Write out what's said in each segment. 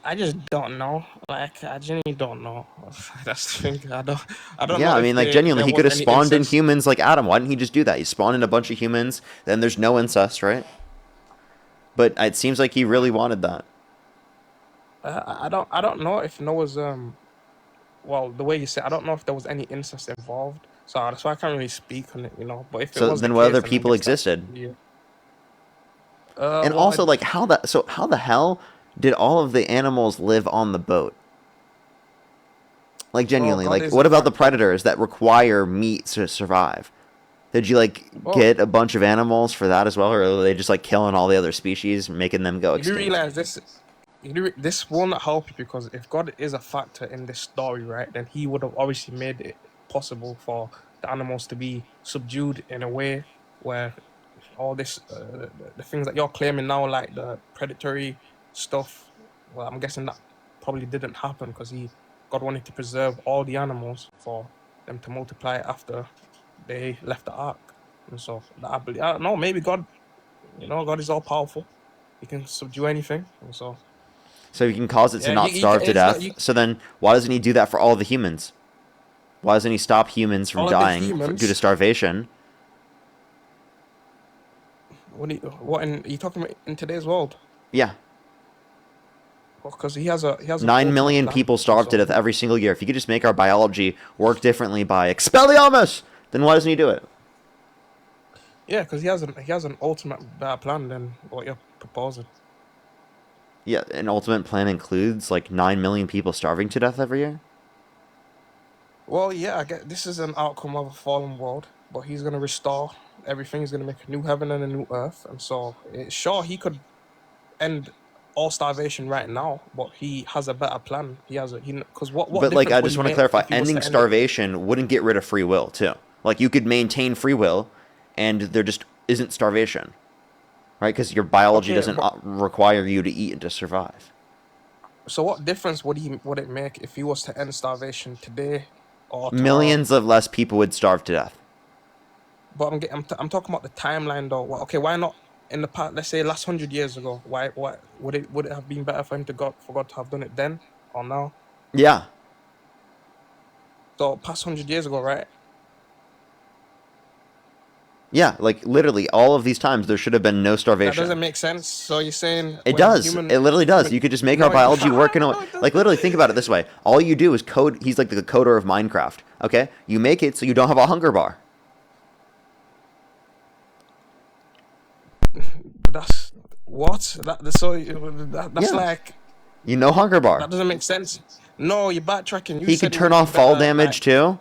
I just don't know. Like, I genuinely don't know. That's the thing. I don't Yeah, know I if mean, like, genuinely, there he was could have any spawned in incest. humans like Adam. Why didn't he just do that? He spawned in a bunch of humans, then there's no incest, right? But it seems like he really wanted that. I don't know if Noah's well, the way you say, I don't know if there was any incest involved, so that's why I can't really speak on it, you know. But if it So was the then what case, other then I people guess that existed? yeah. And Well, also, like, how the hell did all of the animals live on the boat? Like, well, genuinely, God like, is a what about the factor. predators that require meat to survive? Did you, like, Well, get a bunch of animals for that as well, or are they just, like, killing all the other species, making them go you do extinct? realize this. This will not help you because if God is a factor in this story, right, then He would have obviously made it possible for the animals to be subdued in a way where all this, the things that you're claiming now, like the predatory stuff, well, I'm guessing that probably didn't happen because God wanted to preserve all the animals for them to multiply after they left the ark. And so I don't know, maybe God, God is all powerful. He can subdue anything. And so So he can cause it to yeah, not starve to it's not death. you. So then, why doesn't he do that for all the humans? Why doesn't he stop humans from All of the dying due to humans. starvation? Are you talking about in today's world? Yeah, Because he has an 9 million ultimate plan, people and starve to so death every single year. If he could just make our biology work differently by Expelliarmus, then why doesn't he do it? yeah, because he has an ultimate better plan than what you're proposing. Yeah, an ultimate plan includes like 9 million people starving to death every year. Well, yeah, I get this is an outcome of a fallen world, but he's gonna restore everything. He's gonna make a new heaven and a new earth, and so sure he could end all starvation right now, but he has a better plan. He has a he because what But like, I difference would just he want to make clarify: if he was ending to end it? starvation wouldn't get rid of free will, too. Like, you could maintain free will, and there just isn't starvation, right? Because your biology Okay, doesn't but require you to eat and to survive. so what difference would it make if he was to end starvation today or tomorrow? Millions of less people would starve to death. But I'm talking about the timeline though. Okay, why not in the past? Let's say last 100 years ago. Why would it have been better for him to God for God to have done it then or now? Yeah, So past 100 years ago, right? yeah, like literally all of these times there should have been no That starvation. doesn't make sense. So you're saying It does. It literally does. You could just make our no, biology work in a way. no, it Like, doesn't. literally, think about it this way. All you do is code. He's like the coder of Minecraft. Okay? You make it so you don't have a hunger bar. That's what that's Yeah. like You know hunger bar. that doesn't make sense. No, you're backtracking. You He said could it would turn have been off fall better like damage too.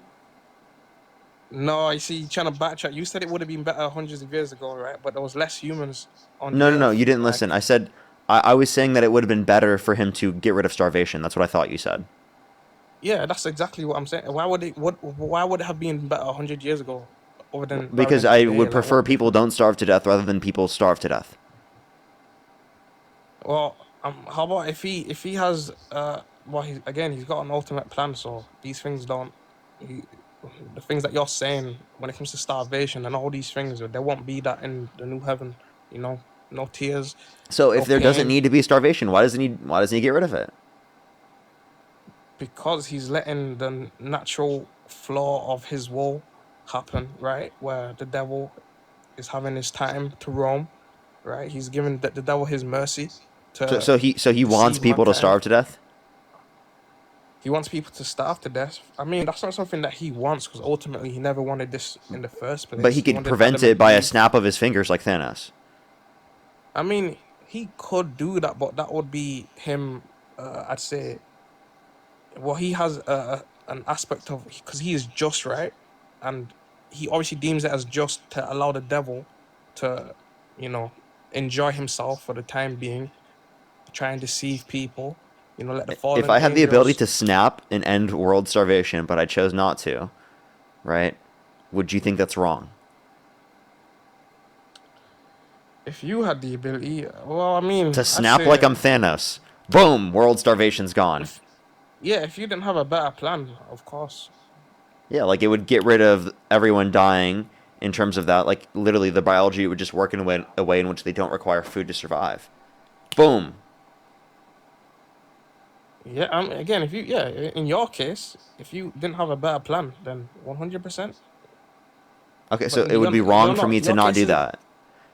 no, you see, you're trying to backtrack. You said it would have been better hundreds of years ago, right? But there was less humans on the No, no, no. earth. You didn't listen. Like, I said, I was saying that it would have been better for him to get rid of starvation. That's what I thought you said. yeah, that's exactly what I'm saying. Why would it have been better 100 years ago, other than rather Because than I today? would Like, prefer what people difference? don't starve to death rather than people starve to death. Well, how about if he has well, he's got an ultimate plan. So these things don't, he, the things that you're saying when it comes to starvation and all these things, there won't be that in the new heaven. You know, no tears, So if no there doesn't pain, need to be starvation, why doesn't he get rid of it? because he's letting the natural flaw of his will happen, right? Where the devil is having his time to roam, right? He's giving the devil his mercy So to so he wants deceive people to mankind. starve to death. He wants people to starve to death. I mean, that's not something that he wants because ultimately he never wanted this in the first But place. he He could wanted prevent Adam it and by a Eve. snap of his fingers like Thanos. I mean, he could do that, but that would be him. I'd say, well, he has an aspect of because he is just right, and he obviously deems it as just to allow the devil to, you know, enjoy himself for the time being, try and deceive people. Let the If fallen I had the ability angels. to snap and end world starvation, but I chose not to, right? Would you think that's wrong? If you had the ability, well, I mean, To I'd snap like say, I'm Thanos. Boom, world starvation's gone. if yeah, if you didn't have a better plan, of course. Yeah, like it would get rid of everyone dying in terms of that. Like literally the biology would just work in a way in which they don't require food to survive. Boom. Yeah, again, if you, yeah, in your case, if you didn't have a better plan, then 100%. Okay, so But it would be you're wrong for not. me to Your not case do is, that.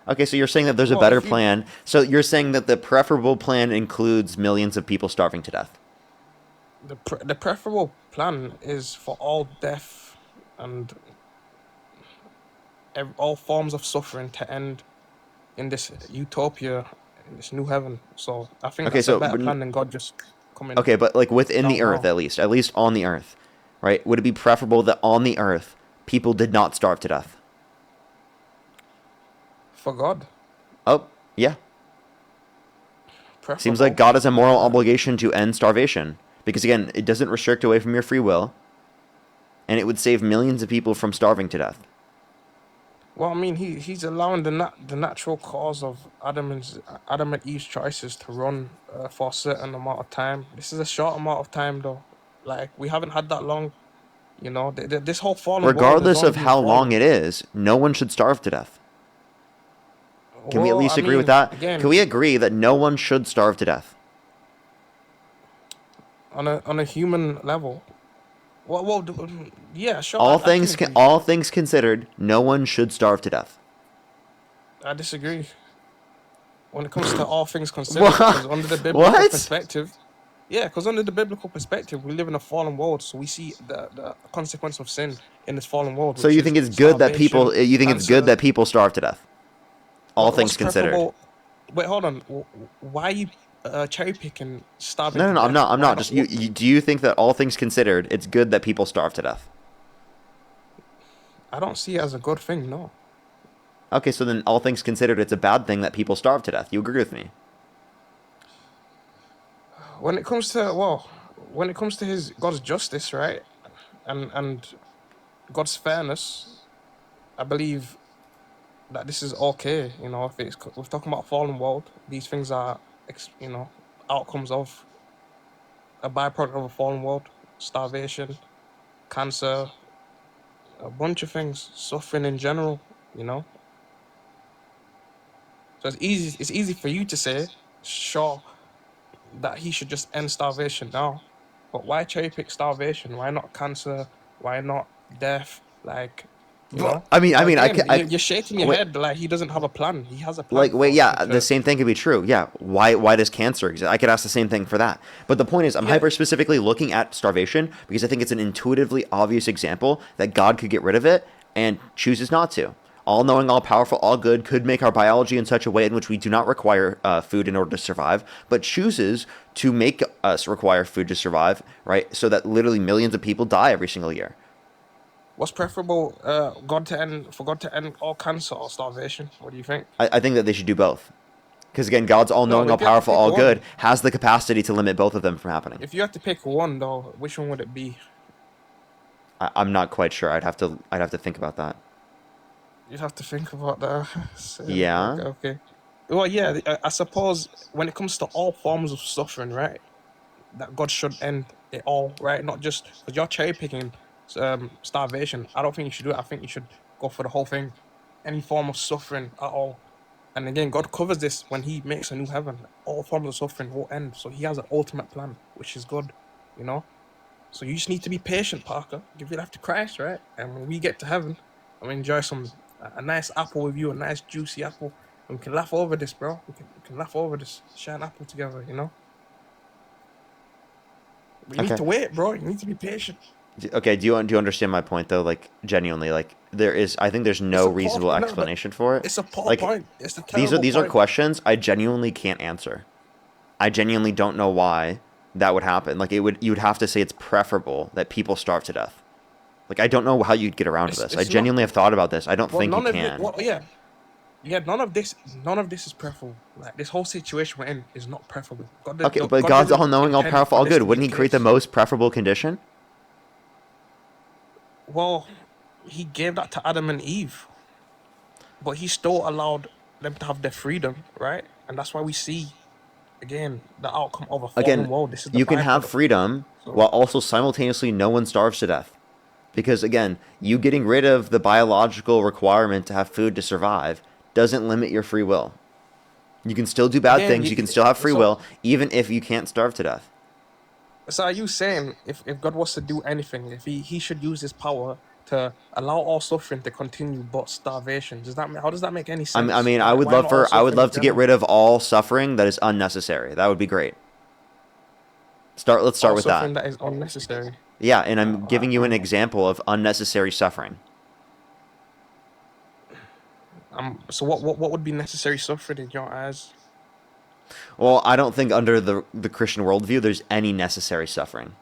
Okay, so you're saying that there's a well, better if you, plan. So you're saying that the preferable plan includes millions of people starving to death. the preferable plan is for all death and all forms of suffering to end in this utopia, in this new heaven. So I think Okay, that's a so better plan than God just coming okay, but like within the down earth now. at least on the earth, right? Would it be preferable that on the earth people did not starve to death? For God, Oh, yeah. Seems like preferable. God has a moral Uh, obligation to end starvation because again, it doesn't restrict away from your free will, and it would save millions of people from starving to death. well, I mean, he's allowing the natural cause of Adam and Eve's choices to run for a certain amount of time. This is a short amount of time, though. Like we haven't had that long. You know, this whole fallen world has Regardless only of been how long fallen. it is, no one should starve to death. Can we at Well, least I agree with mean, that? Can we again, agree that no one should starve to death? on a human level. Yeah, sure, I can agree. All things considered, no one should starve to death. I disagree when it comes to all things considered, because What? under the biblical What? perspective, yeah, because under the biblical perspective, we live in a fallen world, so we see the consequence of sin in this fallen world, So which you is think it's good that starvation, you think it's good cancer. that people starve to death? All What's things considered. preferable? Wait, hold on. Why are you cherry picking starving No, no, to no. I'm death? not. I'm Why not. not? Just do you think that all things considered, it's good that people starve to death? I don't see it as a good thing. No. Okay, so then all things considered, it's a bad thing that people starve to death. You agree with me? When it comes to when it comes to his God's justice, right, and God's fairness, I believe that this is okay. You know, if it's we're talking about fallen world, these things are outcomes of a byproduct of a fallen world, starvation, cancer, a bunch of things, suffering in general. You know, so it's easy for you to say, sure, that he should just end starvation now. But why cherry pick starvation? Why not cancer? Why not death? Like, you know. I But mean, again, I you're shaking your wait. head like he doesn't have a plan. He has a Like, plan wait, for yeah, the return. same thing could be true. Yeah, why does cancer exist? I could ask the same thing for that. But the point is, I'm Yeah, hyper specifically looking at starvation because I think it's an intuitively obvious example that God could get rid of it and chooses not to. All knowing, all powerful, all good could make our biology in such a way in which we do not require food in order to survive, but chooses to make us require food to survive, right? So that literally millions of people die every single year. what's preferable? God to end all cancer or starvation. What do you think? I think that they should do both. Because again, God's all No, knowing, but all if you had to powerful, pick all good, one, has the capacity to limit both of them from happening. if you had to pick one though, which one would it be? I'm not quite sure. I'd have to think about that. You'd have to think about that. Yeah. Okay. Well, yeah, I suppose when it comes to all forms of suffering, right? That God should end it all, right? Not just because you're cherry picking starvation. I don't think you should do it. I think you should go for the whole thing, any form of suffering at all. And again, God covers this when He makes a new heaven. All forms of suffering will end. So He has an ultimate plan, which is good, you know. So you just need to be patient, Parker. Give your life to Christ, right? And when we get to heaven, I'm gonna enjoy a nice apple with you, a nice juicy apple, and we can laugh over this, bro. We can laugh over this, share an apple together, you know. But you need Okay. to wait, bro. You need to be patient. Okay. Do you understand my point though? Like genuinely, like I think there's It's no a poor reasonable point. No, but explanation for it. it's a poor Like point. It's a terrible these are point. questions I genuinely can't answer. I genuinely don't know why that would happen. Like you would have to say it's preferable that people starve to death. Like I don't know how you'd get around to this. I It's not. genuinely have thought about this. I don't Well, think you none of it. can. Well, yeah. None of this is preferable. Like this whole situation we're in is not preferable. Okay, but God God's all didn't knowing, all intend powerful, for all this good. to be Wouldn't the he create the case. most preferable condition? Well, He gave that to Adam and Eve, but He still allowed them to have their freedom, right? And that's why we see again the outcome of a Again, fallen world. This is the you can have byproduct. freedom So while also simultaneously no one starves to death. Because again, you getting rid of the biological requirement to have food to survive doesn't limit your free will. You can still do bad again, things, you can still have free so will, even if you can't starve to death. So are you saying if God was to do anything, if he should use his power to allow all suffering to continue but starvation? How does that make any I sense? mean, Why not all I would suffering in love to get general? rid of all suffering that is unnecessary. That would be great. Let's start All with that. suffering that is unnecessary. Yeah, and No, I'm giving you an example of unnecessary suffering. so what would be necessary suffering in your eyes? Well, I don't think under the Christian worldview there's any necessary suffering.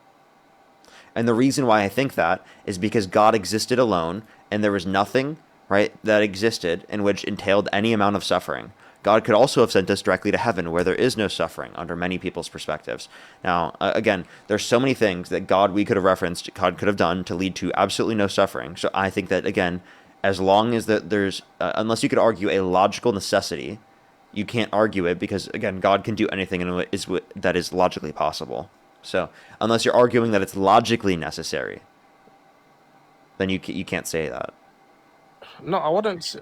And the reason why I think that is because God existed alone and there was nothing, right, that existed in which entailed any amount of suffering. God could also have sent us directly to heaven where there is no suffering under many people's perspectives. Now, again, there's so many things that we could have referenced, God could have done to lead to absolutely no suffering. So I think that, again, as long as that there's, unless you could argue a logical necessity, you can't argue it because, again, God can do anything that is logically possible. So unless you're arguing that it's logically necessary, then you can't say that. No, I wouldn't.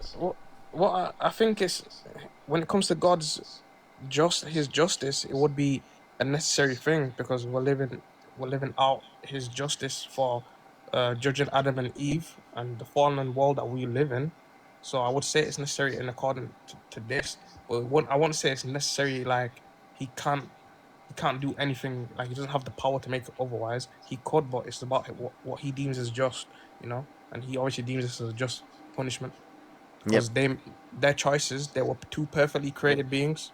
What I think is when it comes to God's his justice, it would be a necessary thing because we're living out his justice for judging Adam and Eve and the fallen world that we live in. So I would say it's necessary in accordance to this, but I wouldn't say it's necessary like he can't he can't do anything, like he doesn't have the power to make it otherwise. He could, but it's about what he deems as just, and he obviously deems this as a just punishment Yep. because their choices, they were two perfectly created beings,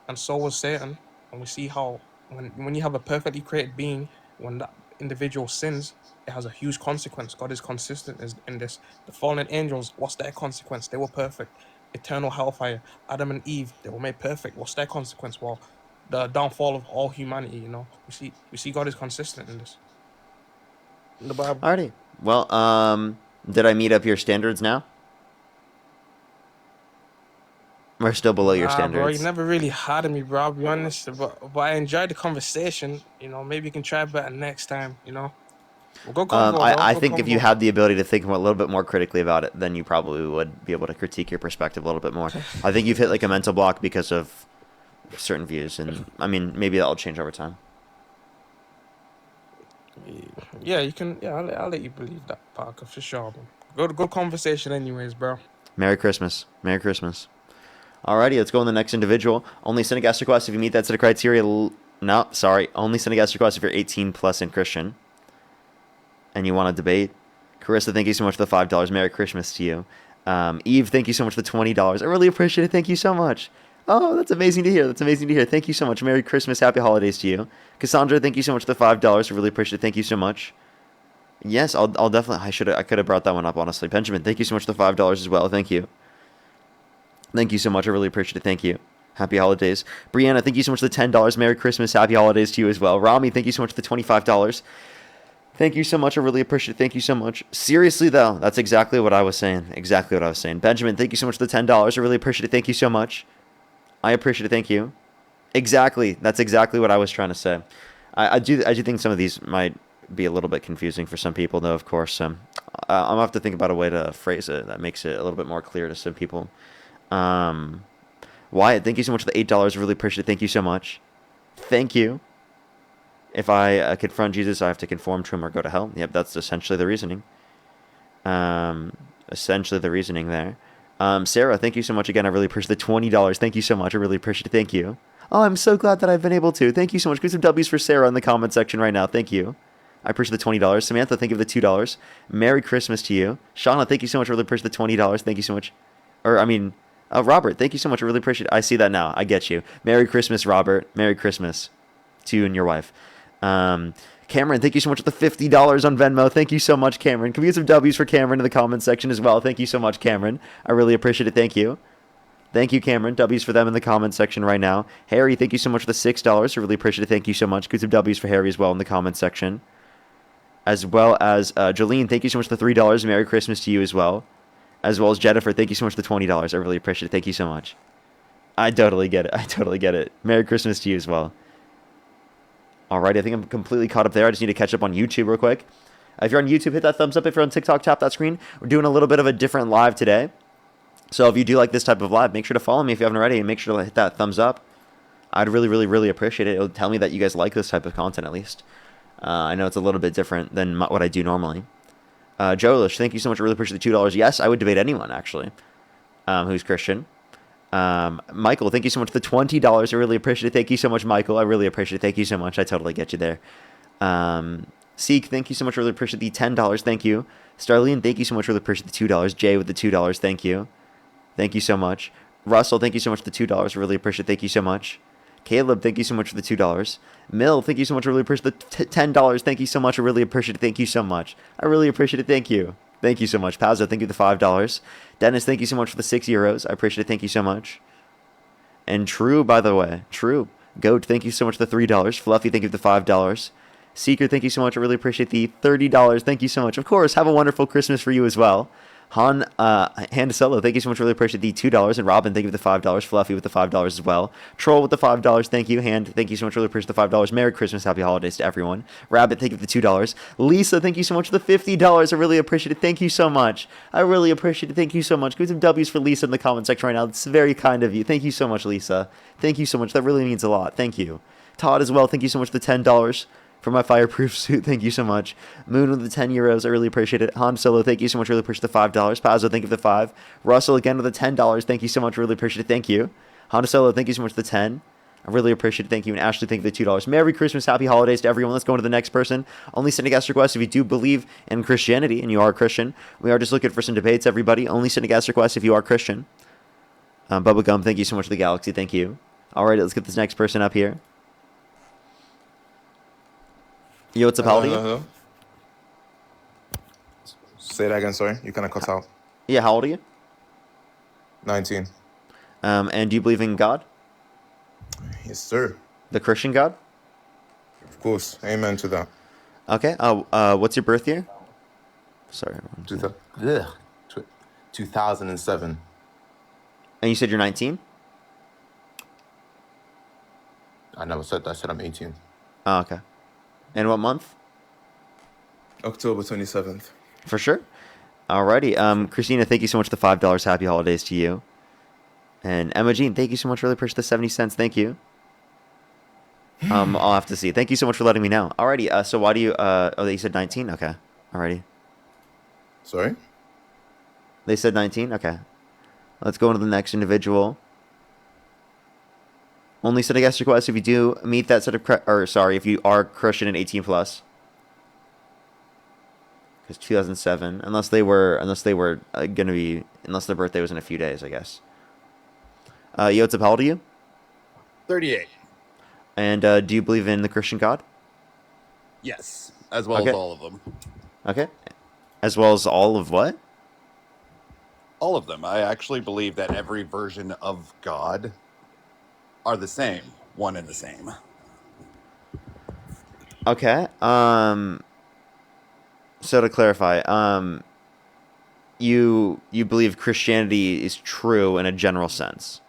and so was Satan. And we see how when you have a perfectly created being, when that individual sins, it has a huge consequence. God is consistent in this. The fallen angels, what's their consequence? They were perfect. Eternal hellfire. Adam and Eve, they were made perfect. What's their consequence? Well, the downfall of all humanity. We see God is consistent in this in the Bible. Alrighty. Well, did I meet up your standards now? We're still below your Nah, bro, you standards. never really had me, bro. I'll be honest, but I enjoyed the conversation. Maybe you can try better next time. Good convo, bro. I Good think if you convo. had the ability to think a little bit more critically about it, then you probably would be able to critique your perspective a little bit more. I think you've hit like a mental block because of certain views, and I mean maybe that'll change over time. Yeah, you can. Yeah, I'll let you believe that, Parker, for sure, man. Good conversation, anyways, bro. Merry Christmas. Merry Christmas. Alrighty, let's go on the next individual. Only send a guest request if you meet that set of criteria. No, sorry. Only send a guest request if you're 18 plus and Christian. And you want to debate. Carissa, thank you so much for the $5. Merry Christmas to you. Eve, thank you so much for the $20. I really appreciate it. Thank you so much. Oh, that's amazing to hear. That's amazing to hear. Thank you so much. Merry Christmas. Happy holidays to you. Cassandra, thank you so much for the $5. I really appreciate it. Thank you so much. Yes, I'll definitely. I could have brought that one up, honestly. Benjamin, thank you so much for the $5 as well. Thank you. Thank you so much. I really appreciate it. Thank you. Happy holidays. Brianna, thank you so much for the $10. Merry Christmas. Happy holidays to you as well. Rami, thank you so much for the $25. Thank you so much. I really appreciate it. Thank you so much. Seriously, though, that's exactly what I was saying. Exactly what I was saying. Benjamin, thank you so much for the $10. I really appreciate it. Thank you so much. I appreciate it. Thank you. Exactly. That's exactly what I was trying to say. I do think some of these might be a little bit confusing for some people, though, of course. I'm going to have to think about a way to phrase it that makes it a little bit more clear to some people. Wyatt, thank you so much for the $8. I really appreciate it. Thank you so much. Thank you. If I confront Jesus, I have to conform to him or go to hell. Yep, that's essentially the reasoning. Essentially the reasoning there. Sarah, thank you so much again. I really appreciate the $20. Thank you so much. I really appreciate it. Thank you. Oh, I'm so glad that I've been able to. Thank you so much. Give some W's for Sarah in the comment section right now. Thank you. I appreciate the $20. Samantha, thank you for the $2. Merry Christmas to you. Shauna, thank you so much. I really appreciate the $20. Thank you so much. Robert, thank you so much. I really appreciate it. I see that now. I get you. Merry Christmas, Robert. Merry Christmas to you and your wife. Cameron, thank you so much for the $50 on Venmo. Thank you so much, Cameron. Can we get some W's for Cameron in the comment section as well? Thank you so much, Cameron. I really appreciate it. Thank you. Thank you, Cameron. W's for them in the comment section right now. Harry, thank you so much for the $6. I really appreciate it. Thank you so much. Get some W's for Harry as well in the comment section. As well as Jolene, thank you so much for the $3. Merry Christmas to you as well. As well as Jennifer, thank you so much for the $20. I really appreciate it. Thank you so much. I totally get it. I totally get it. Merry Christmas to you as well. Alright, I think I'm completely caught up there. I just need to catch up on YouTube real quick. If you're on YouTube, hit that thumbs up. If you're on TikTok, tap that screen. We're doing a little bit of a different live today. So if you do like this type of live, make sure to follow me if you haven't already, and make sure to hit that thumbs up. I'd really, really, really appreciate it. It would tell me that you guys like this type of content at least. I know it's a little bit different than what I do normally. Joelish, thank you so much. I really appreciate the $2. Yes, I would debate anyone actually who's Christian. Michael, thank you so much for the $20. I really appreciate it. Thank you so much, Michael. I really appreciate it. Thank you so much. I totally get you there. Seek, thank you so much. Really appreciate the $10. Thank you. Starlene, thank you so much. Really appreciate the $2. Jay with the $2. Thank you. Thank you so much. Russell, thank you so much for the $2. Really appreciate it. Thank you so much. Caleb, thank you so much for the $2. Mill, thank you so much. I really appreciate the $10. Thank you so much. I really appreciate it. Thank you so much. I really appreciate it. Thank you. Thank you so much. Pazzo, thank you for the $5. Dennis, thank you so much for the €6. I appreciate it. Thank you so much. And True, by the way, True. Goat, thank you so much for the $3. Fluffy, thank you for the $5. Seeker, thank you so much. I really appreciate the $30. Thank you so much. Of course, have a wonderful Christmas for you as well. Han Solo, thank you so much. Really appreciate the $2. And Robin, thank you for the $5. Fluffy with the $5 as well. Troll with the $5. Thank you. Hand, thank you so much. Really appreciate the $5. Merry Christmas, happy holidays to everyone. Rabbit, thank you for the $2. Lisa, thank you so much for the $50. I really appreciate it. Thank you so much. I really appreciate it. Thank you so much. Give me some W's for Lisa in the comment section right now. It's very kind of you. Thank you so much, Lisa. Thank you so much. That really means a lot. Thank you. Todd as well. Thank you so much for the $10. For my fireproof suit, thank you so much. Moon with the €10, I really appreciate it. Han Solo, thank you so much, really appreciate the $5. Pazzo, thank you for the 5. Russell again with the $10, thank you so much, really appreciate it, thank you. Han Solo, thank you so much for the 10. I really appreciate it, thank you. And Ashley, thank you for the $2. Merry Christmas, happy holidays to everyone. Let's go on to the next person. Only send a guest request if you do believe in Christianity and you are a Christian. We are just looking for some debates, everybody. Only send a guest request if you are Christian. Bubba Gum, thank you so much for the Galaxy, thank you. All right, let's get this next person up here. Yo, what's up, how old are you? Hello. Say that again, sorry. You kind of cut out. Yeah, how old are you? 19. And do you believe in God? Yes, sir. The Christian God? Of course. Amen to that. Okay. What's your birth year? Sorry. Two thou- Ugh. Tw- 2007. And you said you're 19? I never said that. I said I'm 18. Oh, okay. And what month? October 27th. For sure. Alrighty. Christina, thank you so much for the $5. Happy holidays to you. And Emma Jean, thank you so much. Really appreciate the 70 cents. Thank you. I'll have to see. Thank you so much for letting me know. Alrighty. So why do you? Oh, you said 19. Okay. Alrighty. Sorry? They said 19. Okay. Let's go on to the next individual. Only send a guest request if you do meet that set of if you are Christian and 18 plus. Because 2007, unless they were gonna be, unless their birthday was in a few days, I guess. Yo, what's up? How old are you? 38. And do you believe in the Christian God? Yes, as well as all of them. Okay. As well as all of what? All of them. I actually believe that every version of God are the same, one and the same. Okay. So to clarify, you believe Christianity is true in a general sense.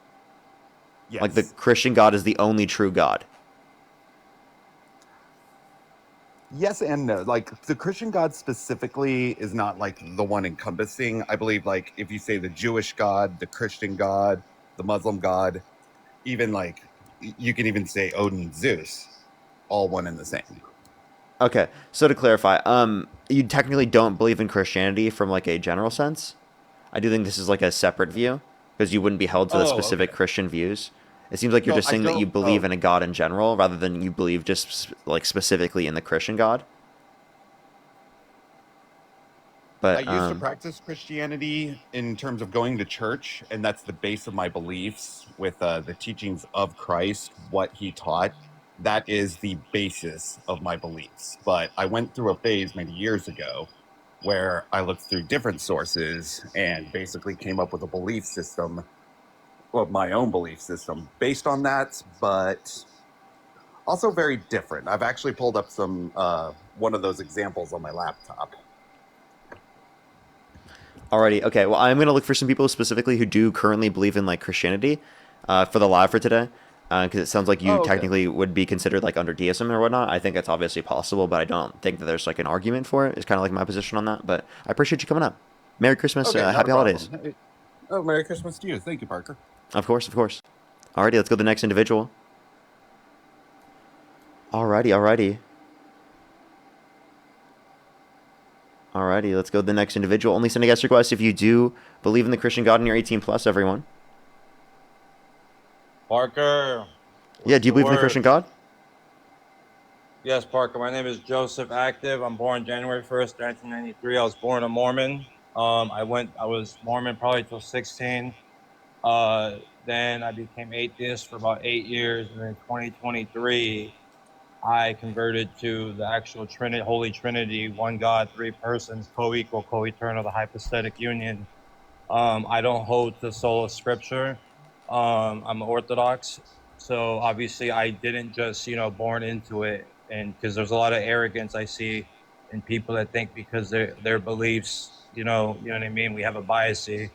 Yes. Like the Christian God is the only true God. Yes and no. Like the Christian God specifically is not like the one encompassing. I believe like if you say the Jewish God, the Christian God, the Muslim God, even like you can even say Odin, Zeus, all one and the same. Okay. So to clarify, you technically don't believe in Christianity from like a general sense. I do think this is like a separate view because you wouldn't be held to the specific Christian views. It seems like you're just saying that you believe in a God in general rather than you believe just like specifically in the Christian God. But I used to practice Christianity in terms of going to church, and that's the base of my beliefs with the teachings of Christ, what he taught. That is the basis of my beliefs. But I went through a phase many years ago where I looked through different sources and basically came up with a belief system, well, my own belief system based on that, but also very different. I've actually pulled up some one of those examples on my laptop. Alrighty, okay. Well, I'm gonna look for some people specifically who do currently believe in like Christianity, for the live for today, because it sounds like you technically would be considered like under deism or whatnot. I think that's obviously possible, but I don't think that there's like an argument for it. It's kind of like my position on that. But I appreciate you coming up. Merry Christmas, happy holidays. Oh, Merry Christmas to you. Thank you, Parker. Of course, of course. Alrighty, let's go to the next individual. Alrighty. Let's go to the next individual. Only send a guest request if you do believe in the Christian God and you're 18 plus, everyone. Parker, Yeah, what's do you the believe in the word? Christian God? Yes, Parker. My name is Joseph Active. I'm born January 1st, 1993. I was born a Mormon. I was Mormon probably till 16. Then I became atheist for about 8 years, and in 2023, I converted to the actual Trinity, Holy Trinity, one God, three persons, co-equal, co-eternal, the hypostatic union. I don't hold to sola scripture. I'm Orthodox, so obviously I didn't just born into it, and because there's a lot of arrogance I see in people that think because their beliefs, you know what I mean. We have a bias, and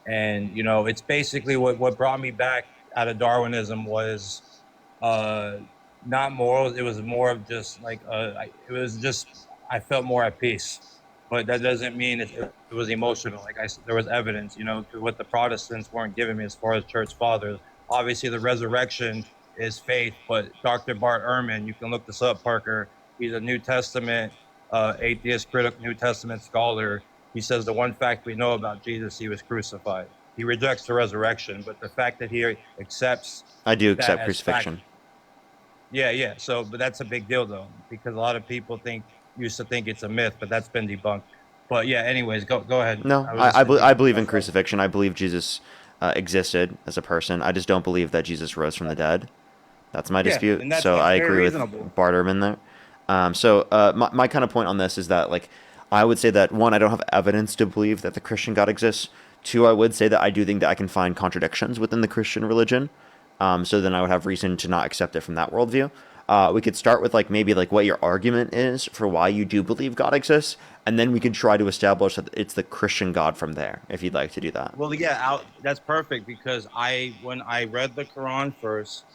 it's basically what brought me back out of Darwinism was uh, not morals. It was more of just like it was just I felt more at peace, but that doesn't mean it was emotional. Like there was evidence, to what the Protestants weren't giving me as far as church fathers. Obviously, the resurrection is faith, but Dr. Bart Ehrman, you can look this up, Parker. He's a New Testament atheist critic, New Testament scholar. He says the one fact we know about Jesus, he was crucified. He rejects the resurrection, but the fact that he accepts I do that accept as fact, crucifixion. yeah. So, but that's a big deal though, because a lot of people used to think it's a myth, but that's been debunked. But yeah, anyways, go ahead. No, I was just I interrupting believe in myself. crucifixion. I believe Jesus existed as a person. I just don't believe that Jesus rose from the dead. That's my Yeah, dispute. and So that's I very agree with reasonable. Barterman there. My kind of point on this is that, like, I would say that, one, I don't have evidence to believe that the Christian God exists. Two, I would say that I do think that I can find contradictions within the Christian religion. So then I would have reason to not accept it from that worldview. We could start with, like, maybe like what your argument is for why you do believe God exists, and then we could try to establish that it's the Christian God from there, if you'd like to do that. Well, yeah, that's perfect because when I read the Quran first,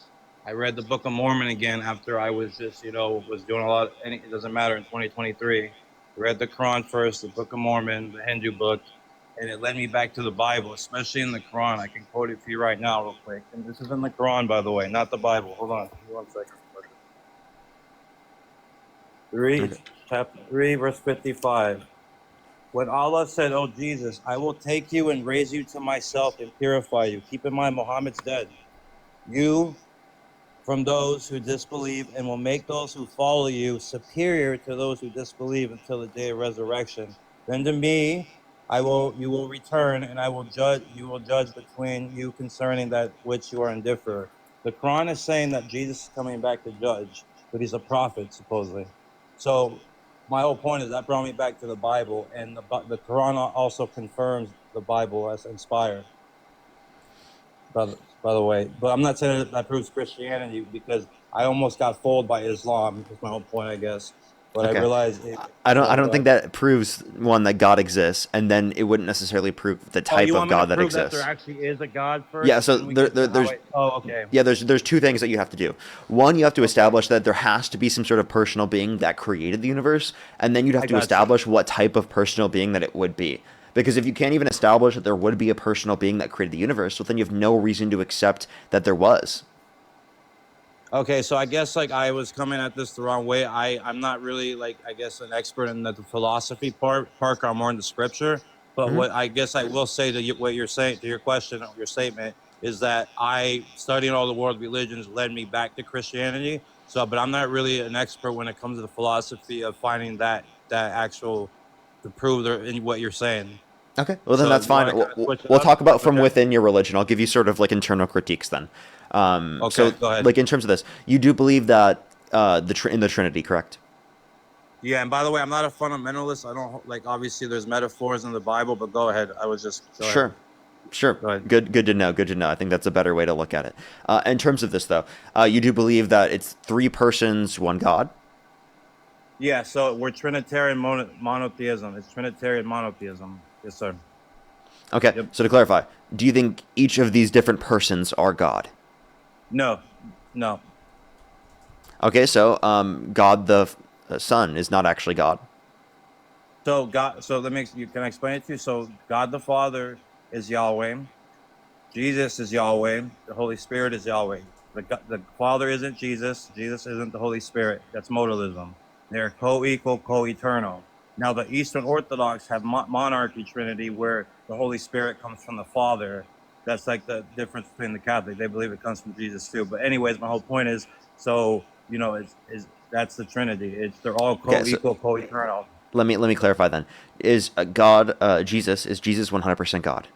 I read the Book of Mormon again after I was just, was doing a lot. It doesn't matter in 2023. I read the Quran first, the Book of Mormon, the Hindu book, and it led me back to the Bible, especially in the Quran. I can quote it for you right now, real quick. And this is in the Quran, by the way, not the Bible. Hold on, give me 1 second. Okay. Chapter 3, verse 55. When Allah said, "Oh Jesus, I will take you and raise you to myself and purify you." Keep in mind, Muhammad's dead. You from those who disbelieve and will make those who follow you superior to those who disbelieve until the day of resurrection. Then to me, you will return and you will judge between you concerning that which you are indifferent. The Quran is saying that Jesus is coming back to judge, but he's a prophet, supposedly. So my whole point is that brought me back to the Bible, and the Quran also confirms the Bible as inspired by the way. But I'm not saying that proves Christianity because I almost got fooled by Islam. Is my whole point, I guess. But I Okay. realized I go don't think ahead. that proves, one, that God exists, and then it wouldn't necessarily prove the Oh, type you of want me to God that prove that there exists. actually is a God Yeah, first, and so then we get to how there's I? Oh, okay. yeah, there's two things that you have to do. One, you have to Okay, establish that there has to be some sort of personal being that created the universe, and then you'd have I to got you. establish what type of personal being that it would be. Because if you can't even establish that there would be a personal being that created the universe, well, then you have no reason to accept that there was. Okay, so I guess like I was coming at this the wrong way. I'm not really like I guess an expert in the philosophy part. I'm more in the scripture. But Hmm. what I guess I will say to you, what you're saying to your question, your statement is that I studying all the world religions led me back to Christianity. So, but I'm not really an expert when it comes to the philosophy of finding that actual to prove in what you're saying. Okay, well then So, that's you fine. want to kind of switch it We'll up? talk about from Okay. within your religion. I'll give you sort of like internal critiques then. Okay, go ahead. Like in terms of this, you do believe that in the Trinity, correct? Yeah, and by the way, I'm not a fundamentalist. I don't like obviously there's metaphors in the Bible, but go ahead. I was just go ahead. Sure. Sure. Go ahead. Good to know. Good to know. I think that's a better way to look at it. In terms of this, though, you do believe that it's three persons, one God. Yeah, so we're Trinitarian monotheism. It's Trinitarian monotheism. Yes, sir. Okay. Yep. So to clarify, do you think each of these different persons are God? No, no. Okay. So God the Son is not actually God. So God, so let me you can I explain it to you. So God the Father is Yahweh. Jesus is Yahweh. The Holy Spirit is Yahweh. The Father isn't Jesus. Jesus isn't the Holy Spirit. That's modalism. They're co-equal, co-eternal. Now, the Eastern Orthodox have monarchy trinity, where the Holy Spirit comes from the Father. That's like the difference between the Catholic. They believe it comes from Jesus too. But anyways, my whole point is, so is that's the Trinity. They're all Okay, so co-equal, co-eternal. let me clarify then. Is God Jesus? Is Jesus 100% God?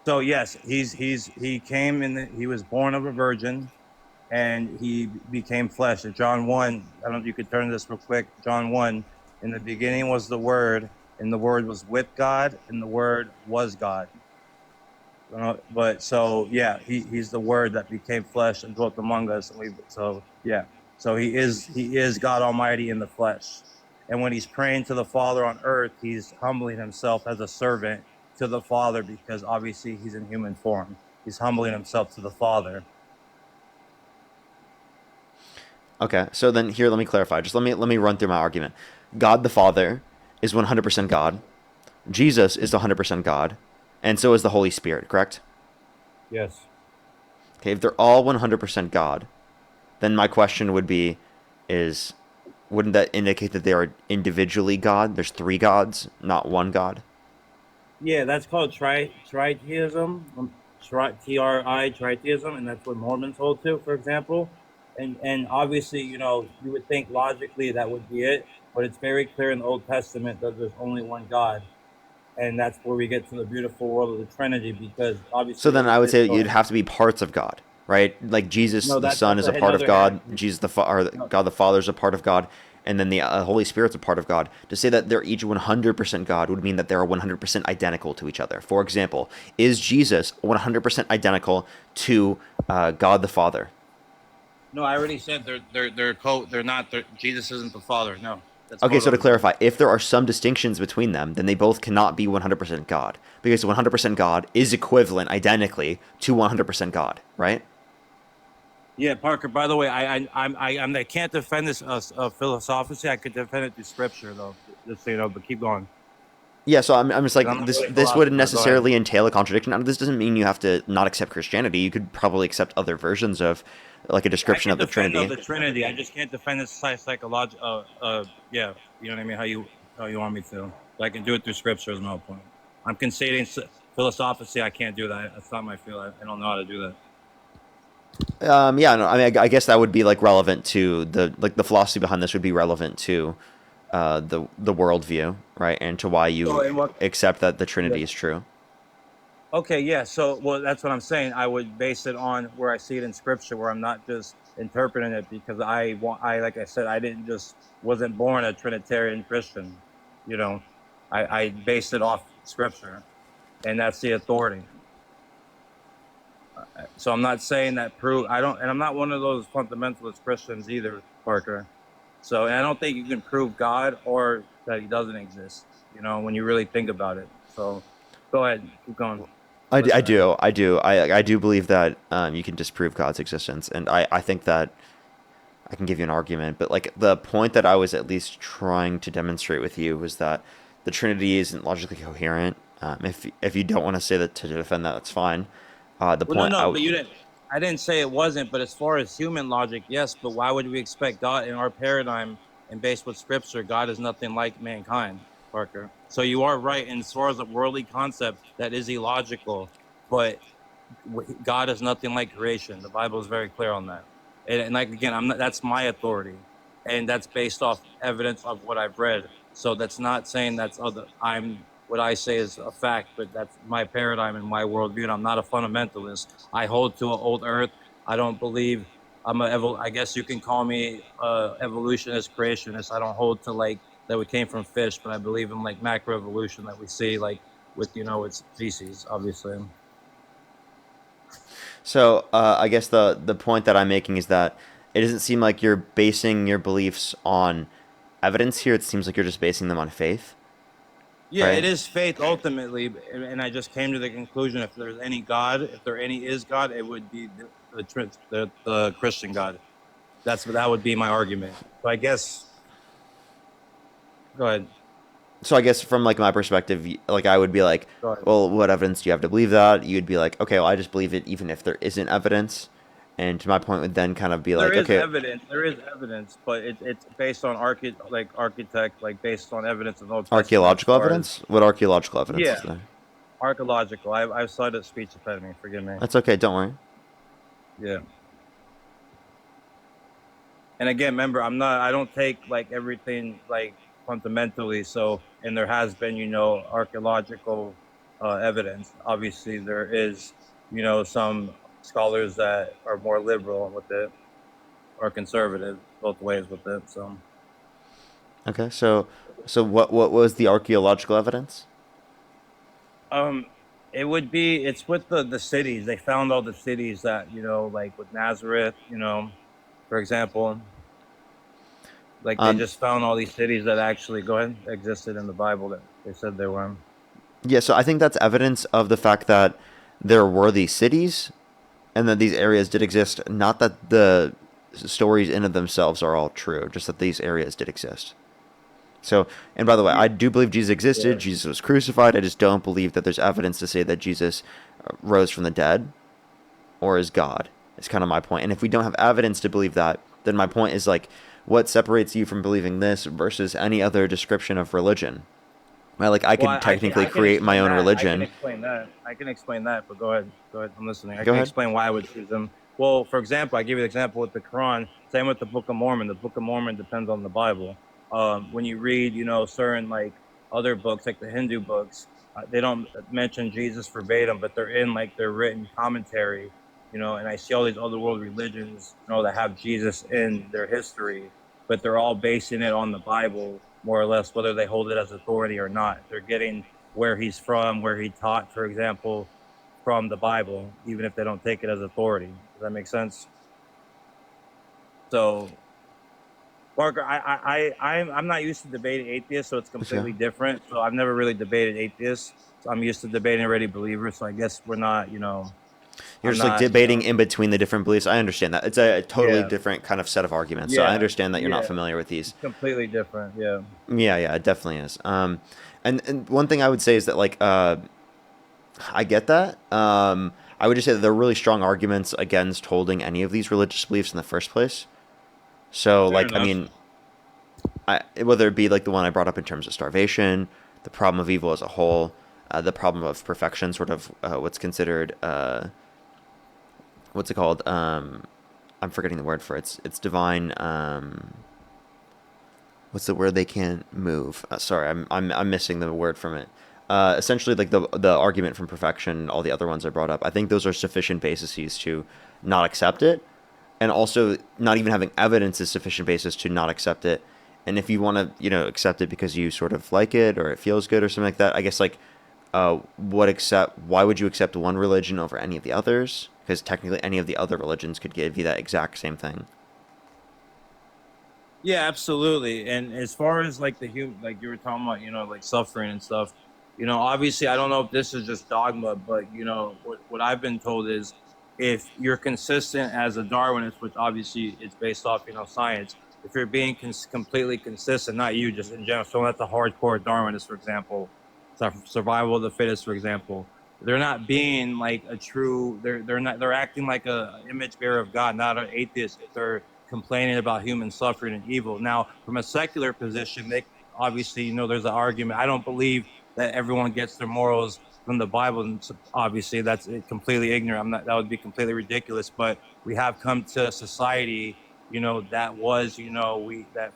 So yes, he came he was born of a virgin, and he became flesh. In John 1, I don't know if you could turn this real quick. John 1, in the beginning was the Word, and the Word was with God, and the Word was God. But so, yeah, he's the Word that became flesh and dwelt among us. So he is God Almighty in the flesh. And when he's praying to the Father on earth, he's humbling himself as a servant to the Father, because obviously he's in human form. He's humbling himself to the Father. Okay, so then here, let me clarify. Just let me run through my argument. God the Father is 100% God. Jesus is 100% God, and so is the Holy Spirit. Correct? Yes. Okay, if they're all 100% God, then my question would be, is wouldn't that indicate that they are individually God? There's three gods, not one God. Yeah, that's called tritheism, tritheism, and that's what Mormons hold to, for example. And obviously, you would think logically that would be it, but it's very clear in the Old Testament that there's only one God, and that's where we get to the beautiful world of the Trinity, because So obviously then in I would say you'd Israel, have to be parts of God, right? Like Jesus, no, the Son, that's is a part of another God. heresy. Jesus, or No, God the Father is a part of God, and then the Holy Spirit's a part of God. To say that they're each 100% God would mean that they're 100% identical to each other. For example, is Jesus 100% identical to God the Father? no, I already said they're not. Jesus isn't the Father. No, that's Okay, so to modalism. clarify, if there are some distinctions between them, then they both cannot be 100% God, because 100% God is equivalent identically to 100% God, right? Yeah, Parker. By the way, I can't defend this philosophically. I could defend it through scripture, though. Just so you know, but keep going. Yeah, so I'm just And I'm like not this. really a This wouldn't philosopher. Go ahead. necessarily entail a contradiction. Now, this doesn't mean you have to not accept Christianity. You could probably accept other versions of, like, a I description can of the defend Trinity. the Trinity. I just can't defend this psychological. Yeah, you know what I mean. How you want me to? So I can do it through scripture. Is my whole point. I'm conceding philosophically. I can't do that. That's not my field. I don't know how to do that. Yeah, no, I mean, I guess that would be like relevant to the philosophy behind this would be relevant to the worldview, right, and to why So, you in what? accept that the Yeah. Trinity is true. Okay, yeah. So, well, that's what I'm saying. I would base it on where I see it in scripture, where I'm not just interpreting it, because like I said, I didn't just wasn't born a Trinitarian Christian. You know, I based it off scripture, and that's the authority. So I'm not saying that prove. I don't, and I'm not one of those fundamentalist Christians either, Parker. So, and I don't think you can prove God or that He doesn't exist. When you really think about it. So, go ahead, keep going. I'm I listening. do, I do believe that you can disprove God's existence, and I think that I can give you an argument, but like the point that I was at least trying to demonstrate with you was that the Trinity isn't logically coherent. If you don't want to say that to defend that, that's fine. The Well, no, point no, I but you didn't. I didn't say it wasn't. But as far as human logic, yes. But why would we expect God in our paradigm and based with Scripture? God is nothing like mankind, Parker. So you are right. And as far as a worldly concept, that is illogical. But God is nothing like creation. The Bible is very clear on that. And like again, I'm not. That's my authority, and that's based off evidence of what I've read. So that's not saying that's other. I'm what I say is a fact, but that's my paradigm and my worldview. And I'm not a fundamentalist. I hold to an old Earth. I don't believe I'm I guess you can call me evolutionist, creationist. I don't hold to like that we came from fish, but I believe in like macroevolution that we see like with its species, obviously. So I guess the point that I'm making is that it doesn't seem like you're basing your beliefs on evidence here. It seems like you're just basing them on faith, Yeah, it right? is faith ultimately, and I just came to the conclusion: if there's any God, if there any is God, it would be the Christian God. That would be my argument. So I guess go ahead. So I guess from like my perspective, like I would be like, Go ahead. well, what evidence do you have to believe that? You'd be like, okay, well, I just believe it even if there isn't evidence. And my point would then kind of be There like, is okay, evidence. There is evidence, but it's based on architect, like based on evidence in the Old Testament as archaeological far as evidence. What archaeological evidence is yeah, there? archaeological. I've studied speech impediment. Forgive me. That's okay. Don't worry. Yeah. And again, remember, I don't take like everything like fundamentally. So, and there has been, archaeological evidence. Obviously, there is, some scholars that are more liberal with it or conservative, both ways with it. So, Okay, so what was the archaeological evidence? um, it's with the cities. They found all the cities that, like with Nazareth, for example, like they Um, just found all these cities that actually go ahead existed in the Bible that they said they were. yeah, so I think that's evidence of the fact that there were these cities and that these areas did exist. Not that the stories in of themselves are all true, just that these areas did exist. So, and by the way, Yeah. I do believe Jesus existed. Yeah. Jesus was crucified. I just don't believe that there's evidence to say that Jesus rose from the dead or is God. It's kind of my point. And if we don't have evidence to believe that, then my point is like, what separates you from believing this versus any other description of religion? Right? Like, I Well, could technically I can create my explain own that. I can religion. explain that. I can explain that. But go ahead. Go ahead. I'm listening. I Go can ahead. explain why I would choose them. Well, for example, I give you an example with the Quran. Same with the Book of Mormon. The Book of Mormon depends on the Bible. When you read, certain like other books, like the Hindu books, they don't mention Jesus verbatim, but they're in like their written commentary. And I see all these other world religions, that have Jesus in their history, but they're all basing it on the Bible, more or less, whether they hold it as authority or not. They're getting where he's from, where he taught, for example, from the Bible, even if they don't take it as authority. Does that make sense? So, Parker, I'm not used to debating atheists, so it's For sure. completely different. So I've never really debated atheists. So I'm used to debating already believers. So I guess we're not, You're I'm just like not, debating in between the different beliefs. I understand that. It's a totally yeah, different kind of set of arguments. So I yeah, understand that you're not yeah, familiar with these. it's completely different. Yeah. Yeah, yeah, it definitely is. And one thing I would say is that like I get that. I would just say that there are really strong arguments against holding any of these religious beliefs in the first place. So Fair like I enough. mean, whether it be like the one I brought up in terms of starvation, the problem of evil as a whole, the problem of perfection, sort of what's considered what's it called? I'm forgetting the word for it. It's divine. What's the word they can't move? Sorry, I'm missing the word from it. Essentially, like the argument from perfection, all the other ones I brought up. I think those are sufficient bases to not accept it, and also not even having evidence is sufficient basis to not accept it. And if you want to, accept it because you sort of like it or it feels good or something like that, I guess like, why would you accept one religion over any of the others? Because technically, any of the other religions could give you that exact same thing. Yeah, absolutely. And as far as like the human, like you were talking about, like suffering and stuff, obviously, I don't know if this is just dogma, but what I've been told is if you're consistent as a Darwinist, which obviously it's based off, science, if you're being completely consistent, not you, just in general, so that's a hardcore Darwinist, for example, survival of the fittest, for example, they're not being like a true, they're acting like a image bearer of God, not an atheist. If they're complaining about human suffering and evil. Now, from a secular position, they obviously, there's an argument. I don't believe that everyone gets their morals from the Bible, and obviously that's completely ignorant. I'm not. That would be completely ridiculous. But we have come to a society, that was,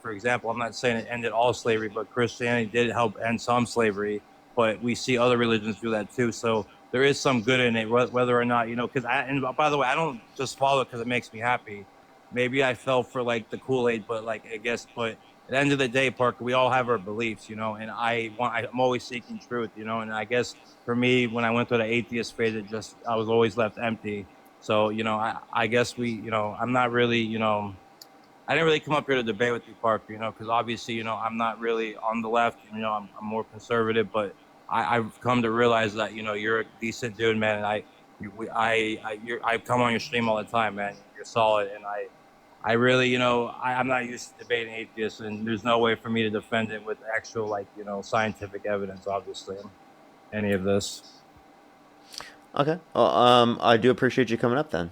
for example, I'm not saying it ended all slavery, but Christianity did help end some slavery. But we see other religions do that too. So there is some good in it, whether or not, because and by the way, I don't just follow it because it makes me happy. Maybe I fell for like the Kool-Aid, but like I guess, but at the end of the day, Parker, we all have our beliefs, and I'm always seeking truth, and I guess for me, when I went through the atheist phase, I was always left empty. So, I guess I'm not really, I didn't really come up here to debate with you, Parker, because obviously, I'm not really on the left, I'm more conservative, but I've come to realize that, you're a decent dude, man. And I've come on your stream all the time, man. You're solid. And I really, I'm not used to debating atheists, and there's no way for me to defend it with actual, like, scientific evidence, obviously, any of this. Okay. Well, I do appreciate you coming up then.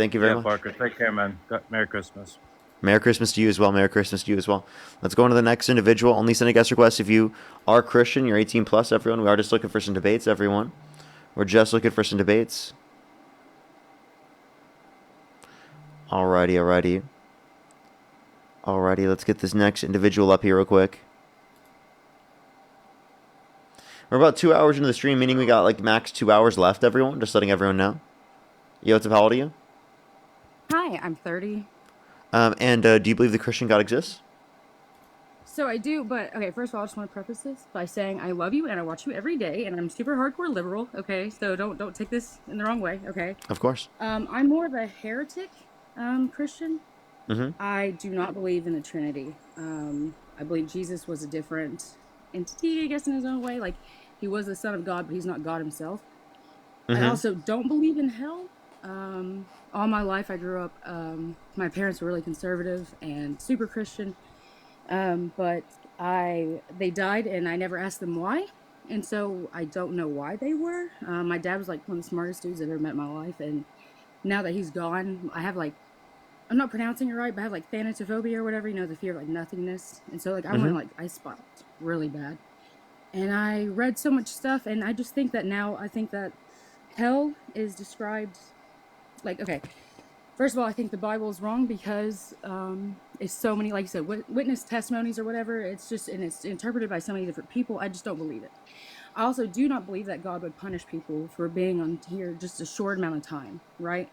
Thank you very Yeah, much. Parker. Take care, man. Merry Christmas. Merry Christmas to you as well. Merry Christmas to you as well. Let's go on to the next individual. Only send a guest request if you are Christian. You're 18 plus, everyone. We are just looking for some debates, everyone. We're just looking for some debates. Alrighty. Let's get this next individual up here real quick. We're about 2 hours into the stream, meaning we got like max 2 hours left, everyone. Just letting everyone know. Yo, what's up? How old are you? Hi, I'm 30. Do you believe the Christian God exists? So I do, but okay, first of all, I just want to preface this by saying I love you and I watch you every day and I'm super hardcore liberal, okay? So don't take this in the wrong way, okay? Of course. I'm more of a heretic Christian. Mm-hmm. I do not believe in the Trinity. I believe Jesus was a different entity, I guess, in his own way. Like, he was the Son of God, but he's not God himself. Mm-hmm. I also don't believe in hell. All my life I grew up, my parents were really conservative and super Christian. But they died and I never asked them why. And so I don't know why they were. My dad was like one of the smartest dudes I've ever met in my life. And now that he's gone, I have like, I'm not pronouncing it right, but I have like thanatophobia or whatever, the fear of like nothingness. And so like I went like, I spiked really bad. And I read so much stuff and I just think that now I think that hell is described like, okay, first of all, I think the Bible is wrong because it's so many, like you said, witness testimonies or whatever. It's just, and it's interpreted by so many different people. I just don't believe it. I also do not believe that God would punish people for being on here just a short amount of time, right?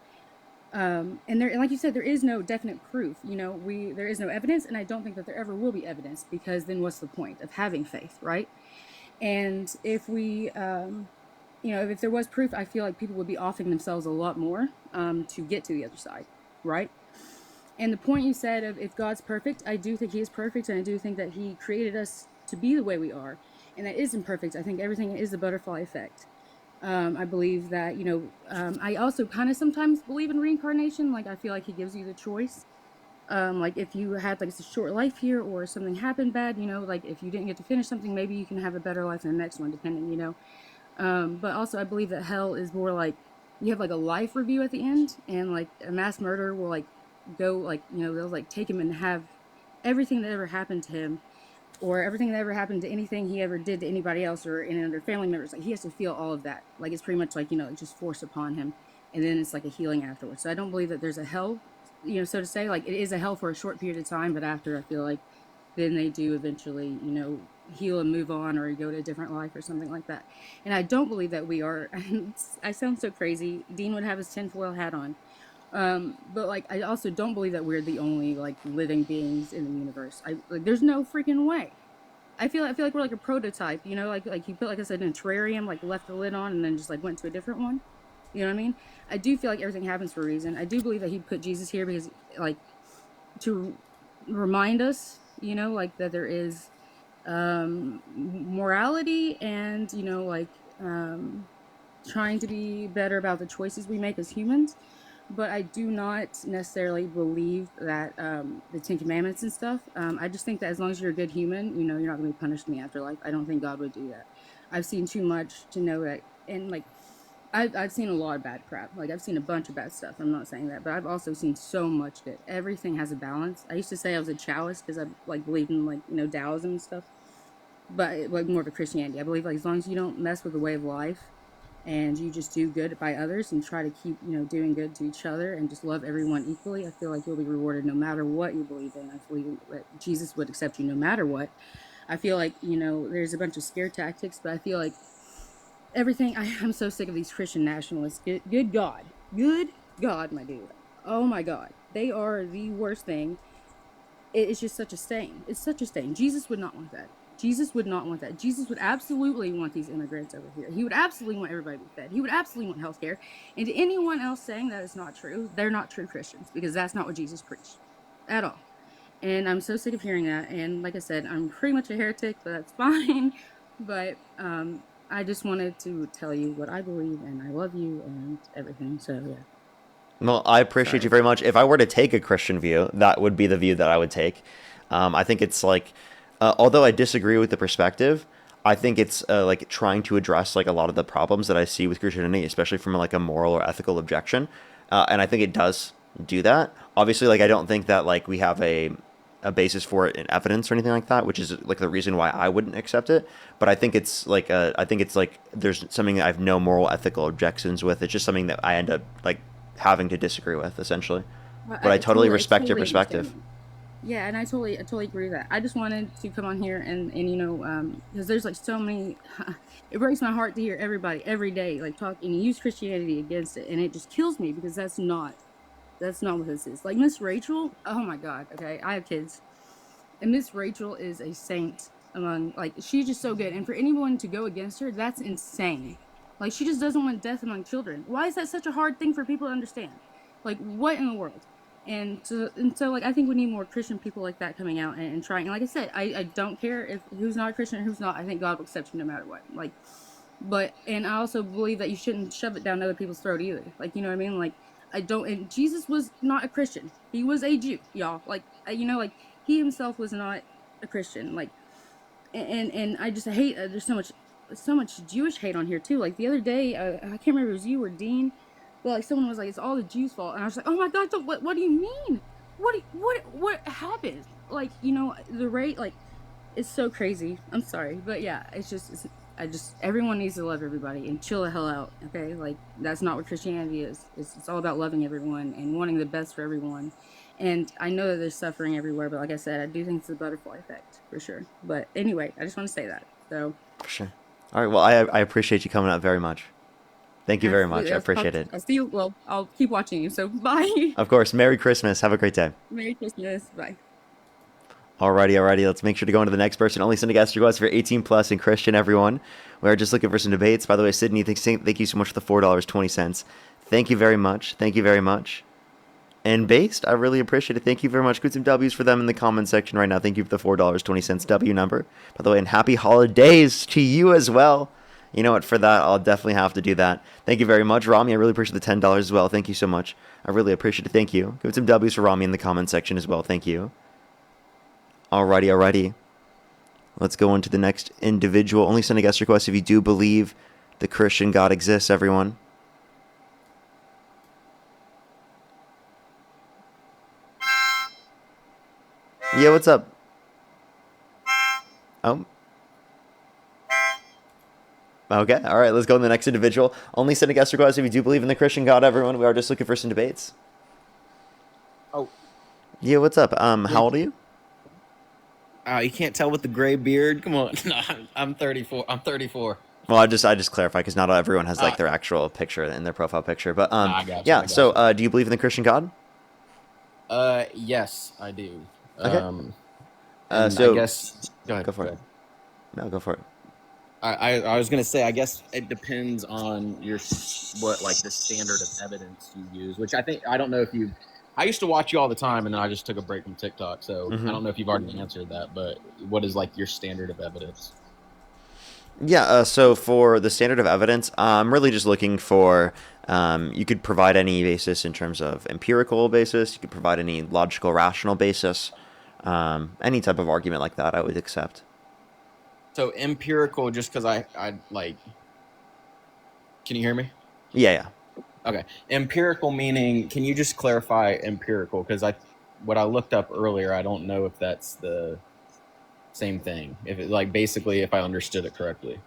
And like you said, there is no definite proof. There is no evidence, and I don't think that there ever will be evidence because then what's the point of having faith, right? And if we if there was proof, I feel like people would be offing themselves a lot more to get to the other side, right? And the point you said of if God's perfect, I do think he is perfect, and I do think that he created us to be the way we are, and that isn't perfect. I think everything is the butterfly effect. I believe that, I also kind of sometimes believe in reincarnation. Like, I feel like he gives you the choice. Like, if you had, like, a short life here or something happened bad, like, if you didn't get to finish something, maybe you can have a better life in the next one, depending. But also I believe that hell is more like you have like a life review at the end, and like a mass murderer will like go like, they'll like take him and have everything that ever happened to him or everything that ever happened to anything he ever did to anybody else or any other family members. Like, he has to feel all of that. Like, it's pretty much like, just forced upon him. And then it's like a healing afterwards. So I don't believe that there's a hell, so to say. Like, it is a hell for a short period of time, but after, I feel like then they do eventually, heal and move on or go to a different life or something like that. And I don't believe that we are, I sound so crazy. Dean would have his tinfoil hat on. But like, I also don't believe that we're the only like living beings in the universe. There's no freaking way. I feel like we're like a prototype, like you put, like I said, in a terrarium, like left the lid on and then just like went to a different one. You know what I mean? I do feel like everything happens for a reason. I do believe that he put Jesus here because like to remind us, like that there is morality and trying to be better about the choices we make as humans. But I do not necessarily believe that the Ten Commandments and stuff. I just think that as long as you're a good human, you're not going to be punished in the afterlife. I don't think God would do that. I've seen too much to know that, and like I've seen a lot of bad crap. Like, I've seen a bunch of bad stuff. I'm not saying that, but I've also seen so much good. Everything has a balance. I used to say I was a Taoist because I like believed in like Taoism and stuff, but like more of a Christianity. I believe like as long as you don't mess with the way of life and you just do good by others and try to keep doing good to each other and just love everyone equally, I feel like you'll be rewarded no matter what you believe in. I believe that Jesus would accept you no matter what. I feel like there's a bunch of scare tactics, but I feel like everything. I'm so sick of these Christian nationalists. Good God, my dude. Oh my God, they are the worst thing. It's just such a stain. It's such a stain. Jesus would not want that. Jesus would not want that. Jesus would absolutely want these immigrants over here. He would absolutely want everybody to be fed. He would absolutely want healthcare. And to anyone else saying that is not true, they're not true Christians, because that's not what Jesus preached at all. And I'm so sick of hearing that. And like I said, I'm pretty much a heretic, but that's fine. But I just wanted to tell you what I believe, and I love you and everything. So yeah. Well, I appreciate you very much. If I were to take a Christian view, that would be the view that I would take. I think it's like, although I disagree with the perspective, I think it's like trying to address like a lot of the problems that I see with Christianity, especially from like a moral or ethical objection. and I think it does do that. Obviously, like I don't think that like we have a basis for it in evidence or anything like that, which is like the reason why I wouldn't accept it. But I think it's like there's something that I have no moral ethical objections with. It's just something that I end up like having to disagree with essentially. But I totally I respect your totally perspective. understand. Yeah, and I totally agree with that. I just wanted to come on here and you know, because there's like so many. It breaks my heart to hear everybody every day like talk and use Christianity against it, and it just kills me because that's not what this is. Like Miss Rachel, oh my God. Okay, I have kids, and Miss Rachel is a saint among like she's just so good. And for anyone to go against her, that's insane. Like she just doesn't want death among children. Why is that such a hard thing for people to understand? Like what in the world? And so like I think we need more Christian people like that coming out and trying. And like I said, I don't care if who's not a Christian or who's not. I think God will accept you no matter what. Like, but and I also believe that you shouldn't shove it down other people's throat either. Like you know what I mean? Like I don't. And Jesus was not a Christian. He was a Jew, y'all. Like you know, like he himself was not a Christian. Like and I just hate there's so much Jewish hate on here too. Like the other day, I can't remember if it was you or Dean, but like someone was like, "It's all the Jews' fault," and I was like, "Oh my God, what do you mean? What happened? Like you know the rate like it's so crazy. I'm sorry, but yeah, I just everyone needs to love everybody and chill the hell out. Okay, like that's not what Christianity is. It's all about loving everyone and wanting the best for everyone. And I know that there's suffering everywhere, but like I said, I do think it's a butterfly effect for sure. But anyway, I just want to say that. So For sure. All right. Well, I appreciate you coming out very much. Thank you very much. absolutely, I appreciate it. I'll see you. Well, I'll keep watching you. So bye. Of course. Merry Christmas. Have a great day. Merry Christmas. Bye. Alrighty. Let's make sure to go on to the next person. Only send a guest request for 18 plus and Christian, everyone. We are just looking for some debates. By the way, Sydney, thank you so much for the $4.20. Thank you very much. Thank you very much. And Based, I really appreciate it. Thank you very much. Put some W's for them in the comment section right now. Thank you for the $4.20 W number. By the way, and happy holidays to you as well. You know what? For that, I'll definitely have to do that. Thank you very much, Rami. I really appreciate the $10 as well. Thank you so much. I really appreciate it. Thank you. Give some W's for Rami in the comment section as well. Thank you. Alrighty. Let's go into the next individual. Only send a guest request if you do believe the Christian God exists, everyone. Yeah, what's up? Oh. Okay, alright, let's go to the next individual. Only send a guest request if you do believe in the Christian God, everyone. We are just looking for some debates. Oh. Yeah, what's up? How old are you? You can't tell with the gray beard. Come on. No, I'm 34. I'm 34. Well, I just clarify because not everyone has like their actual picture in their profile picture. But I got you, yeah. I got So, do you believe in the Christian God? Yes, I do. Okay. And So I guess go ahead. go for it. No, go for it. I was gonna say I guess it depends on what like the standard of evidence you use, which I don't know if you. I used to watch you all the time, and then I just took a break from TikTok, so I don't know if you've already answered that. But what is like your standard of evidence? Yeah, so for the standard of evidence, I'm really just looking for you could provide any basis in terms of empirical basis. You could provide any logical, rational basis. Any type of argument like that, I would accept. So empirical, just because I like. Can you hear me? Yeah. Okay. Empirical meaning, can you just clarify empirical? Because what I looked up earlier, I don't know if that's the same thing. If it like basically if I understood it correctly.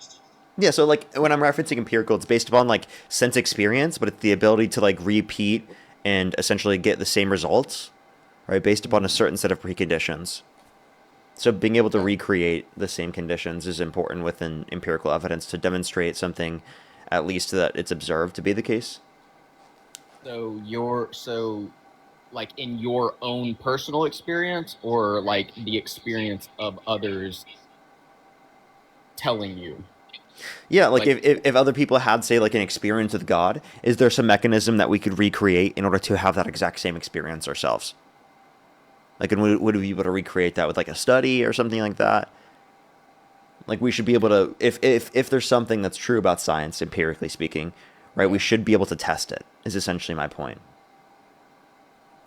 Yeah, so like when I'm referencing empirical, it's based upon like sense experience, but it's the ability to like repeat and essentially get the same results, right? Based upon a certain set of preconditions. So being able to recreate the same conditions is important within empirical evidence to demonstrate something, at least that it's observed to be the case. So like in your own personal experience or like the experience of others telling you? Yeah, like if other people had, say, like an experience with God, is there some mechanism that we could recreate in order to have that exact same experience ourselves? Like, and would we be able to recreate that with like a study or something like that? Like, we should be able to, if there's something that's true about science, empirically speaking, right, we should be able to test it, is essentially my point.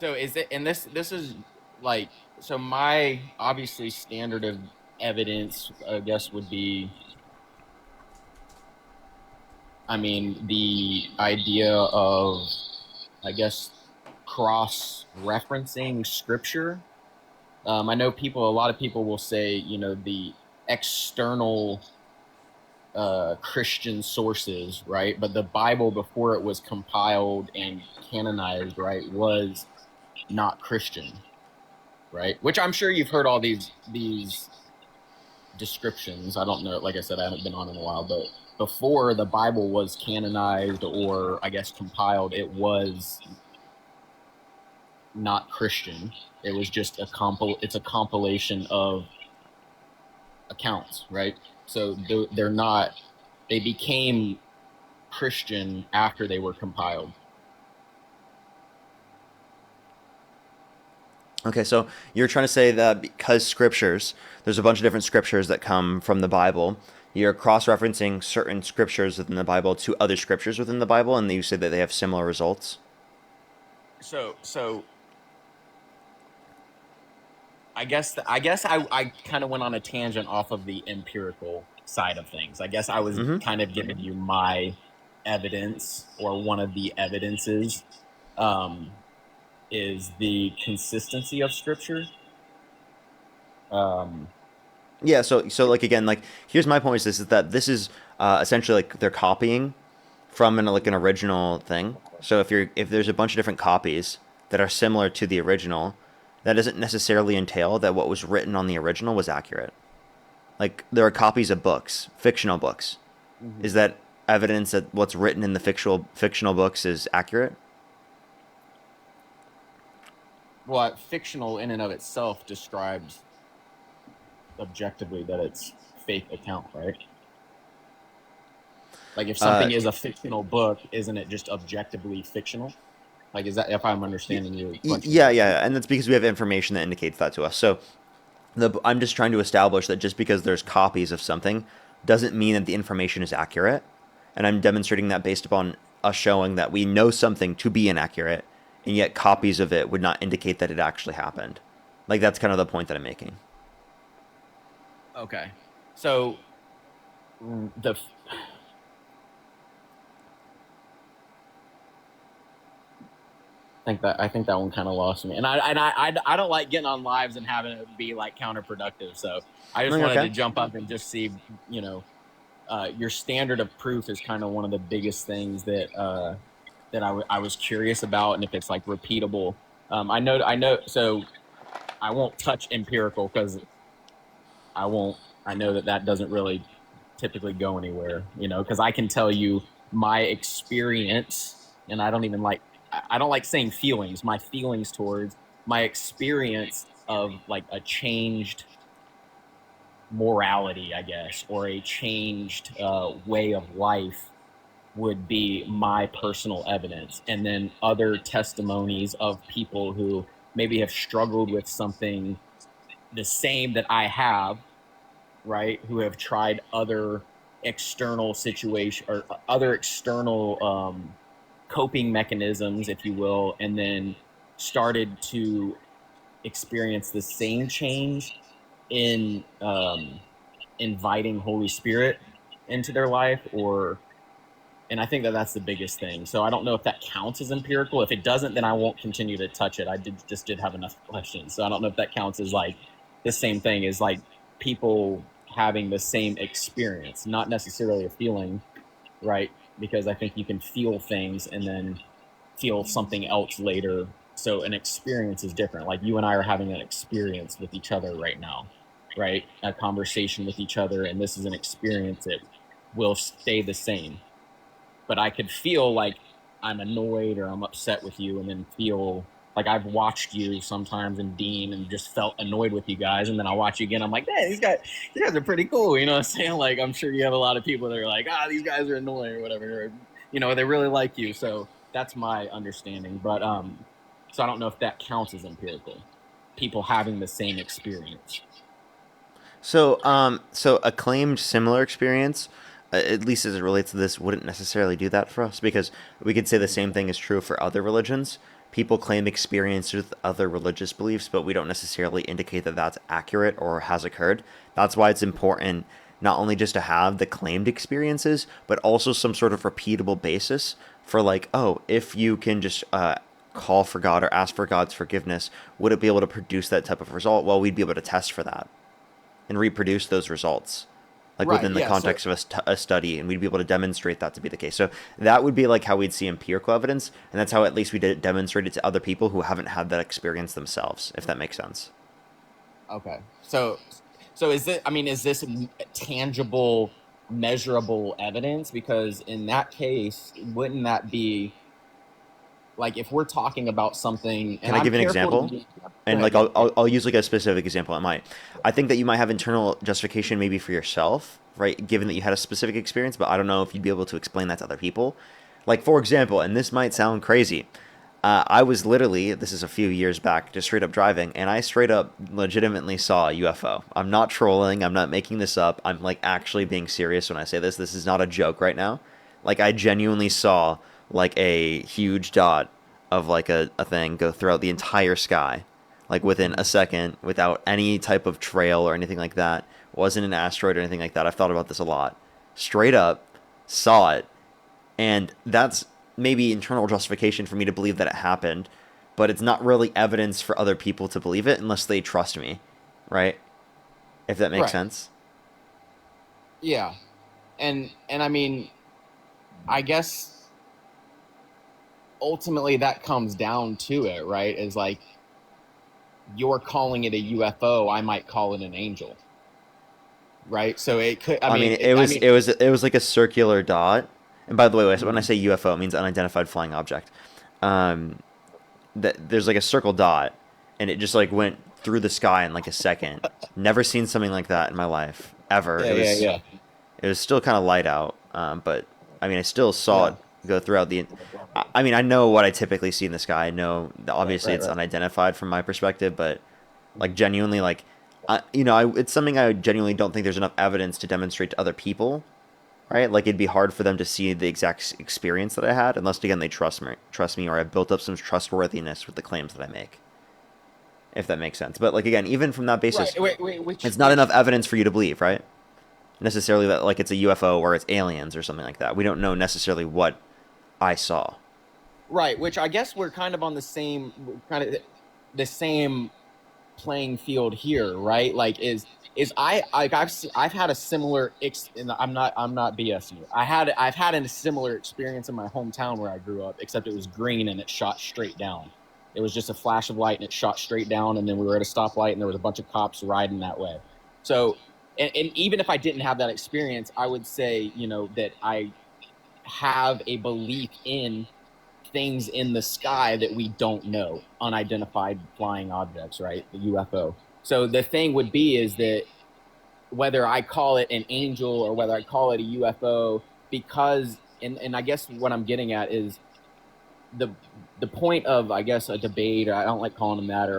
So is it, and this is like, so my obviously standard of evidence, I guess, would be, I mean, the idea of I guess, cross-referencing scripture. I know a lot of people will say, the external Christian sources, right? But the Bible, before it was compiled and canonized, right, was not Christian, right? Which I'm sure you've heard all these descriptions. I don't know. Like I said, I haven't been on in a while, but before the Bible was canonized or I guess compiled, it was not Christian. It was just it's a compilation of accounts, right? So they're not. They became Christian after they were compiled. Okay, so you're trying to say that because scriptures, there's a bunch of different scriptures that come from the Bible. You're cross-referencing certain scriptures within the Bible to other scriptures within the Bible, and you say that they have similar results. So I guess I kind of went on a tangent off of the empirical side of things. I guess I was kind of giving you my evidence, or one of the evidences, is the consistency of scripture. Yeah, so like again, like here's my point: is that this is essentially like they're copying from an original thing. So if there's a bunch of different copies that are similar to the original, that doesn't necessarily entail that what was written on the original was accurate. Like there are copies of books, fictional books. Is that evidence that what's written in the fictional books is accurate? Well, fictional in and of itself describes objectively that it's fake account, right? Like if something is a fictional book, isn't it just objectively fictional? Like, is that, if I'm understanding you? Yeah, and that's because we have information that indicates that to us. So I'm just trying to establish that just because there's copies of something doesn't mean that the information is accurate. And I'm demonstrating that based upon us showing that we know something to be inaccurate, and yet copies of it would not indicate that it actually happened. Like, that's kind of the point that I'm making. Okay. So, I think that one kind of lost me, and I don't like getting on lives and having it be like counterproductive. So I just wanted to jump up and just see, your standard of proof is kind of one of the biggest things that I was curious about, and if it's like repeatable. I know. So I won't touch empirical because I won't. I know that doesn't really typically go anywhere, because I can tell you my experience, and I don't like saying feelings. My feelings towards my experience of like a changed morality, I guess, or a changed way of life would be my personal evidence. And then other testimonies of people who maybe have struggled with something the same that I have, right? Who have tried other external situation or other external coping mechanisms, if you will, and then started to experience the same change in inviting Holy Spirit into their life, and I think that's the biggest thing. So I don't know if that counts as empirical. If it doesn't, then I won't continue to touch it. I did have enough questions, so I don't know if that counts as like the same thing as like people having the same experience, not necessarily a feeling, right? Because I think you can feel things and then feel something else later. So an experience is different. Like you and I are having an experience with each other right now, right? A conversation with each other, and this is an experience that will stay the same. But I could feel like I'm annoyed or I'm upset with you, and then feel like I've watched you sometimes and Dean and just felt annoyed with you guys, and then I'll watch you again. I'm like, hey, these guys are pretty cool. You know what I'm saying? Like, I'm sure you have a lot of people that are like, these guys are annoying or whatever. Or, they really like you. So that's my understanding. But so I don't know if that counts as empirical. People having the same experience. So a claimed similar experience, at least as it relates to this, wouldn't necessarily do that for us, because we could say the same thing is true for other religions. People claim experience with other religious beliefs, but we don't necessarily indicate that that's accurate or has occurred. That's why it's important not only just to have the claimed experiences, but also some sort of repeatable basis for like, oh, if you can just call for God or ask for God's forgiveness, would it be able to produce that type of result? Well, we'd be able to test for that and reproduce those results, like Right. within the Yeah. So context of a study, and we'd be able to demonstrate that to be the case. So that would be like how we'd see empirical evidence, and that's how at least we did demonstrate it to other people who haven't had that experience themselves, if that makes sense. okay. So is it? I mean, is this tangible, measurable evidence? Because in that case, wouldn't that be like if we're talking about something? Can And I I'm give you an careful to example? be. Go And ahead. like Yeah. I'll use like a specific example. I think that you might have internal justification maybe for yourself, right? Given that you had a specific experience, but I don't know if you'd be able to explain that to other people. Like for example, and this might sound crazy, I was literally, this is a few years back, just straight up driving, and I straight up legitimately saw a UFO. I'm not trolling. I'm not making this up. I'm like actually being serious when I say this. This is not a joke right now. Like I genuinely saw like a huge dot of like a thing go throughout the entire sky, like within a second, without any type of trail or anything like that. Wasn't an asteroid or anything like that. I've thought about this a lot. Straight up saw it, and that's maybe internal justification for me to believe that it happened, but it's not really evidence for other people to believe it unless they trust me, right? If that makes Right. sense. Yeah. And I mean, I guess ultimately that comes down to it, right? Is like you're calling it a UFO, I might call it an angel, right? So it could. I I mean, mean, it I was mean, it was it was like a circular dot. And by the way, when I say UFO, it means unidentified flying object. Um, that there's like a circle dot, and it just like went through the sky in like a second. Never seen something like that in my life ever. yeah, yeah, yeah, It was still kind of light out, but I mean, I still saw yeah. it go throughout the. I mean, I know what I typically see in the sky. I know that Right, obviously right, it's right. unidentified from my perspective, but like genuinely, like it's something I genuinely don't think there's enough evidence to demonstrate to other people, right? Like it'd be hard for them to see the exact experience that I had, unless again they trust me, or I built up some trustworthiness with the claims that I make, if that makes sense. But like again, even from that Right. basis, Wait. it's not enough evidence for you to believe, right? Necessarily that like it's a UFO or it's aliens or something like that. We don't know necessarily what I saw. Right. Which I guess we're kind of on the same playing field here, right? Like I've had a similar and I'm not BSing you. I've had a similar experience in my hometown where I grew up, except it was green and it shot straight down. It was just a flash of light and it shot straight down, and then we were at a stoplight and there was a bunch of cops riding that way. So, and even if I didn't have that experience, I would say, that I have a belief in things in the sky that we don't know, unidentified flying objects, right? The UFO. So the thing would be is that whether I call it an angel or whether I call it a UFO, because and I guess what I'm getting at is the the point of, I guess, a debate, I don't like calling them that,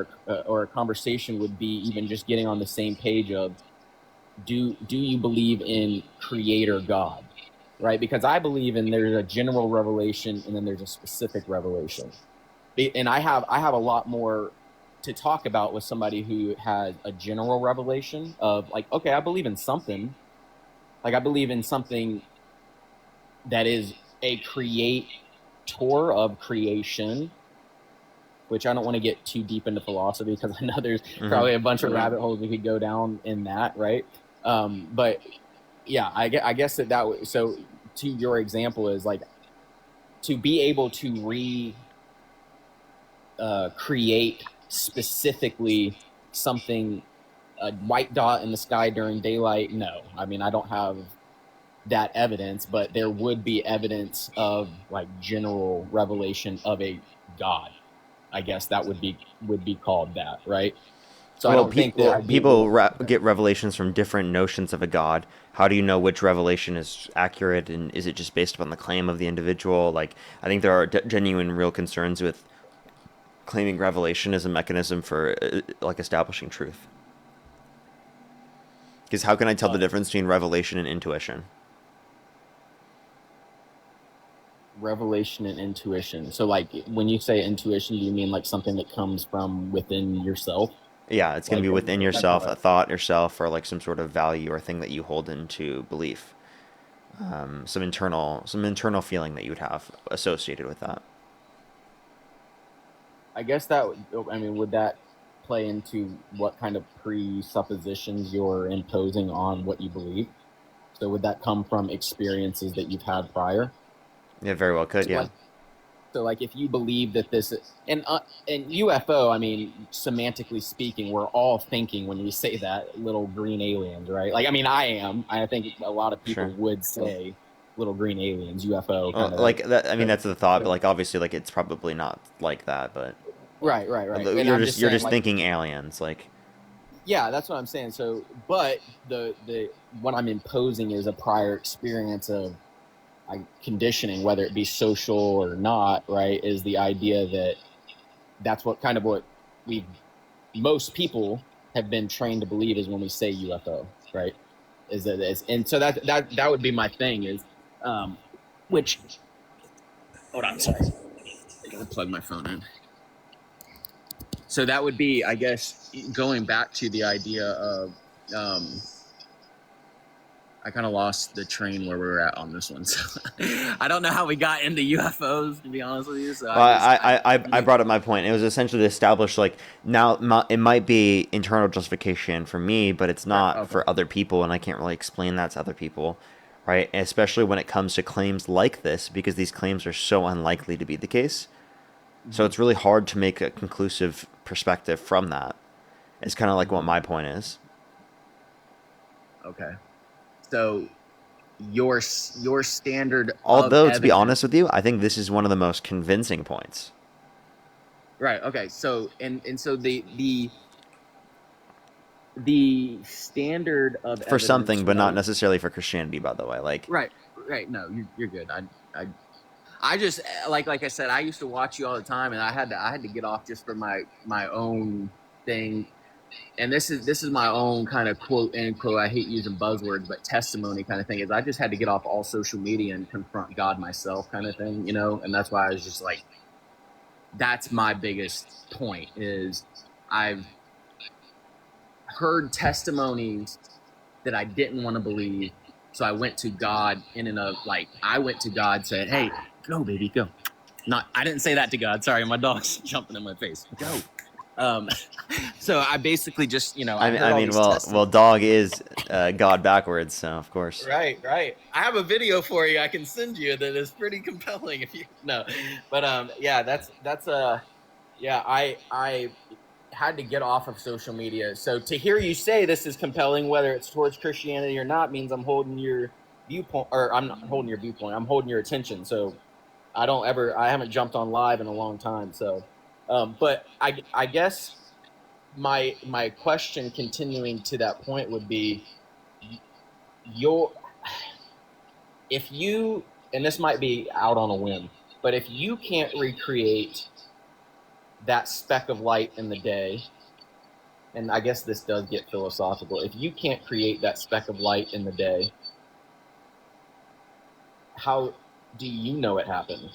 or a conversation would be even just getting on the same page of do you believe in creator God, right? Because I believe in there's a general revelation and then there's a specific revelation, and I have a lot more to talk about with somebody who has a general revelation of like, okay, I believe in something, like I believe in something that is a creator of creation, which I don't want to get too deep into philosophy because I know there's probably a bunch of rabbit holes we could go down in that, right? But yeah, I guess that so to your example is like to be able to create specifically something, a white dot in the sky during daylight. No, I mean I don't have that evidence, but there would be evidence of like general revelation of a God. I guess that would be called that, right? So I Well, don't think that I do people believe. get revelations from different notions of a god. How do you know which revelation is accurate, and is it just based upon the claim of the individual? Like, I think there are genuine, real concerns with claiming revelation as a mechanism for like establishing truth. Because how can I tell the difference between revelation and intuition? Revelation and intuition. So like when you say intuition, do you mean like something that comes from within yourself? Yeah, it's going to Like be within that's how yourself, a thought yourself, or like some sort of value or thing that you hold into belief. some internal feeling that you would have associated with that. I guess that would that play into what kind of presuppositions you're imposing on what you believe? So would that come from experiences that you've had prior? Yeah, very well could. Yeah. So like if you believe that this and UFO, I mean, semantically speaking, we're all thinking when we say that little green aliens, right? Like, I mean, I think a lot of people would say little green aliens, UFO kind of like that. I mean, that's the thought, but like obviously, like it's probably not like that, but right. You're just thinking aliens, like. Yeah, that's what I'm saying. So, but the what I'm imposing is a prior experience of conditioning, whether it be social or not, right? Is the idea that that's what most people have been trained to believe is when we say UFO, right? And so that would be my thing is, which, hold on, sorry, I gotta plug my phone in. So that would be, I guess, going back to the idea of, I kind of lost the train where we were at on this one. So I don't know how we got into UFOs, to be honest with you. So I brought up my point. It was essentially to establish, like, now it might be internal justification for me, but it's not for other people, and I can't really explain that to other people, right? Especially when it comes to claims like this, because these claims are so unlikely to be the case. So it's really hard to make a conclusive perspective from that. It's kind of like what my point is. Okay. So your standard, although to be honest with you, I think this is one of the most convincing points. Right. Okay. So and so the standard of for something, but not necessarily for Christianity, by the way. Like right. No, you're good. I just like I said, I used to watch you all the time, and I had to get off just for my own thing. And this is my own kind of quote unquote, I hate using buzzwords, but testimony kind of thing, is I just had to get off all social media and confront God myself kind of thing, and that's why I was just like, that's my biggest point is I've heard testimonies that I didn't want to believe. So I went to God I went to God, said, hey, go baby, go. I didn't say that to God. Sorry, my dog's jumping in my face. Go. So I basically just, well, dog is God backwards, so of course. Right. I have a video for you I can send you that is pretty compelling if you know. But yeah, that's I had to get off of social media. So to hear you say this is compelling, whether it's towards Christianity or not, means I'm holding your viewpoint, or I'm not holding your viewpoint, I'm holding your attention. So I haven't jumped on live in a long time. So but I guess my question continuing to that point would be, if you, and this might be out on a whim, but if you can't recreate that speck of light in the day, and I guess this does get philosophical, if you can't create that speck of light in the day, how do you know it happened?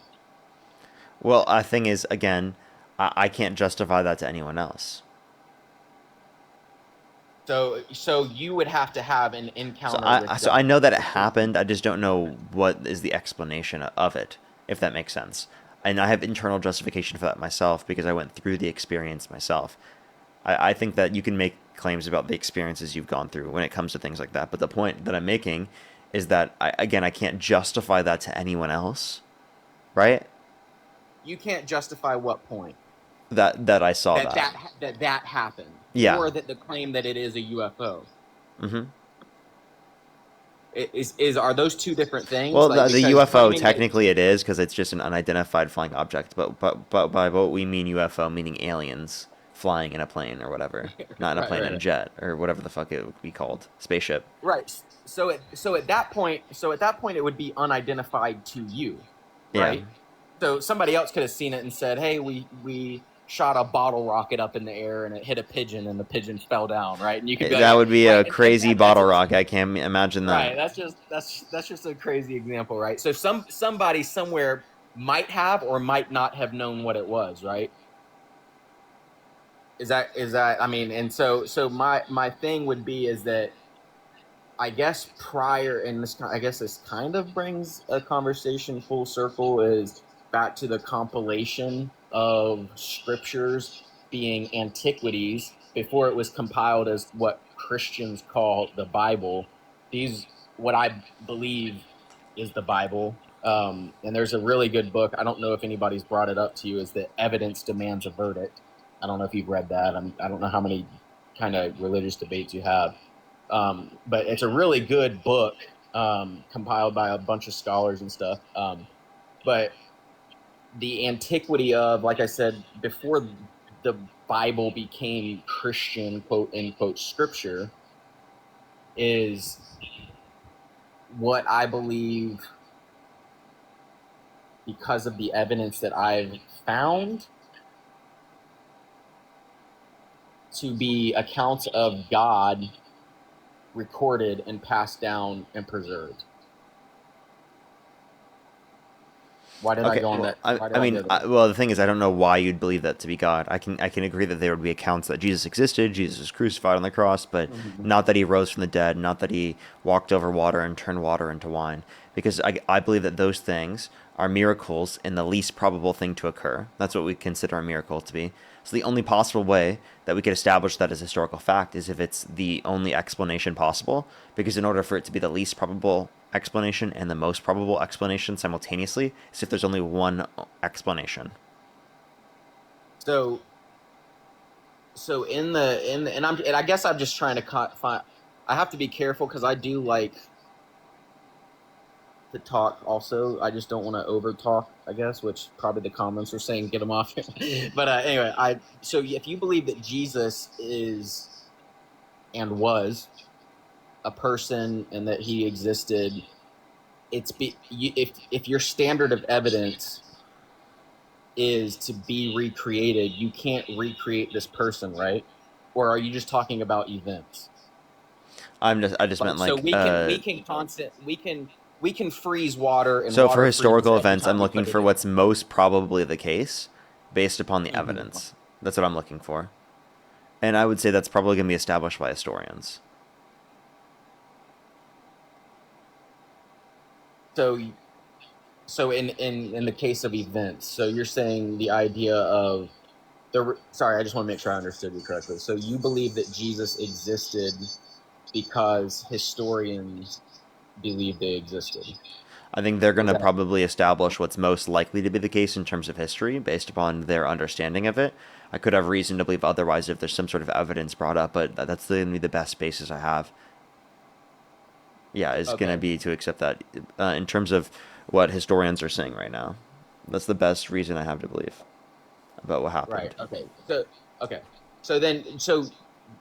Well, the thing is, again, I can't justify that to anyone else. So you would have to have an encounter so I know that it happened. I just don't know what is the explanation of it, if that makes sense. And I have internal justification for that myself because I went through the experience myself. I think that you can make claims about the experiences you've gone through when it comes to things like that. But the point that I'm making is that, I can't justify that to anyone else, right? You can't justify what point? That I saw that happened. Yeah. Or that the claim that it is a UFO. Mm-hmm. Are those two different things? Well, the UFO technically it is, because it's just an unidentified flying object. But by what we mean UFO, meaning aliens flying in a plane or whatever, not in a plane, in a jet or whatever the fuck it would be called, spaceship. Right. So at that point it would be unidentified to you, right? Yeah. So somebody else could have seen it and said, "Hey, we shot a bottle rocket up in the air and it hit a pigeon and the pigeon fell down," right? And you could that would be a crazy bottle rocket. I can't imagine that. Right. That's just a crazy example, right? So somebody somewhere might have or might not have known what it was, right? Is that I mean, and so my thing would be is that I guess prior, and I guess this kind of brings a conversation full circle, is back to the compilation of scriptures being antiquities before it was compiled as what Christians call the Bible. These, what I believe is the Bible. And there's a really good book. I don't know if anybody's brought it up to you. Is that Evidence Demands a Verdict? I don't know if you've read that. I don't know how many kind of religious debates you have. But it's a really good book, compiled by a bunch of scholars and stuff. But the antiquity of, like I said, before the Bible became Christian, quote unquote, scripture, is what I believe, because of the evidence that I've found, to be accounts of God recorded and passed down and preserved. Why did I go on that? Well, the thing is, I don't know why you'd believe that to be God. I can agree that there would be accounts that Jesus existed, Jesus was crucified on the cross, but not that he rose from the dead, not that he walked over water and turned water into wine. Because I believe that those things are miracles and the least probable thing to occur. That's what we consider a miracle to be. So the only possible way that we could establish that as historical fact is if it's the only explanation possible. Because in order for it to be the least probable explanation and the most probable explanation simultaneously, is if there's only one explanation. So I guess I'm just trying to find. I have to be careful because I do like to talk. Also, I just don't want to over talk, I guess, which probably the comments are saying get them off. But anyway, so if you believe that Jesus is and was a person and that he existed, if your standard of evidence is to be recreated, you can't recreate this person, right? Or are you just talking about events? I just meant like, so we can freeze water, and so water for historical freezes every events, time I'm we looking put it for in. what's most probably the case based upon the evidence. That's what I'm looking for. And I would say that's probably going to be established by historians. So in the case of events, so you're saying the idea of sorry, I just want to make sure I understood you correctly. So you believe that Jesus existed because historians believe they existed. I think they're going to probably establish what's most likely to be the case in terms of history based upon their understanding of it. I could have reason to believe otherwise if there's some sort of evidence brought up, but that's going to be the best basis I have. Yeah, is going to be to accept that in terms of what historians are saying right now. That's the best reason I have to believe about what happened. Right. Okay. So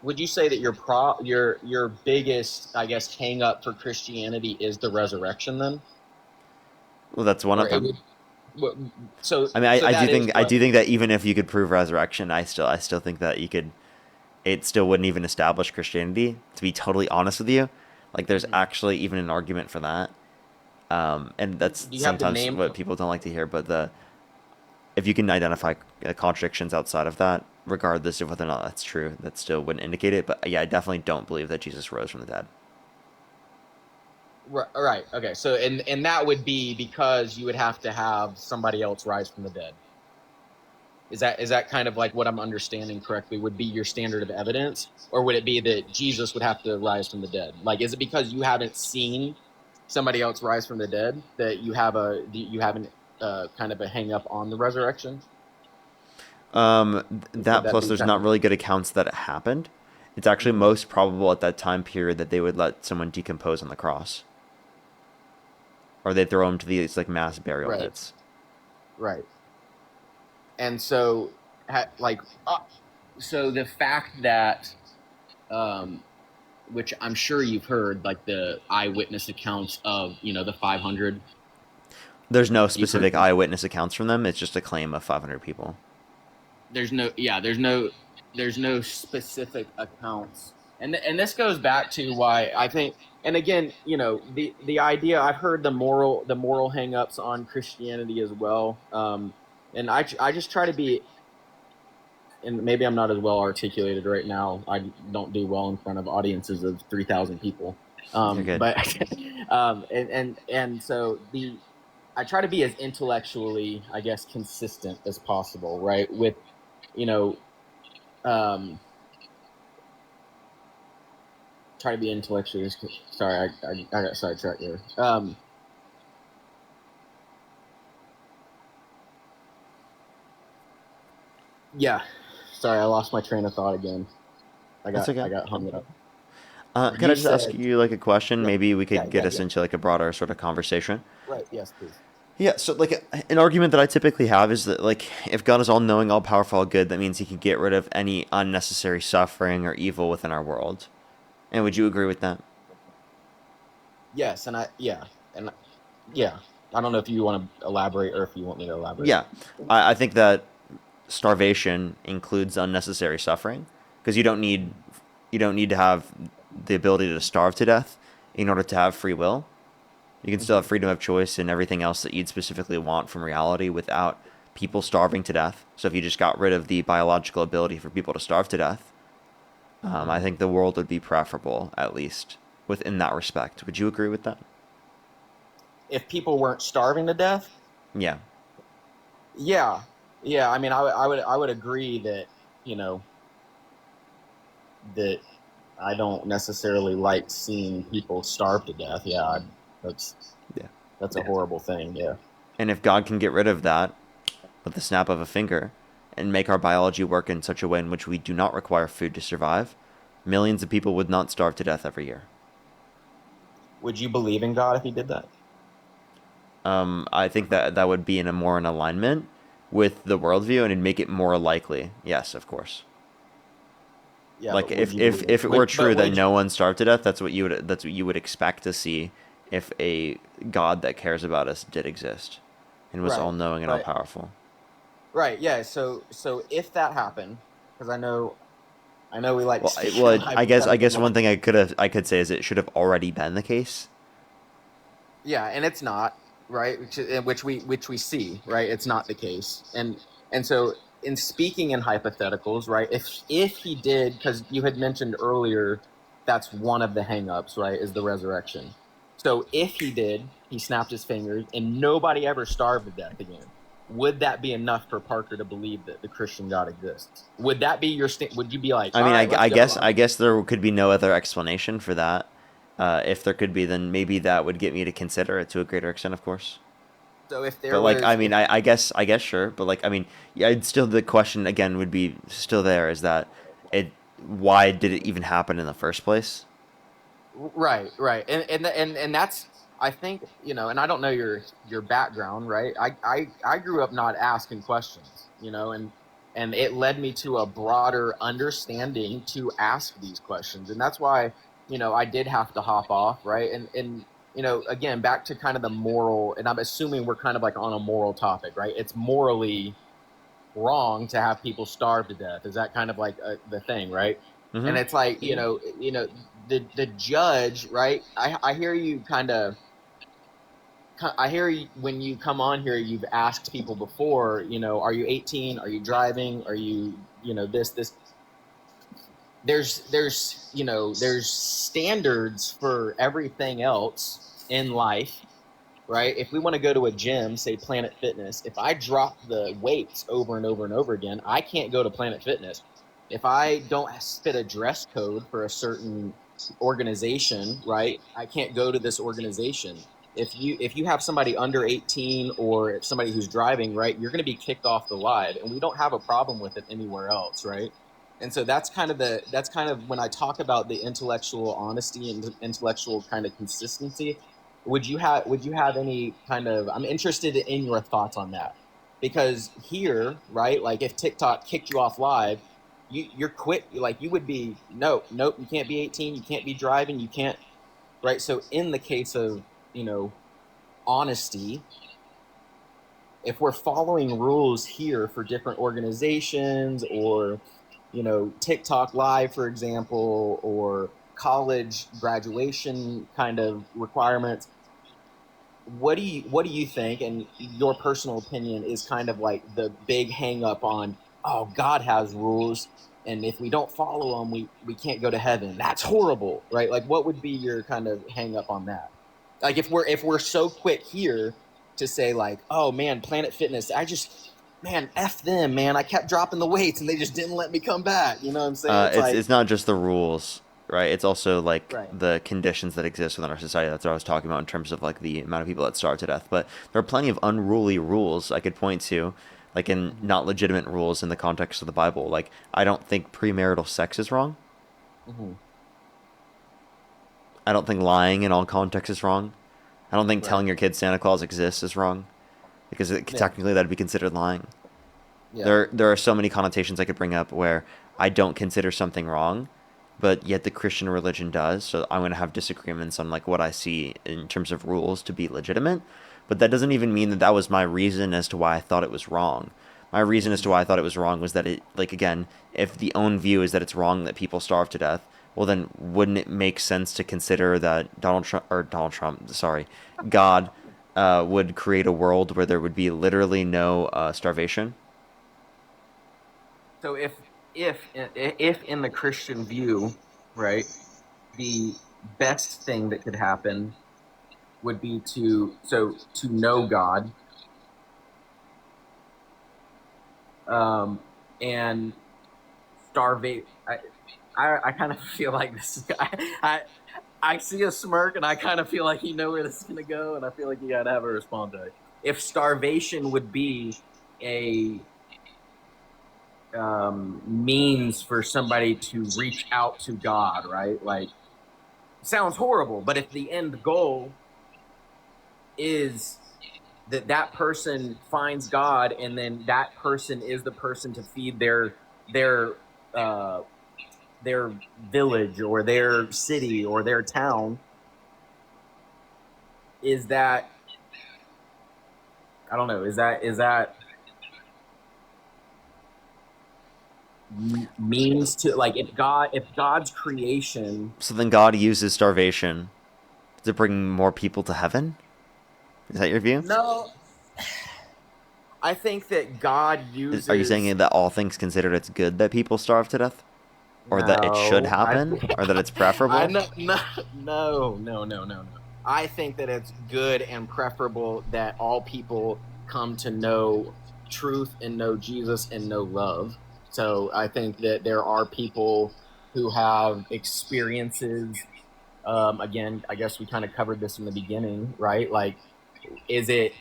would you say that your biggest, I guess, hang up for Christianity is the resurrection then? Well, that's one of them. I mean, I do think that even if you could prove resurrection, I still think that it still wouldn't even establish Christianity. To be totally honest with you, like there's actually even an argument for that, and that's sometimes what people don't like to hear. But if you can identify contradictions outside of that, regardless of whether or not that's true, that still wouldn't indicate it. But yeah, I definitely don't believe that Jesus rose from the dead. Right. Okay. So and that would be because you would have to have somebody else rise from the dead. Is that kind of like what I'm understanding correctly? Would be your standard of evidence, or would it be that Jesus would have to rise from the dead? Like, is it because you haven't seen somebody else rise from the dead that you haven't kind of a hang up on the resurrection? That plus there's not really good accounts that it happened. It's actually most probable at that time period that they would let someone decompose on the cross, or they throw them to these like mass burial pits. Right. And so, so the fact that, which I'm sure you've heard, like the eyewitness accounts of, the 500. There's no specific eyewitness accounts from them. It's just a claim of 500 people. There's no specific accounts, and this goes back to why I think. And again, the idea, I've heard the moral hangups on Christianity as well. And I just try to be, and maybe I'm not as well articulated right now. I don't do well in front of audiences of 3,000 people. You're good. But and so I try to be as intellectually, I guess, consistent as possible, right? With, you know, try to be intellectually. Sorry, I got sidetracked there. Yeah, sorry, I lost my train of thought again. That's okay. I got hung up. Can You I just ask said, you like a question? yeah, Maybe we could get us yeah. into like a broader sort of conversation. Right. Yes, please. Yeah, so like an argument that I typically have is that like if God is all knowing, all powerful, all good, that means he can get rid of any unnecessary suffering or evil within our world. And would you agree with that? Yes, and yeah. I don't know if you want to elaborate or if you want me to elaborate. Yeah. I think that starvation includes unnecessary suffering because you don't need to have the ability to starve to death in order to have free will. You can still have freedom of choice and everything else that you'd specifically want from reality without people starving to death. So if you just got rid of the biological ability for people to starve to death, I think the world would be preferable, at least within that respect. Would you agree with that? If people weren't starving to death, Yeah. yeah, yeah. I mean, I would agree that, you know, that I don't necessarily like seeing people starve to death. Yeah, that's Yeah. that's a horrible thing. Yeah. And if God can get rid of that with the snap of a finger and make our biology work in such a way in which we do not require food to survive, millions of people would not starve to death every year. Would you believe in God if he did that? I think that that would be in a more in alignment with the worldview and it'd make it more likely. Yes, of course. Yeah, Like but would you if it were true that would you, no one starved to death, that's what you would expect to see if a God that cares about us did exist and was all right, knowing and all right, powerful. right. Yeah. So if that happened, because I know we like to Well, speak in I hypothetical guess one language. thing I could say is it should have already been the case. Yeah, and it's not, right, which we see, right, it's not the case. And so in speaking in hypotheticals, right, if he did, because you had mentioned earlier that's one of the hangups, right, is the resurrection. So if he did, he snapped his fingers and nobody ever starved to death again, would that be enough for Parker to believe that the Christian God exists? Would that be would you be like, I all mean, right, let's go? I guess there could be no other explanation for that. If there could be, then maybe that would get me to consider it to a greater extent, of course. So if But there like, I was mean, if I guess sure. But like, I mean, yeah, it's still the question again would be still there is that it why did it even happen in the first place? Right, right, and that's, I think, and I don't know your background, right? I grew up not asking questions, and it led me to a broader understanding to ask these questions, and that's why I did have to hop off, right? And again, back to kind of the moral, and I'm assuming we're kind of like on a moral topic, right? It's morally wrong to have people starve to death. Is that kind of like the thing, right? And Mm-hmm. it's like the judge, right? I hear you kind of. I hear you, when you come on here, you've asked people before, are you 18? Are you driving? Are you, this? There's standards for everything else in life, right? If we want to go to a gym, say Planet Fitness, if I drop the weights over and over and over again, I can't go to Planet Fitness. If I don't fit a dress code for a certain organization, right, I can't go to this organization. If you have somebody under 18 or if somebody who's driving, right, you're going to be kicked off the live, and we don't have a problem with it anywhere else, right? And so that's kind of when I talk about the intellectual honesty and intellectual kind of consistency. Would you have any kind of, I'm interested in your thoughts on that, because here, right, like if TikTok kicked you off live, you're quit, like you would be, nope, you can't be 18, you can't be driving, you can't, right? So in the case of, you know honesty, if we're following rules here for different organizations, or TikTok live, for example, or college graduation kind of requirements, what do you think, and your personal opinion is kind of like the big hang up on, oh, God has rules, and if we don't follow them, we can't go to heaven. That's horrible, right? Like, what would be your kind of hang up on that? Like, if we're so quick here to say like, oh man, Planet Fitness, man, F them, man. I kept dropping the weights and they just didn't let me come back. You know what I'm saying? It's like, It's not just the rules, right? It's also like right. the conditions that exist within our society. That's what I was talking about in terms of like the amount of people that starve to death. But there are plenty of unruly rules I could point to, like in not legitimate rules in the context of the Bible. Like I don't think premarital sex is wrong. Mm-hmm. I don't think lying in all contexts is wrong. I don't think Right. telling your kids Santa Claus exists is wrong, because technically that'd be considered lying. Yeah. There are so many connotations I could bring up where I don't consider something wrong, but yet the Christian religion does. So I'm going to have disagreements on like what I see in terms of rules to be legitimate. But that doesn't even mean that that was my reason as to why I thought it was wrong. My reason as to why I thought it was wrong was that it, like, again, if the own view is that it's wrong that people starve to death, well then wouldn't it make sense to consider that God would create a world where there would be literally no starvation? So if in the Christian view, right, the best thing that could happen would be to know God, and starvate. I kind of feel like this is, I see a smirk and I kind of feel like you know where this is gonna go, and I feel like you gotta have a response to it. If starvation would be a means for somebody to reach out to God, right? Like, sounds horrible, but if the end goal is that person finds God, and then that person is the person to feed their uh, their village or their city or their town, is that, I don't know, is that means to, like, if God's creation. So then God uses starvation to bring more people to heaven? Is that your view? No, I think that God Are you uses. saying that all things considered it's good that people starve to death? Or that it should No, happen? Or that it's I preferable? no, no. I think that it's good and preferable that all people come to know truth and know Jesus and know love. So I think that there are people who have experiences. Again, I guess we kind of covered this in the beginning, right? Like, is it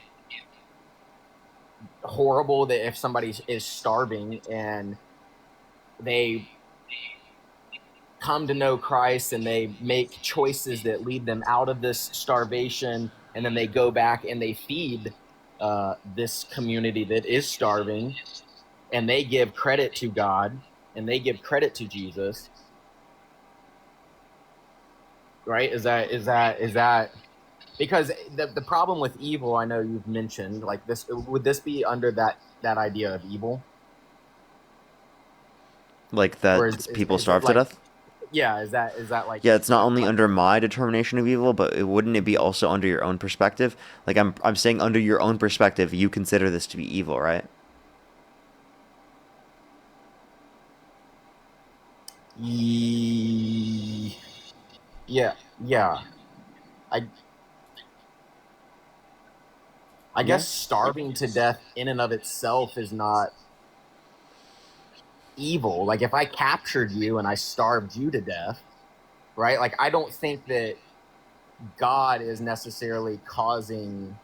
horrible that if somebody is starving and they come to know Christ and they make choices that lead them out of this starvation, and then they go back and they feed this community that is starving, and they give credit to God and they give credit to Jesus, right? Is that because the problem with evil, I know you've mentioned, like, this, would this be under that idea of evil, Like or that people is it starve to like, death? yeah, is that Yeah, it's not only like, under my determination of evil, but wouldn't it be also under your own perspective? Like I'm saying under your own perspective, you consider this to be evil, right? yeah, yeah. I I Yeah. guess starving to death in and of itself is not evil. Like, if I captured you and I starved you to death, right? Like, I don't think that God is necessarily causing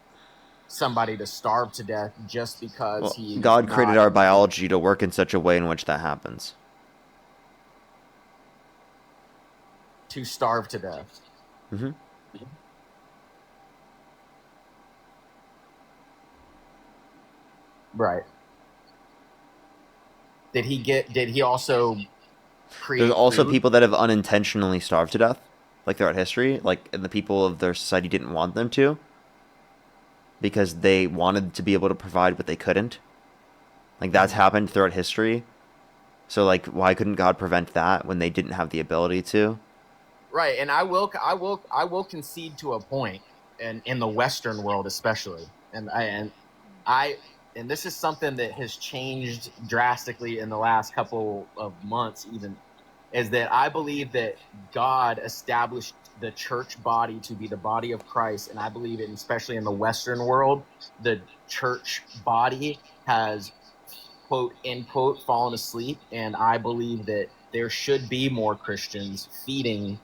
somebody to starve to death just because Well, he's God created not our biology to work in such a way in which that happens. to starve to death. Hmm. Right. Did he also There's create also food? people that have unintentionally starved to death, like throughout history, like and the people of their society didn't want them to because they wanted to be able to provide but they couldn't. Like that's happened throughout history. So like why couldn't God prevent that when they didn't have the ability to? Right, and I will concede to a point, and in the Western world especially, and I and this is something that has changed drastically in the last couple of months even, is that I believe that God established the church body to be the body of Christ. And I believe it, especially in the Western world, the church body has, quote, end quote, fallen asleep. And I believe that there should be more Christians feeding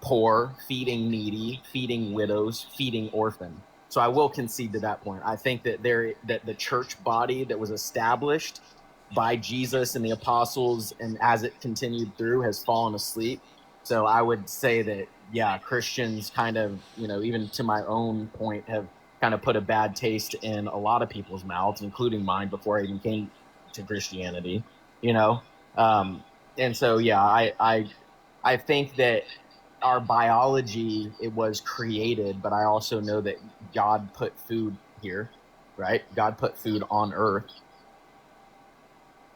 poor, feeding needy, feeding widows, feeding orphan. So I will concede to that point. I think that that the church body that was established by Jesus and the apostles, and as it continued through, has fallen asleep. So I would say that, yeah, Christians kind of, even to my own point, have kind of put a bad taste in a lot of people's mouths, including mine, before I even came to Christianity. You know, and so yeah, I think that our biology, it was created, but I also know that God put food here, right? God put food on earth.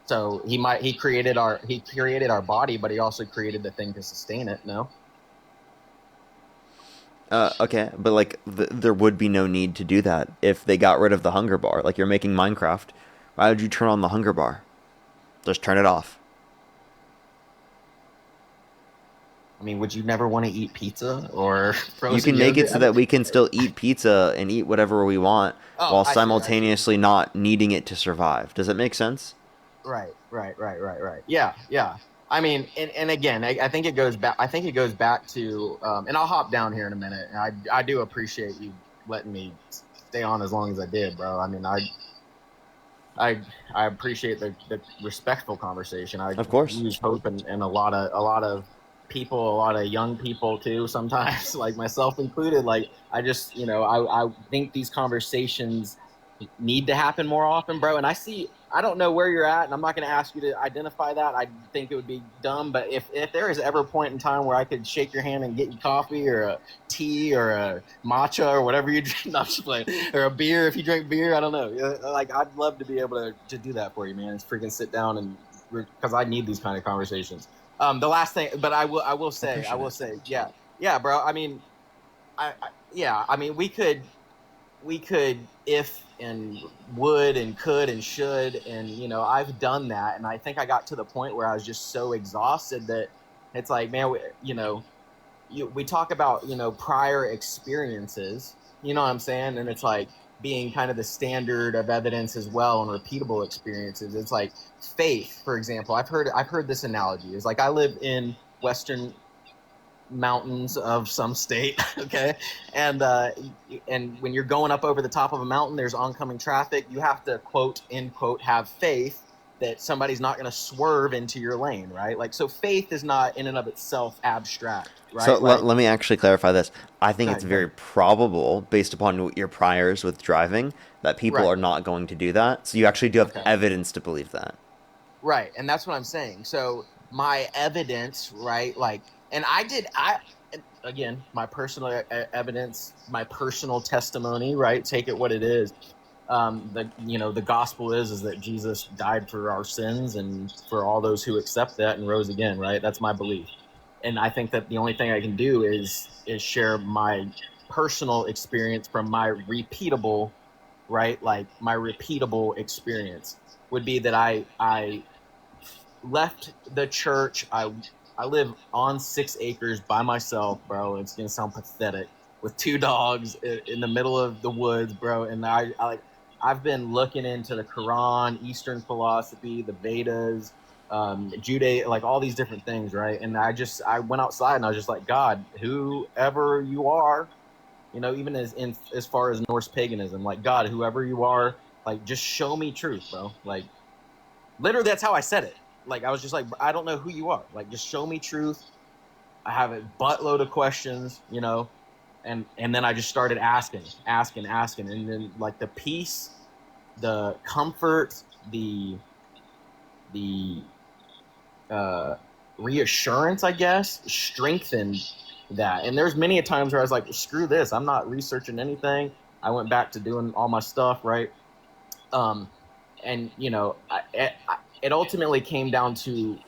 So he created our body, but he also created the thing to sustain it. No. Okay, but like there would be no need to do that if they got rid of the hunger bar. Like you're making Minecraft, why would you turn on the hunger bar? Just turn it off. I mean, would you never want to eat pizza or frozen You can make it yogurt? so that we can still eat pizza and eat whatever we want Oh, while I see. simultaneously not needing it to survive. Does that make sense? Right. Yeah. I mean, and again, I think it goes back. I think it goes back to, and I'll hop down here in a minute. And I do appreciate you letting me stay on as long as I did, bro. I mean, I appreciate the respectful conversation. I Of course. lose hope in a lot of people, a lot of young people too. Sometimes, like myself included. Like I just, I think these conversations need to happen more often, bro. And I don't know where you're at, and I'm not going to ask you to identify that. I think it would be dumb. But if there is ever a point in time where I could shake your hand and get you coffee or a tea or a matcha or whatever you drink, not just playing, or a beer if you drink beer, I don't know. Like I'd love to be able to do that for you, man. It's freaking sit down and because I need these kind of conversations. The last thing, but I will say, yeah, bro. I mean, yeah. I mean, we could if and would and could and should, and I've done that, and I think I got to the point where I was just so exhausted that it's like, man, we talk about prior experiences, you know what I'm saying, and it's like being kind of the standard of evidence as well, and repeatable experiences. It's like faith, for example. I've heard this analogy. It's like I live in Western mountains of some state, okay, and when you're going up over the top of a mountain, there's oncoming traffic. You have to, quote, end quote, have faith that somebody's not going to swerve into your lane, right? Like, so faith is not in and of itself abstract, right? So Like, let me actually clarify this. I think it's go very ahead. probable, based upon your priors with driving, that people Right. are not going to do that. So you actually do have Okay. evidence to believe that. Right, and that's what I'm saying. So my evidence, right? Like, and again, my personal evidence, my personal testimony, right? Take it what it is. The gospel is that Jesus died for our sins and for all those who accept that and rose again, right? That's my belief. And I think that the only thing I can do is share my personal experience from my repeatable, right? Like my repeatable experience would be that I left the church. I live on 6 acres by myself, bro. It's gonna sound pathetic, with 2 dogs in the middle of the woods, bro. And I've been looking into the Quran, Eastern philosophy, the Vedas, Judaism, like all these different things, right? And I went outside and I was just like, God, whoever you are, even as far as Norse paganism, like, God, whoever you are, like, just show me truth, bro. Like, literally, that's how I said it. Like, I was just like, I don't know who you are. Like, just show me truth. I have a buttload of questions, and then I just started asking, and then like the peace, the comfort, the reassurance, I guess, strengthened that. And there's many a times where I was like, screw this, I'm not researching anything. I went back to doing all my stuff, right? And it ultimately came down to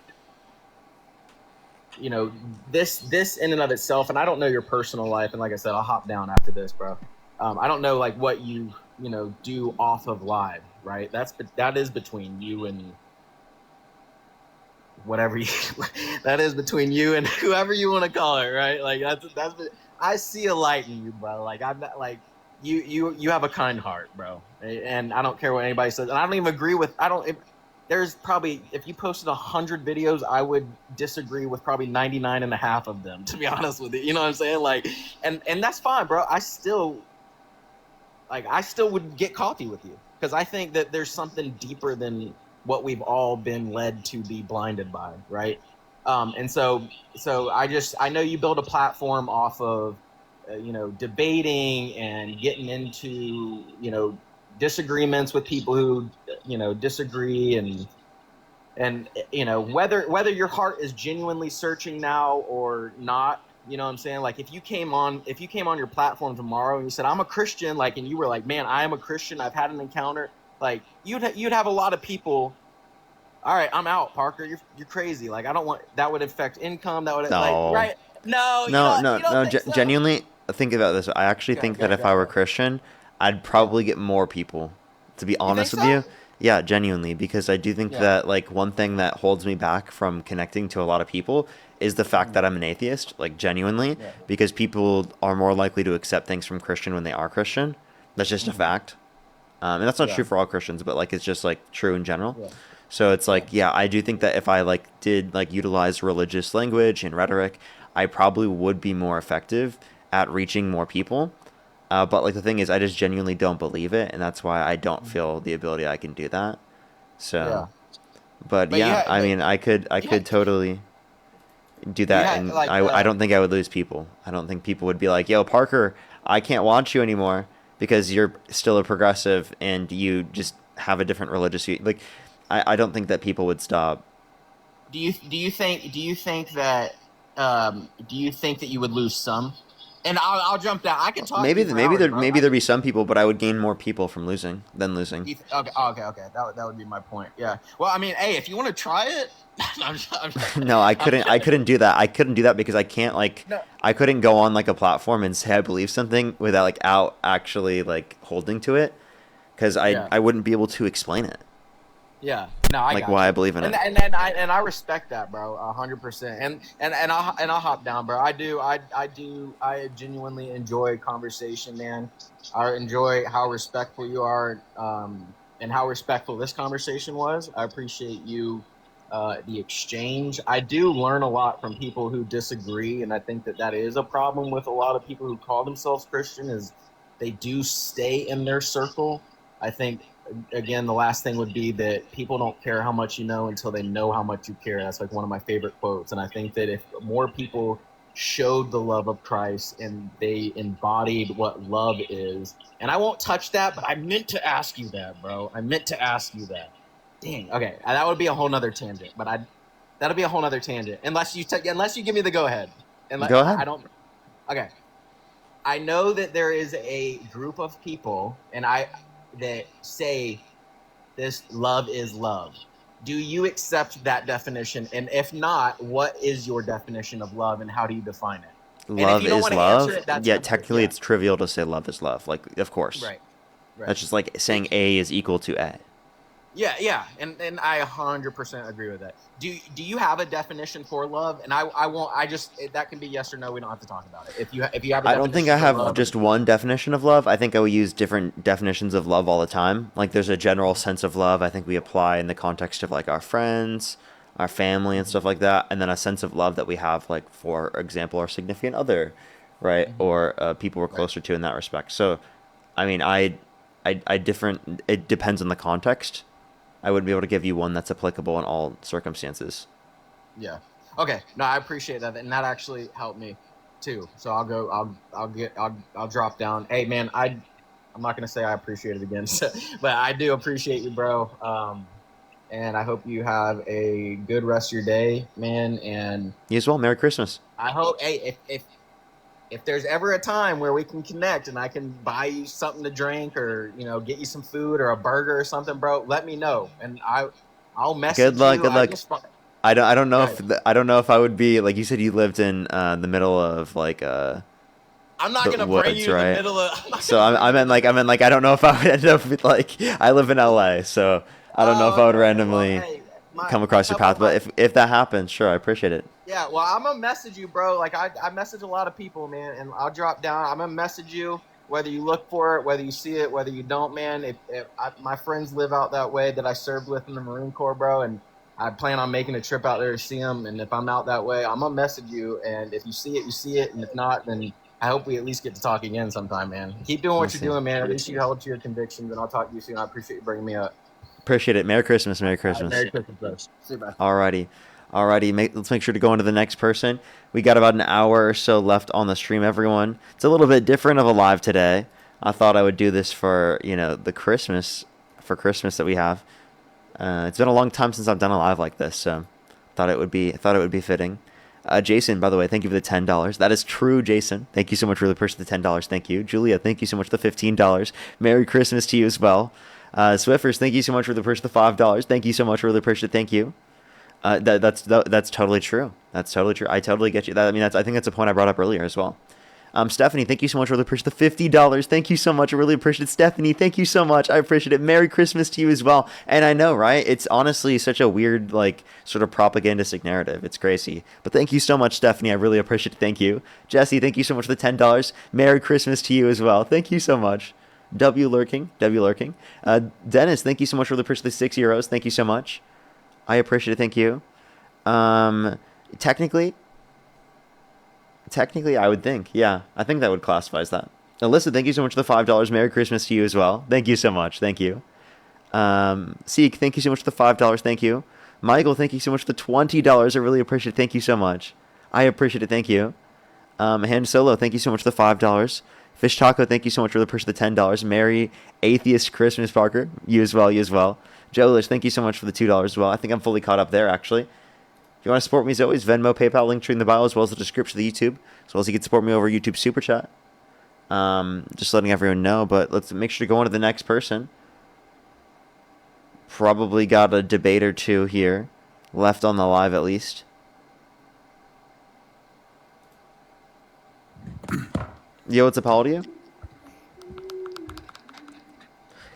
this in and of itself. And I don't know your personal life, and like I said, I'll hop down after this, bro. I don't know like what you do off of live, right? That is between you and whatever you that is between you and whoever you want to call it, right? Like that's I see a light in you, bro. Like I'm not like you have a kind heart, bro. And I don't care what anybody says. And I don't even agree with there's probably, if you posted 100 videos, I would disagree with probably 99 and a half of them, to be honest with you. You know what I'm saying? Like, and that's fine, bro. I still would get coffee with you because I think that there's something deeper than what we've all been led to be blinded by, right? And so I know you build a platform off of debating and getting into disagreements with people who disagree, and whether your heart is genuinely searching now or not. You know what I'm saying? Like if you came on your platform tomorrow and you said, I'm a Christian, like, and you were like, man, I am a Christian, I've had an encounter, like you'd have a lot of people. All right, I'm out, Parker. You're crazy. Like I don't want that would affect income. That would like No. right. No, No, you don't no. think so? Genuinely, think about this. I actually think that if I were Christian, I'd probably get more people. To be You think honest with so? you, yeah, genuinely, because I do think Yeah. that like one thing that holds me back from connecting to a lot of people is the fact that I'm an atheist. Like genuinely, Yeah. because people are more likely to accept things from Christian when they are Christian. That's just a fact. And that's not Yeah. true for all Christians, but like it's just like true in general. Yeah. So it's like, yeah, I do think that if I like did like utilize religious language and rhetoric, I probably would be more effective at reaching more people. But like the thing is, I just genuinely don't believe it, and that's why I don't feel the ability I can do that. So, Yeah. but But yeah, I mean, I you had, could totally do you that, had and like I don't think I would lose people. I don't think people would be like, "Yo, Parker, I can't watch you anymore because you're still a progressive and you just have a different religious view." Like, I don't think that people would stop. do you think that you would lose some? And I'll jump down. I can talk to Maybe you for hours, bro. maybe there'd be some people, but I would gain more people from losing than losing. Okay, okay. That would be my point. Yeah. Well, I mean, hey, if you want to try it, I'm No, I I'm couldn't. I kidding. couldn't do that. I couldn't do that because I can't like. No. I couldn't go on like a platform and say I believe something without like out actually like holding to it, because Yeah. I wouldn't be able to explain it Yeah, no, I like got why I you, believe in it. and I respect that, bro, 100%. And I'll hop down, bro. I genuinely enjoy conversation, man. I enjoy how respectful you are, and how respectful this conversation was. I appreciate you, the exchange. I do learn a lot from people who disagree, and I think that is a problem with a lot of people who call themselves Christian is they do stay in their circle. I think again, the last thing would be that people don't care how much you know until they know how much you care. That's like one of my favorite quotes. And I think that if more people showed the love of Christ and they embodied what love is, and I won't touch that, but I meant to ask you that, bro. I meant to ask you that. Dang. Okay, that would be a whole nother tangent, but that'll be a whole nother tangent unless you give me the go ahead. And Go I ahead. don't. Okay. I know that there is a group of people, that say this love is love. Do you accept that definition? And if not, what is your definition of love and how do you define it? And if Love you don't is want to answer love. it, that's Yeah, fine too. technically Yeah. it's trivial to say love is love. Like, of course. Right. That's just like saying A is equal to A. Yeah, and I 100% agree with that. Do you have a definition for love? And I won't. That can be yes or no. We don't have to talk about it. If you have a I don't think definition I for have love, just one definition of love. I think I would use different definitions of love all the time. Like there's a general sense of love I think we apply in the context of like our friends, our family and stuff like that, and then a sense of love that we have like for example our significant other, right? Or people we're right. closer to in that respect. So, I mean, I different. It depends on the context. I wouldn't be able to give you one that's applicable in all circumstances. Yeah. Okay. No, I appreciate that, and that actually helped me too. So I'll go. I'll drop down. Hey, man, I'm not gonna say I appreciate it again, but I do appreciate you, bro. And I hope you have a good rest of your day, man. And You as well. Merry Christmas. I hope, hey, if there's ever a time where we can connect and I can buy you something to drink or get you some food or a burger or something, bro, let me know and I'll message Good luck. you. Good luck. I don't know Right. if I don't know if I would be like you said. You lived in the middle of like I'm not the gonna bring woods, you in the right? middle of. So I meant like I don't know if I would end up with like I live in LA, so I don't know if Oh, I would okay. Well, randomly hey, my come a across your couple path. of my But if that happens, sure, I appreciate it. yeah. Well, I'm gonna message you, bro. Like I message a lot of people, man, and I'll drop down. I'm gonna message you whether you look for it, whether you see it, whether you don't, man. My friends live out that way that I served with in the Marine Corps, bro, and I plan on making a trip out there to see them. And if I'm out that way, I'm gonna message you. And if you see it, you see it, and if not, then I hope we at least get to talk again sometime, man. Keep doing what Let's you're see. doing, man. At least you held to your convictions, and I'll talk to you soon. I appreciate you bringing me up. Appreciate it. Merry Christmas. Merry Christmas. Merry Christmas, bro. See you, bye. Alrighty. Let's make sure to go on to the next person. We got about an hour or so left on the stream, everyone. It's a little bit different of a live today. I thought I would do this for, the Christmas that we have. It's been a long time since I've done a live like this, so thought it would be fitting. Jason, by the way, thank you for the $10. That is true, Jason. Thank you so much for the person the $10. Thank you. Julia, thank you so much for the $15. Merry Christmas to you as well. Swiffers, thank you so much for the purchase of the $5. Thank you so much for the purchase. Thank you. That's totally true. That's totally true. I totally get you. I think that's a point I brought up earlier as well. Stephanie, thank you so much for the purchase of the $50. Thank you so much. I really appreciate it. Stephanie, thank you so much. I appreciate it. Merry Christmas to you as well. And I know, right? It's honestly such a weird, sort of propagandistic narrative. It's crazy. But thank you so much, Stephanie. I really appreciate it. Thank you. Jesse, thank you so much for the $10. Merry Christmas to you as well. Thank you so much. W lurking. Dennis, thank you so much for the purchase of the €6. Thank you so much. I appreciate it. Thank you. Technically, I would think. Yeah, I think that would classify as that. Alyssa, thank you so much for the $5. Merry Christmas to you as well. Thank you so much. Thank you. Seek, thank you so much for the $5. Thank you. Michael, thank you so much for the $20. I really appreciate it. Thank you so much. I appreciate it. Thank you. Hand Solo, thank you so much for the $5. Fish Taco, thank you so much for the purchase of the $10. Merry Atheist Christmas, Parker. You as well. Joelish, thank you so much for the $2 as well. I think I'm fully caught up there, actually. If you want to support me as always, Venmo, PayPal, link tree in the bio, as well as the description of the YouTube, as well as you can support me over YouTube Super Chat. Just letting everyone know, but let's make sure to go on to the next person. Probably got a debate or two here, left on the live at least. Yo, what's up, how old are you?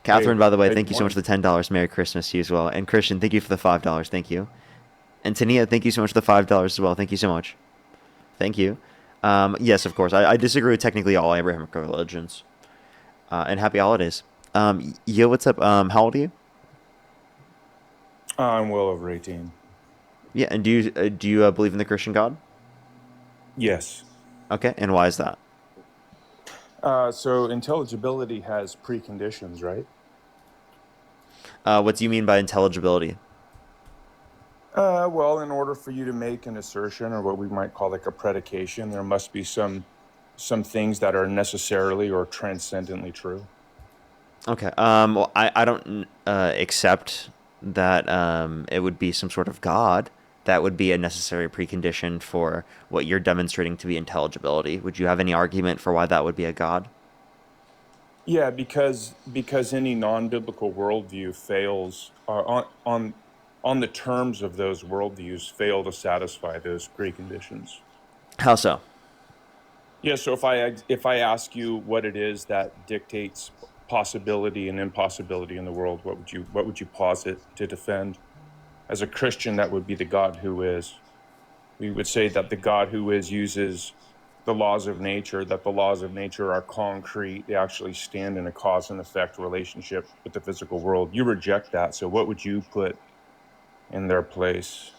Catherine, by the way, thank you so much for the $10. Merry Christmas to you as well. And Christian, thank you for the $5. Thank you. And Tania, thank you so much for the $5 as well. Thank you so much. Thank you. Yes, of course. I disagree with technically all Abrahamic religions. And happy holidays. Yo, what's up? How old are you? I'm well over 18. Yeah, and do you believe in the Christian God? Yes. Okay, and why is that? So intelligibility has preconditions, right? What do you mean by intelligibility? Well, in order for you to make an assertion, or what we might call like a predication, there must be some things that are necessarily or transcendently true. Okay. Well, I don't accept that it would be some sort of God. That would be a necessary precondition for what you're demonstrating to be intelligibility. Would you have any argument for why that would be a God? Yeah, because any non-biblical worldview fails on the terms of those worldviews fail to satisfy those preconditions. How so? Yeah, so if I ask you what it is that dictates possibility and impossibility in the world, what would you posit to defend? As a Christian, that would be the God who is. We would say that the God who is uses the laws of nature, that the laws of nature are concrete. They actually stand in a cause and effect relationship with the physical world. You reject that, so what would you put in their place?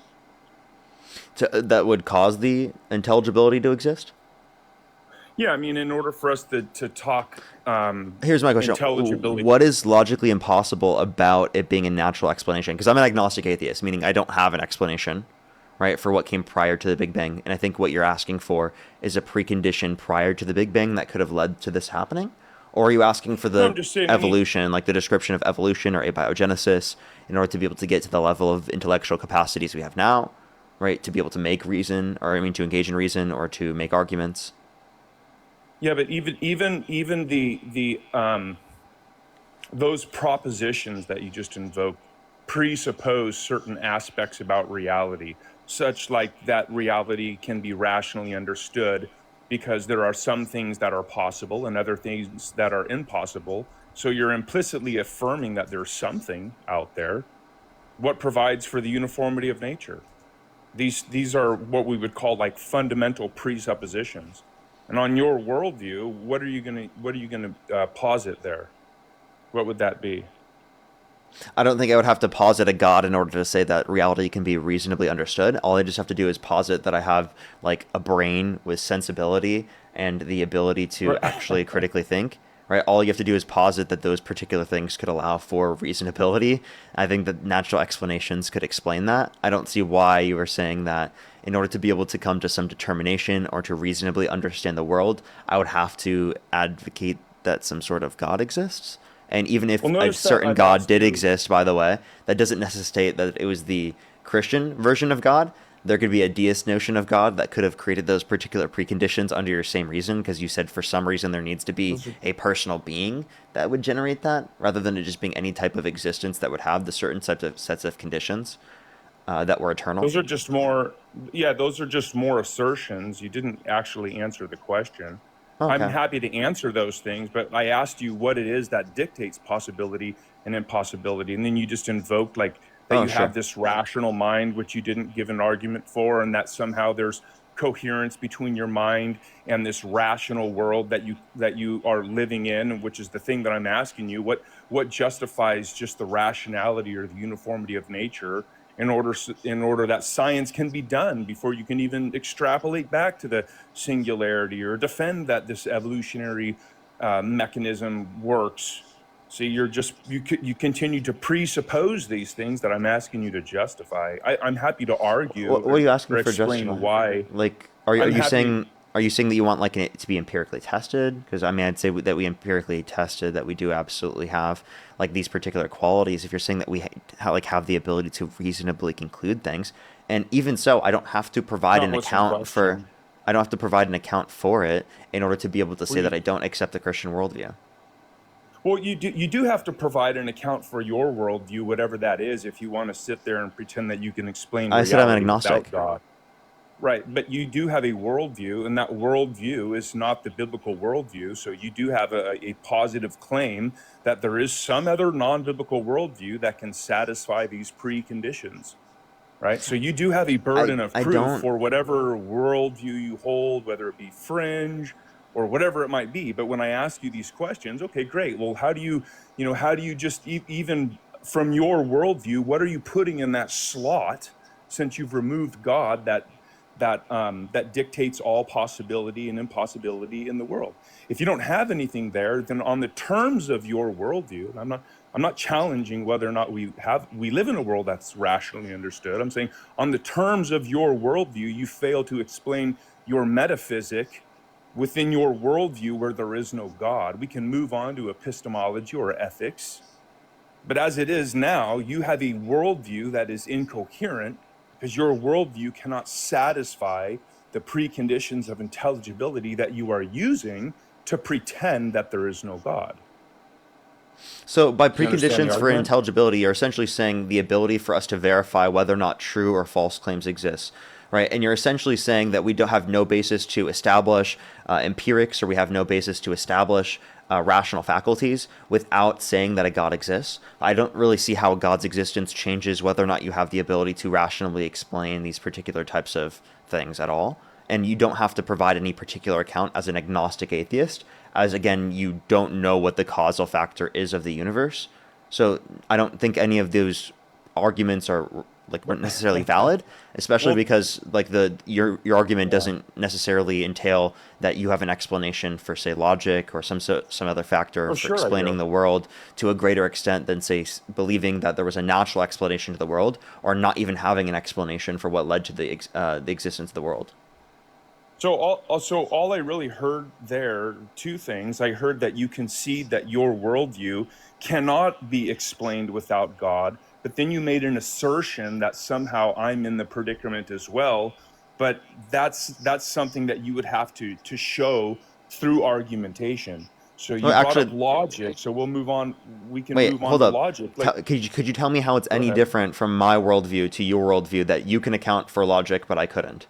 That would cause the intelligibility to exist? Yeah, I mean, in order for us to talk here's my question. intelligibility. What is logically impossible about it being a natural explanation? Because I'm an agnostic atheist, meaning I don't have an explanation, right, for what came prior to the Big Bang. And I think what you're asking for is a precondition prior to the Big Bang that could have led to this happening? Or are you asking for the evolution, like the description of evolution or abiogenesis, in order to be able to get to the level of intellectual capacities we have now, right, to be able to make reason, or to engage in reason or to make arguments? Yeah, but even the those propositions that you just invoked presuppose certain aspects about reality, such like that reality can be rationally understood because there are some things that are possible and other things that are impossible. So you're implicitly affirming that there's something out there. What provides for the uniformity of nature? These are what we would call like fundamental presuppositions. And on your worldview, what are you gonna posit there? What would that be? I don't think I would have to posit a God in order to say that reality can be reasonably understood. All I just have to do is posit that I have like a brain with sensibility and the ability to actually critically think. Right? All you have to do is posit that those particular things could allow for reasonability. I think that natural explanations could explain that. I don't see why you were saying that in order to be able to come to some determination or to reasonably understand the world, I would have to advocate that some sort of God exists. And even if Well, a notice that certain I've God asked did you. exist, by the way, that doesn't necessitate that it was the Christian version of God. There could be a deist notion of God that could have created those particular preconditions under your same reason, because you said for some reason there needs to be a personal being that would generate that, rather than it just being any type of existence that would have the certain sets of conditions that were eternal. Those are just more, yeah, those are just more assertions. You didn't actually answer the question. I'm Okay. happy to answer those things, but I asked you what it is that dictates possibility and impossibility, and then you just invoked like that Oh, you have sure. this rational mind, which you didn't give an argument for, and that somehow there's coherence between your mind and this rational world that you are living in, which is the thing that I'm asking you. What justifies just the rationality or the uniformity of nature in order that science can be done before you can even extrapolate back to the singularity or defend that this evolutionary mechanism works. See, you continue to presuppose these things that I'm asking you to justify. I'm happy to argue What are you asking or for explain justify? why. Like, are I'm you happy. saying that you want like it to be empirically tested? Because I mean, I'd say that we empirically tested that we do absolutely have like these particular qualities. If you're saying that we have the ability to reasonably conclude things, and even so, I don't have to provide Not an what's in account for. question. I don't have to provide an account for it in order to be able to Well, say that I don't accept the Christian worldview. you do have to provide an account for your worldview, whatever that is, if you want to sit there and pretend that you can explain I said I'm an reality without agnostic. God. Right, but you do have a worldview, and that worldview is not the biblical worldview. So you do have a positive claim that there is some other non-biblical worldview that can satisfy these preconditions. Right, so you do have a burden of I proof don't. for whatever worldview you hold, whether it be fringe or whatever it might be. But when I ask you these questions, okay, great. Well, how do you just even from your worldview, what are you putting in that slot since you've removed God that dictates all possibility and impossibility in the world? If you don't have anything there, then on the terms of your worldview, and I'm not challenging whether or not we live in a world that's rationally understood. I'm saying on the terms of your worldview, you fail to explain your metaphysic within your worldview where there is no God. We can move on to epistemology or ethics. But as it is now, you have a worldview that is incoherent because your worldview cannot satisfy the preconditions of intelligibility that you are using to pretend that there is no God. So, by Do you understand the preconditions for argument? intelligibility, you're essentially saying the ability for us to verify whether or not true or false claims exist, right? And you're essentially saying that we don't have no basis to establish empirics, or we have no basis to establish rational faculties without saying that a God exists. I don't really see how a God's existence changes whether or not you have the ability to rationally explain these particular types of things at all. And you don't have to provide any particular account as an agnostic atheist, as again, you don't know what the causal factor is of the universe. So I don't think any of those arguments are like weren't necessarily valid, especially Well, because like your argument yeah. doesn't necessarily entail that you have an explanation for say logic or some other factor Oh, for sure I explaining do. the world to a greater extent than say believing that there was a natural explanation to the world, or not even having an explanation for what led to the existence of the world. So all I really heard there, two things. I heard that you concede that your worldview cannot be explained without God, but then you made an assertion that somehow I'm in the predicament as well. But that's something that you would have to show through argumentation. So Well, you brought up actually, logic. So we'll move on. We can wait, move on hold to up. logic. Like, Could you tell me how it's go any ahead. different from my worldview to your worldview that you can account for logic but I couldn't?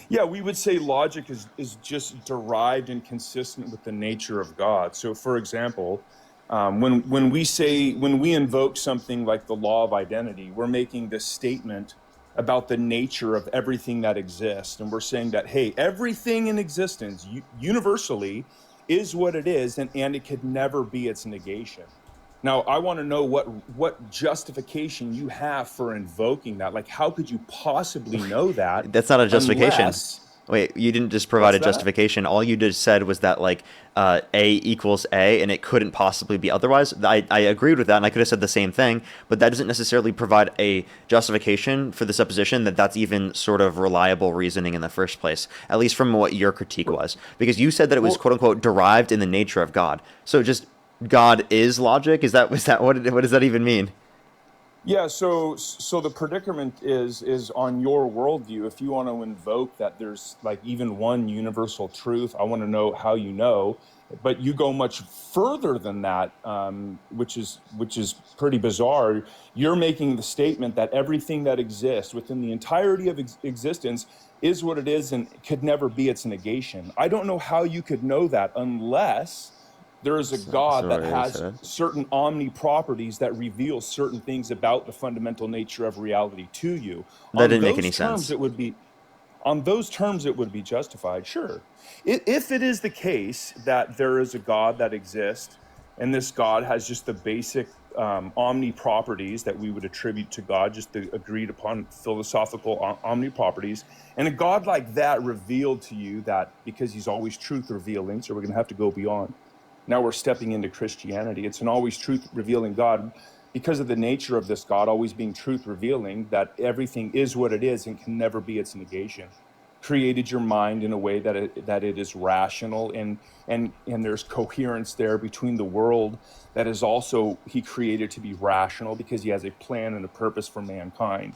Yeah, we would say logic is just derived and consistent with the nature of God. So, for example, when we invoke something like the law of identity, we're making this statement about the nature of everything that exists, and we're saying that, hey, everything in existence universally is what it is, and it could never be its negation. Now, I want to know what justification you have for invoking that. Like, how could you possibly know that That's not a justification. unless Wait, you didn't just provide what's a that? justification. All you just said was that like A equals A, and it couldn't possibly be otherwise. I agreed with that, and I could have said the same thing, but that doesn't necessarily provide a justification for the supposition that that's even sort of reliable reasoning in the first place, at least from what your critique was. Because you said that it was Well, quote unquote derived in the nature of God. So just God is logic? Was that what does that even mean? yeah, so the predicament is on your worldview. If you want to invoke that there's like even one universal truth, I want to know how you know. But you go much further than that, which is pretty bizarre. You're making the statement that everything that exists within the entirety of existence is what it is and could never be its negation. I don't know how you could know that unless there is a God that has certain omni properties that reveal certain things about the fundamental nature of reality to you. That On didn't make those any terms, sense. it would be on those terms it would be justified. Sure, if it is the case that there is a God that exists, and this God has just the basic omni properties that we would attribute to God, just the agreed upon philosophical omni properties, and a God like that revealed to you that because he's always truth revealing, so we're going to have to go beyond. Now we're stepping into Christianity. It's an always truth revealing God because of the nature of this God always being truth revealing, that everything is what it is and can never be its negation. Created your mind in a way that it is rational, and there's coherence there between the world that is also he created to be rational because he has a plan and a purpose for mankind.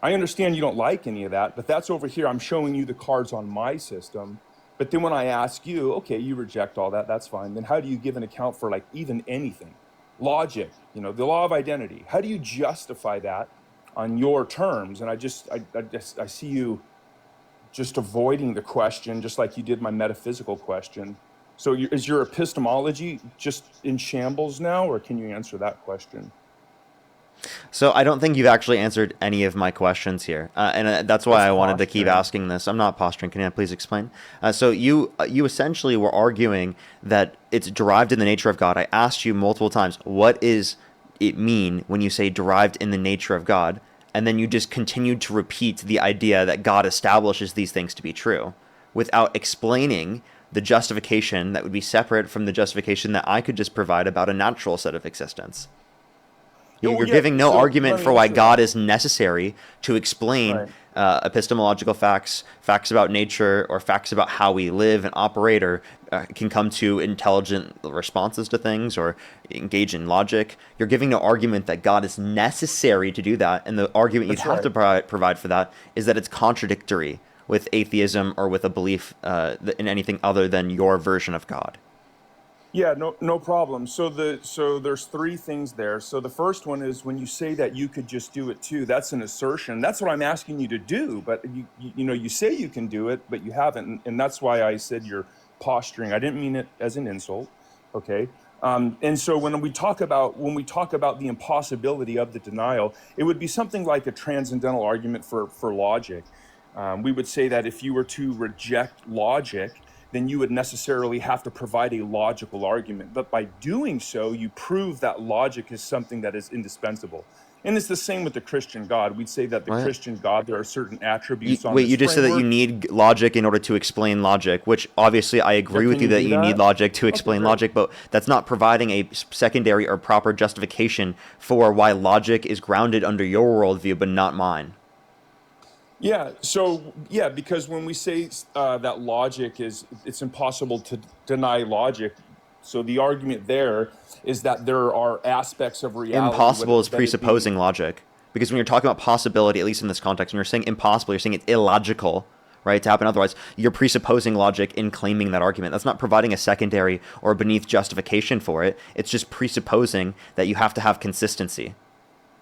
I understand you don't like any of that, but that's over here. I'm showing you the cards on my system. But then when I ask you, okay, you reject all that, that's fine. Then how do you give an account for like even anything? Logic, the law of identity. How do you justify that on your terms? And I see you just avoiding the question, just like you did my metaphysical question. So is your epistemology just in shambles now, or can you answer that question? So I don't think you've actually answered any of my questions here, and that's why That's I wanted to keep posturing. asking this. I'm not posturing. Can I please explain? So you essentially were arguing that it's derived in the nature of God. I asked you multiple times, what is it mean when you say derived in the nature of God? And then you just continued to repeat the idea that God establishes these things to be true without explaining the justification that would be separate from the justification that I could just provide about a natural set of existence. Oh You're yeah. giving no So let argument me for why answer God that. is necessary to explain Right. epistemological facts, facts about nature, or facts about how we live and operate, or can come to intelligent responses to things, or engage in logic. You're giving no argument that God is necessary to do that, and the argument you'd That's have to right. provide for that is that it's contradictory with atheism or with a belief in anything other than your version of God. Yeah, no problem. So there's three things there. So the first one is when you say that you could just do it too, that's an assertion. That's what I'm asking you to do, but you say you can do it, but you haven't, and that's why I said you're posturing. I didn't mean it as an insult, okay? And so when we talk about the impossibility of the denial, it would be something like a transcendental argument for logic. We would say that if you were to reject logic, then you would necessarily have to provide a logical argument. But by doing so, you prove that logic is something that is indispensable. And it's the same with the Christian God. We'd say that the What? Christian God, there are certain attributes on Wait, this you just said that you framework. need logic in order to explain logic, which obviously I Yeah, agree with can you you that do you need that? logic to Okay, explain great. logic, but that's not providing a secondary or proper justification for why logic is grounded under your worldview, but not mine. Yeah. So yeah, because when we say that logic it's impossible to deny logic. So the argument there is that there are aspects of reality Impossible is that it being. presupposing logic. Because when you're talking about possibility, at least in this context, when you're saying impossible, you're saying it's illogical, right, to happen otherwise. You're presupposing logic in claiming that argument. That's not providing a secondary or beneath justification for it. It's just presupposing that you have to have consistency.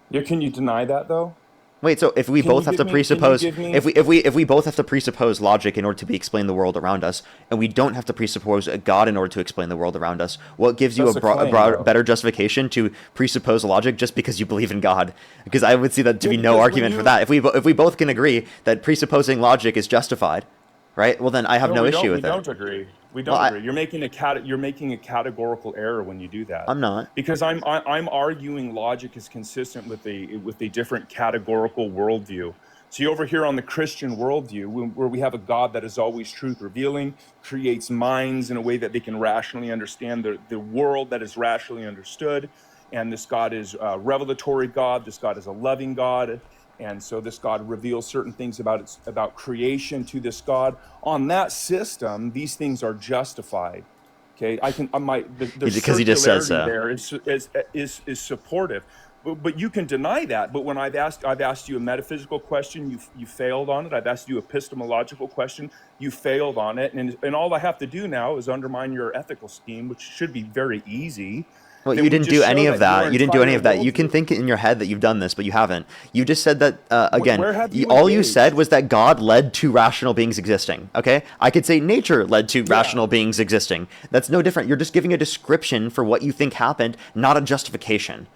Yeah, can you deny that though? Wait, so if we Can you both have to give me? Can you presuppose, give me? if we both have to presuppose logic in order to explain the world around us, and we don't have to presuppose a God in order to explain the world around us, what gives you That's a claim, though. better justification to presuppose logic just because you believe in God? Because I would see that to Yeah, be no because when argument for you that. If we both can agree that presupposing logic is justified, right? Well, then I have no, no we issue don't. We with it. don't agree. We Well, don't agree. You're making a categorical error when you do that. I'm not. Because I'm arguing logic is consistent with a different categorical worldview. So you over here on the Christian worldview, where we have a God that is always truth revealing, creates minds in a way that they can rationally understand the world that is rationally understood, and this God is a revelatory God. This God is a loving God. And so this God reveals certain things about creation to this God. On that system, these things are justified. Okay, I can the Because he just says circularity so. there is supportive, but you can deny that. But when I've asked you a metaphysical question, you failed on it. I've asked you a epistemological question, you failed on it, and all I have to do now is undermine your ethical scheme, which should be very easy. Well, That you would didn't just do show any of that your that. You didn't do any entire of that. You can worldview. think in your head that you've done this, but you haven't. You just said that, again, Where have you all you engaged? said was that God led to rational beings existing, okay? I could say nature led to rational beings existing. That's no different. You're just giving a description for what you think happened, not a justification.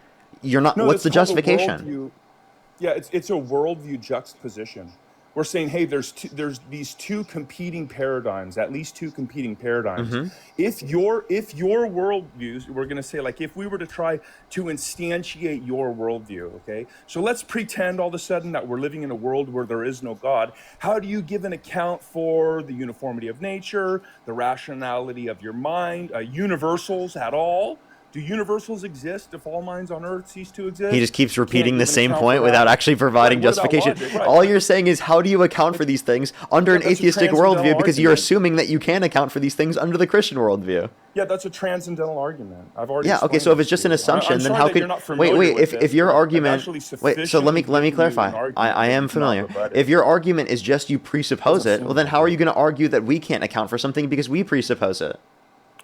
You're not, No, what's that's the called a justification? worldview. Yeah, it's a worldview juxtaposition. We're saying, hey, there's these two competing paradigms, at least two competing paradigms. Mm-hmm. If your worldviews, we're going to say, like, if we were to try to instantiate your worldview, okay, so let's pretend all of a sudden that we're living in a world where there is no God. How do you give an account for the uniformity of nature, the rationality of your mind, universals at all? Do universals exist if all minds on earth cease to exist? He just keeps You can't repeating the give an same account for point without that. actually providing Right, what about justification. logic? Right. All you're saying is, how do you account for these things under Yeah, an that's a atheistic transcendental worldview? Because you're argument. assuming that you can account for these things under the Christian worldview. Yeah, that's a transcendental argument. I've already Yeah, okay, explained so if this it's just to an you. assumption, I'm then sorry how that you're could not familiar wait, with if this, your but I've argument actually wait, so let me sufficiently given you clarify. an argument I that am you cannot familiar. rebut it. If your argument is just you presuppose Doesn't it, seem well then like how are it. you going to argue that we can't account for something because we presuppose it?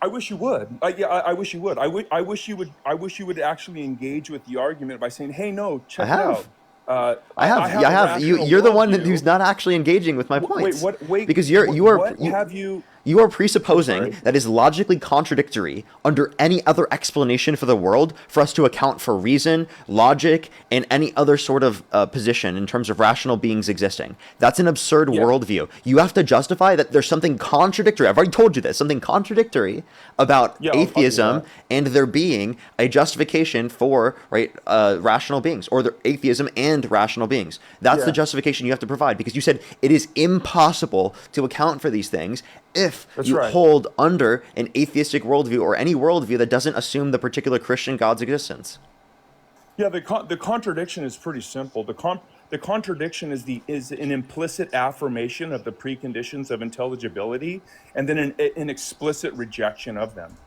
I wish you would. I wish you would. I wish you would. I wish you would actually engage with the argument by saying, "Hey, no, I check it have. out. I have a rational You're the one worldview." who's not actually engaging with my Wait, points. what? Wait, Because what have you? you are I'm presupposing sorry. that is logically contradictory under any other explanation for the world for us to account for reason, logic, and any other sort of position in terms of rational beings existing. That's an absurd Yeah. worldview. You have to justify that there's something contradictory. I've already told you this, something contradictory about Yeah, I'll do atheism that. and there being a justification for rational beings, or the atheism and rational beings. That's the Yeah. justification you have to provide, because you said it is impossible to account for these things if That's you right. hold under an atheistic worldview or any worldview that doesn't assume the particular Christian God's existence. Yeah, the contradiction is pretty simple. The contradiction is an implicit affirmation of the preconditions of intelligibility, and then an explicit rejection of them.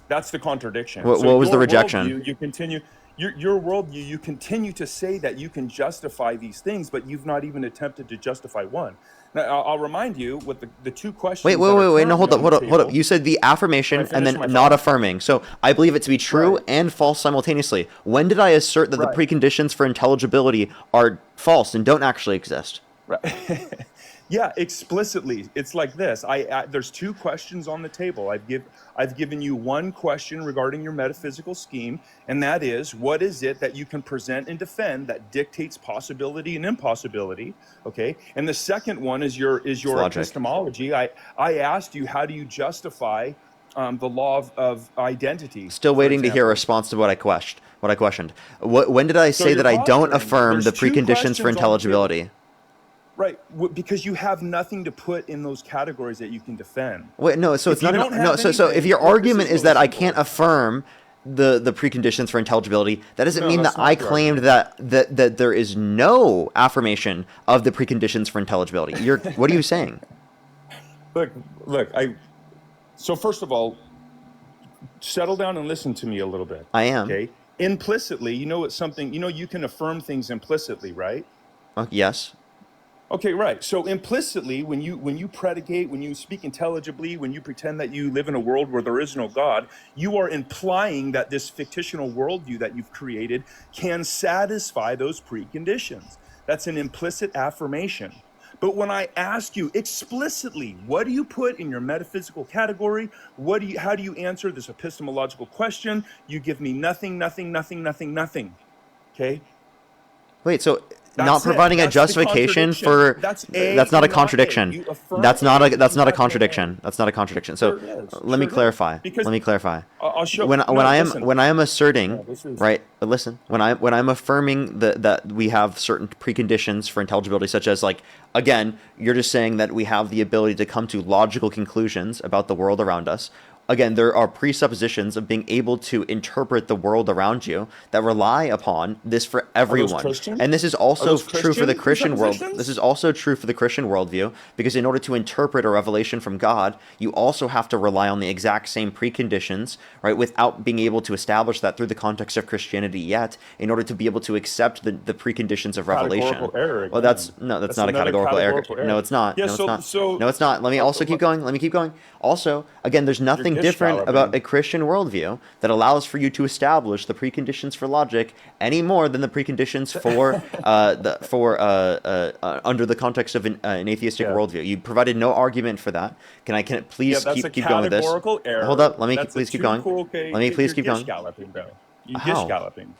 That's the contradiction. What, So what was the your rejection? worldview, you continue your worldview, you continue to say that you can justify these things, but you've not even attempted to justify one. Now, I'll remind you with the two questions. Wait, that are wait. No, currently on the hold up. table. You said the affirmation Can I and finish then my not thought? affirming. So I believe it to be true Right. and false simultaneously. When did I assert that the Right. preconditions for intelligibility are false and don't actually exist? Right. Yeah, explicitly. It's like this. There's two questions on the table. I've given you one question regarding your metaphysical scheme, and that is, what is it that you can present and defend that dictates possibility and impossibility? Okay. And the second one is your logic. epistemology. I asked you, how do you justify the law of identity? Still for waiting to hear a example? response to what I questioned. When did I So say you're that I don't posturing. affirm There's the two preconditions questions for on the table. intelligibility? Right, because you have nothing to put in those categories that you can defend. Wait, no. So If it's you not don't no. have So if anything, your look, this argument is is really that I simple. can't affirm the preconditions for intelligibility, that doesn't No, mean that's that not I the claimed that there is no affirmation of the preconditions for intelligibility. What are you saying? Look. So first of all, settle down and listen to me a little bit. I am. Okay. Implicitly, it's something. You can affirm things implicitly, right? Yes. Okay, right. So implicitly, when you predicate, when you speak intelligibly, when you pretend that you live in a world where there is no God, you are implying that this fictional worldview that you've created can satisfy those preconditions. That's an implicit affirmation. But when I ask you explicitly, what do you put in your metaphysical category? How do you answer this epistemological question? You give me nothing, nothing, nothing, nothing, nothing. Okay? Wait, so That's not providing it. a That's the justification contradiction. for That's A that's not a and not A. contradiction. You affirm That's not A, a that's you not a have no A. contradiction. That's not a contradiction. So Sure it is. let me Sure it is. clarify. Because Let me clarify. I'll show. When no, I am listen. when I am asserting, No, this is- right? Listen, when I'm affirming that we have certain preconditions for intelligibility, such as, like, again, you're just saying that we have the ability to come to logical conclusions about the world around us. Again, there are presuppositions of being able to interpret the world around you that rely upon this for everyone. Christian? And this is also those true for the Christian Christian world. presuppositions? This is also true for the Christian worldview, because in order to interpret a revelation from God, you also have to rely on the exact same preconditions, right, without being able to establish that through the context of Christianity yet, in order to be able to accept the preconditions of revelation. Categorical error Well, again. that's That's not a another categorical error. categorical error. No, it's not. Yeah, no, so- it's not. so- No, it's not. Let me also keep going. Let me keep going. Also, again, there's nothing gish different galloping. about a Christian worldview that allows for you to establish the preconditions for logic any more than the preconditions for under the context of an atheistic Yeah. worldview. You provided no argument for that. Can I please that's a keep going with this? categorical error. Hold up. Let me That's a please keep too going. cool- okay, Let me please you're keep going. gish galloping, bro. You How? gish galloping.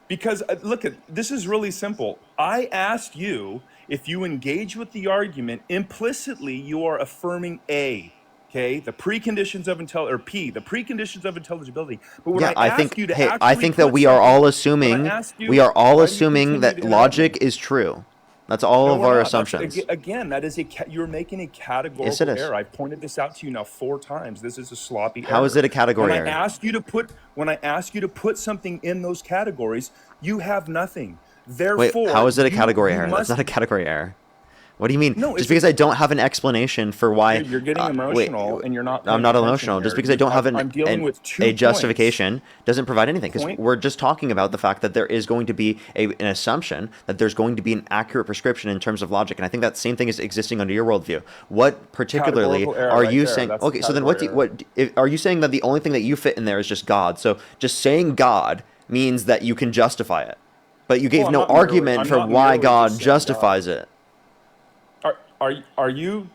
Because look, this is really simple. I asked you if you engage with the argument implicitly, you are affirming A. Okay, the preconditions of the preconditions of intelligibility. But when Yeah, I I ask think. you to Hey, actually I think that put we are all something- assuming. when I ask you, We are all why do you assuming continue that to interrupt logic me? is true. That's all No, of we're our not. That's- assumptions. Again, that is you're making a categorical Yes, it is. error. I've pointed this out to you now 4 times. This is a sloppy error. How is it a category when error? I ask you to put something in those categories, you have nothing. Wait, Therefore, how is it a category you error? must- That's not a category error. What do you mean? No, Just it's because I don't have an explanation for why You're getting wait, emotional, and you're not. I'm paying not attention emotional. here. Just because I don't have I'm dealing with 2 a points. justification doesn't provide anything. Because Point- we're just talking about the fact that there is going to be an assumption that there's going to be an accurate prescription in terms of logic, and I think that same thing is existing under your worldview. What particularly Categorical error are right you there. saying? That's the Okay, so then what category are you saying that the only thing that you fit in there is just God? So just saying God means that you can justify it, but you gave Well, no I'm not merely- argument I'm for not why merely God just saying justifies it. Are you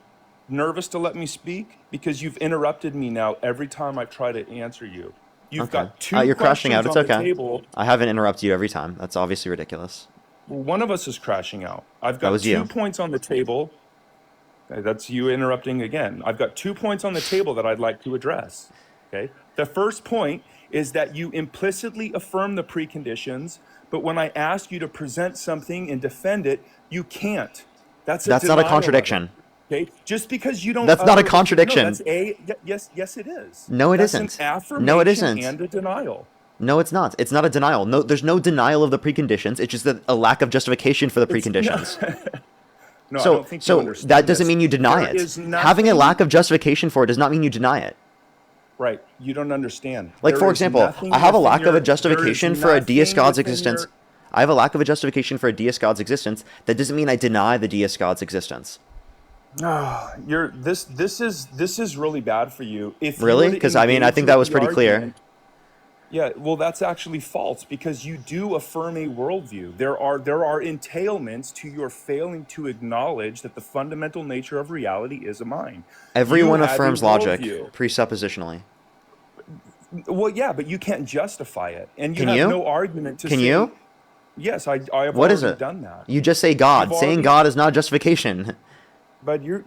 nervous to let me speak? Because you've interrupted me now every time I've tried to answer you. You've Okay. got 2 You're crashing out. questions It's on okay. the table. I haven't interrupted you every time. That's obviously ridiculous. Well, one of us is crashing out. I've That got was 2 you. points on the table. That's you interrupting again. I've got 2 points on the table that I'd like to address. Okay. The first point is that you implicitly affirm the preconditions, but when I ask you to present something and defend it, you can't. That's That's not a denial of it. contradiction. Okay, just because you don't. That's not a utter what you know, contradiction. that's yes, it is. No, it That's isn't. An affirmation No, it isn't. And a denial. No, it's not. It's not a denial. No, there's no denial of the preconditions. It's just a lack of justification for the preconditions. No, I So, don't think you understand that doesn't this. mean you deny There it. is Having a nothing- lack of justification for it does not mean you deny it. Right, you don't understand. Like, There for is example, nothing I have a within lack of your- a justification there is for a nothing deist God's within existence. your- I have a lack of a justification for a deist God's existence. That doesn't mean I deny the deist God's existence. This is really bad for you. If you Really? were to 'Cause, I mean, I engage think that with was the pretty clear. argument- Yeah, well, that's actually false because you do affirm a worldview. There are entailments to your failing to acknowledge that the fundamental nature of reality is a mind. Everyone You have a affirms logic worldview. presuppositionally. Well, yeah, but you can't justify it, and you Can have you? no argument to Can say. you? Yes, I have What already is it? done that. You just say God. You've Saying already- God is not justification. But you're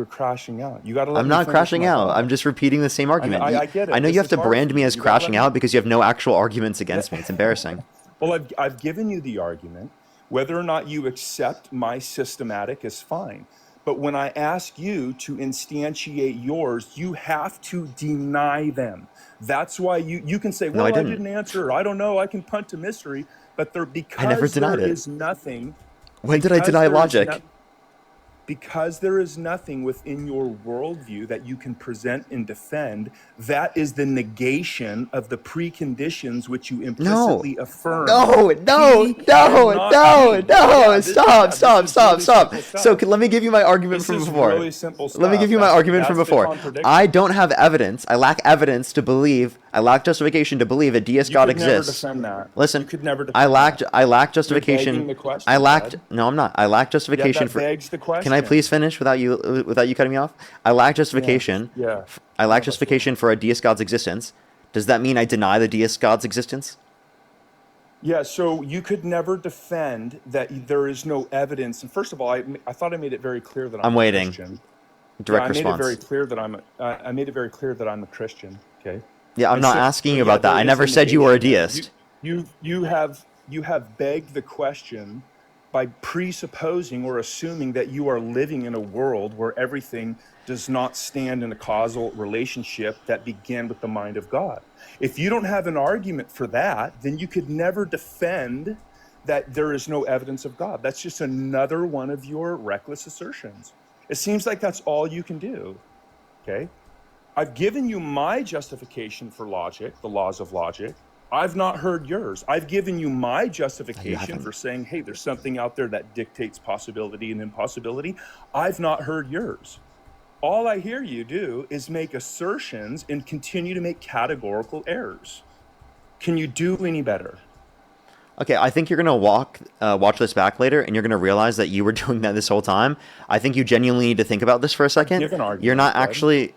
crashing out. You got to. I'm not crashing out. I'm just repeating the same argument. I get it. I know This you have is to hard brand for me you. as You gotta crashing let me- out because you have no actual arguments against me. It's embarrassing. Well, I've given you the argument. Whether or not you accept my systematic is fine. But when I ask you to instantiate yours, you have to deny them. That's why you can say, well, I I didn't. didn't answer. I don't know. I can punt to mystery. But because never denied there it. is nothing. When did I because deny there is logic? no- because there is nothing within your worldview that you can present and defend, that is the negation of the preconditions which you implicitly affirm. No, He stop. So let me give you my argument This from is before. really simple Let me stuff. give you my That's- argument from that's the before. contradiction. I don't have evidence. I lack evidence to believe I lack justification to believe a deist You God could never exists. defend that. Listen, You could never I defend lacked that. I lack You're justification. begging the question, I lacked bud. no, I'm not. I lack Yeah, justification that for. begs the question. Can I please finish without you cutting me off? I lack justification. Yeah. I lack None of us will. justification for a deist God's existence. Does that mean I deny the deist God's existence? Yeah, so you could never defend that there is no evidence. And first of all, I thought I made it very clear that I'm I'm a waiting. Christian. Direct I made it very response. clear that I made it very clear that I'm a Christian. Okay. Yeah, I'm And not so, asking so you yeah, about that. there I is never a said you were a negation there. deist. You have begged the question by presupposing or assuming that you are living in a world where everything does not stand in a causal relationship that began with the mind of God. If you don't have an argument for that, then you could never defend that there is no evidence of God. That's just another one of your reckless assertions. It seems like that's all you can do. Okay. I've given you my justification for logic, the laws of logic. I've not heard yours. I've given you my justification for saying, hey, there's something out there that dictates possibility and impossibility. I've not heard yours. All I hear you do is make assertions and continue to make categorical errors. Can you do any better? Okay, I think you're gonna watch this back later, and you're gonna realize that you were doing that this whole time. I think you genuinely need to think about this for a second. Give an argument, You're not bud. actually,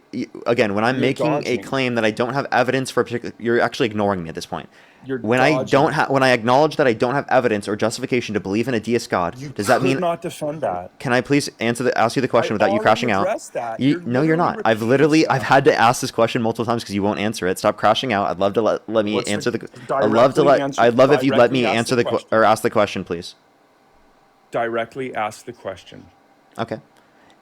again, when I'm You're making a dodging. claim that I don't have evidence for a particular, you're actually ignoring me at this point. You're When I dodging. don't have, when I acknowledge that I don't have evidence or justification to believe in a deist God, You does that could mean? not defend that. Can I please ask you the question I without you already crashing out? addressed that. No, You're you're not. I've repeating I've stuff. had to ask this question multiple times because you won't answer it. Stop crashing out. I'd love to let me What's the- answer the. directly I'd love if you'd let directly me ask answer the the question. or ask the question, please. Directly ask the question. Okay.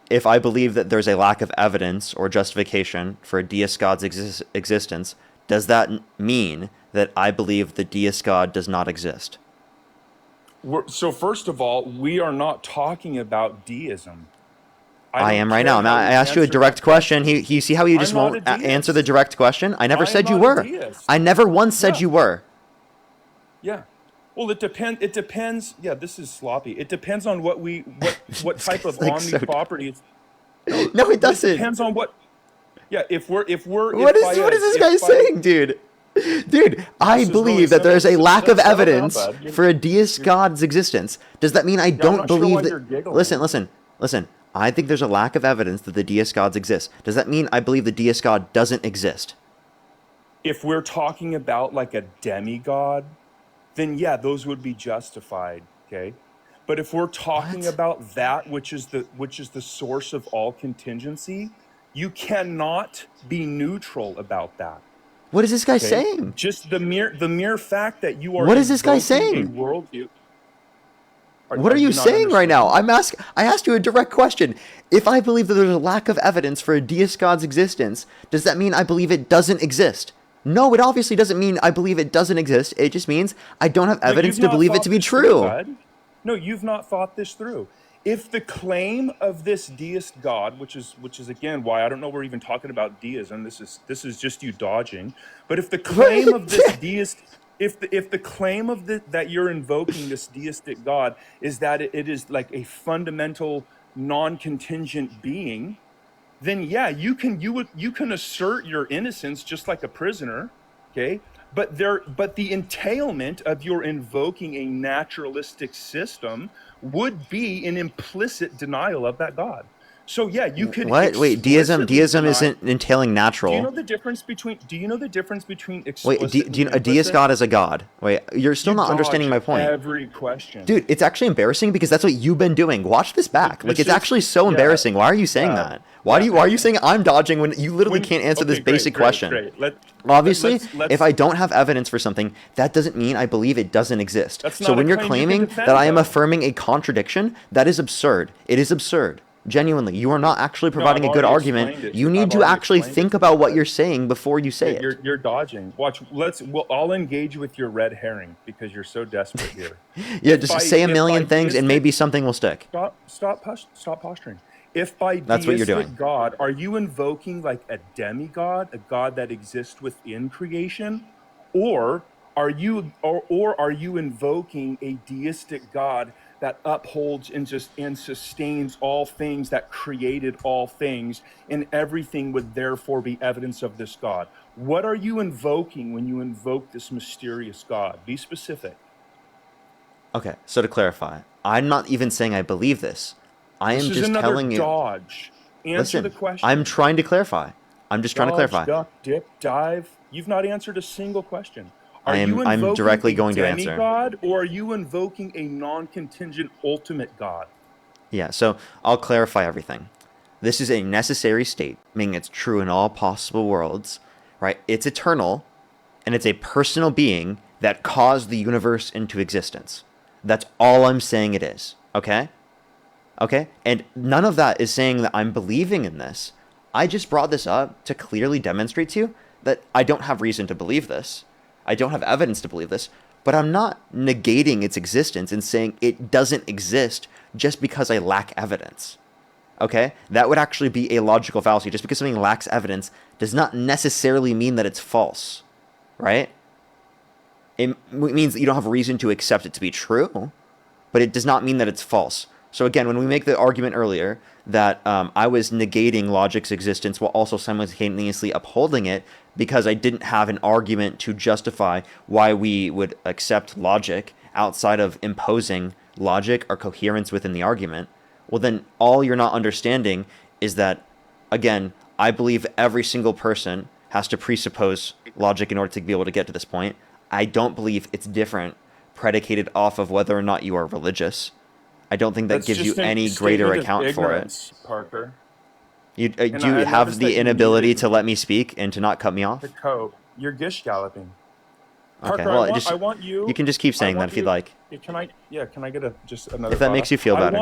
If I believe that there's a lack of evidence or justification for a deist God's existence, does that mean that I believe the deist God does not exist? So first of all, we are not talking about deism. I don't am right care now. how I you asked you a answer direct that question. You see how you just I'm not won't a answer the deist. direct question? I never I am said you not a were. deist. I never once said Yeah. you were. Yeah. Well, it depends. Yeah, this is sloppy. It depends on what type of like so- omni-property. No, it doesn't. It depends on what. Yeah, What is this guy saying, dude? Dude, I This is believe really that there is a simple. lack of Settle down, evidence bud. for a deist God's existence. Does that mean I I'm don't not sure believe why that? you're giggling. Listen. I think there's a lack of evidence that the deist gods exist. Does that mean I believe the deist God doesn't exist? If we're talking about like a demigod, then yeah, those would be justified. Okay. But if we're talking What? about that which is the source of all contingency, you cannot be neutral about that. What is this guy Okay? saying? Just the mere fact that you are What is this guy invoking saying? a worldview. What are you not saying right now? understanding? I asked you a direct question. If I believe that there's a lack of evidence for a deist God's existence, does that mean I believe it doesn't exist? No, it obviously doesn't mean I believe it doesn't exist. It just means I don't have evidence you've to not believe it thought to be this through, true. bud. No, you've not thought this through. If the claim of this deist God, which is again why I don't know we're even talking about deism. This is just you dodging. But if the claim of this deist, if the claim of that you're invoking this deistic God is that it is like a fundamental non-contingent being, then yeah, you can assert your innocence just like a prisoner, okay? But the entailment of your invoking a naturalistic system would be an implicit denial of that God. So yeah, you could What? Wait, deism explicitly deny- isn't entailing natural. Do you know the difference between explicit Wait, and a deist implicit? God is a god. Wait, you're still You not understanding my dodge point. Every question, Dude, it's actually embarrassing because that's what you've been doing. Watch this back. Like, This it's is- actually so yeah, embarrassing. Why are you saying yeah, that? Why are you saying I'm dodging when you literally When- can't answer this okay, great, basic great, question? great. Obviously, let's- if I don't have evidence for something, that doesn't mean I believe it doesn't exist. That's So not when a you're claim you can claiming defend, that I am though. affirming a contradiction, that is absurd. It is absurd. Genuinely, you are not actually providing I've a good already argument. explained it. You need I've to already actually explained think it. about what you're saying before you say it. You're dodging. Watch. I'll engage with your red herring because you're so desperate here. Yeah, just say a if million by things and deistic- maybe something will stick. Stop posturing. If by That's what you're deistic doing. God, are you invoking like a demigod, a God that exists within creation, or are you invoking a deistic God that upholds and sustains all things, that created all things, and everything would therefore be evidence of this God. What are you invoking when you invoke this mysterious God? Be specific. Okay, so to clarify, I'm not even saying I believe this. I This am is just another telling you. dodge. Answer the Listen, question. I'm trying to clarify. I'm just trying to Dodge, clarify. duck, dip, dive. You've not answered a single question. Are you I'm invoking directly a going to answer. demigod, or are you invoking a non-contingent ultimate God? Yeah, so I'll clarify everything. This is a necessary state, meaning it's true in all possible worlds, right? It's eternal, and it's a personal being that caused the universe into existence. That's all I'm saying it is, okay? Okay? And none of that is saying that I'm believing in this. I just brought this up to clearly demonstrate to you that I don't have reason to believe this. I don't have evidence to believe this, but I'm not negating its existence and saying it doesn't exist just because I lack evidence. Okay? That would actually be a logical fallacy. Just because something lacks evidence does not necessarily mean that it's false, right? It means that you don't have reason to accept it to be true, but it does not mean that it's false. So again, when we make the argument earlier that I was negating logic's existence while also simultaneously upholding it because I didn't have an argument to justify why we would accept logic outside of imposing logic or coherence within the argument, well then all you're not understanding is that, again, I believe every single person has to presuppose logic in order to be able to get to this point. I don't believe it's different predicated off of whether or not you are religious. I don't think that That's gives you just a any greater statement of account for it. ignorance, Parker. You And do you I have noticed that the you inability muted to me. let me speak and to not cut me off? The code. You're gish galloping. Okay, Parker, well, I want you. you can just keep I saying that want if you'd you. like. Can I? Yeah. Can I get just another? If that thought makes off? you feel better. I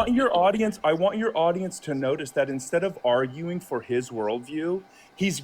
want your audience to notice that instead of arguing for his worldview, he's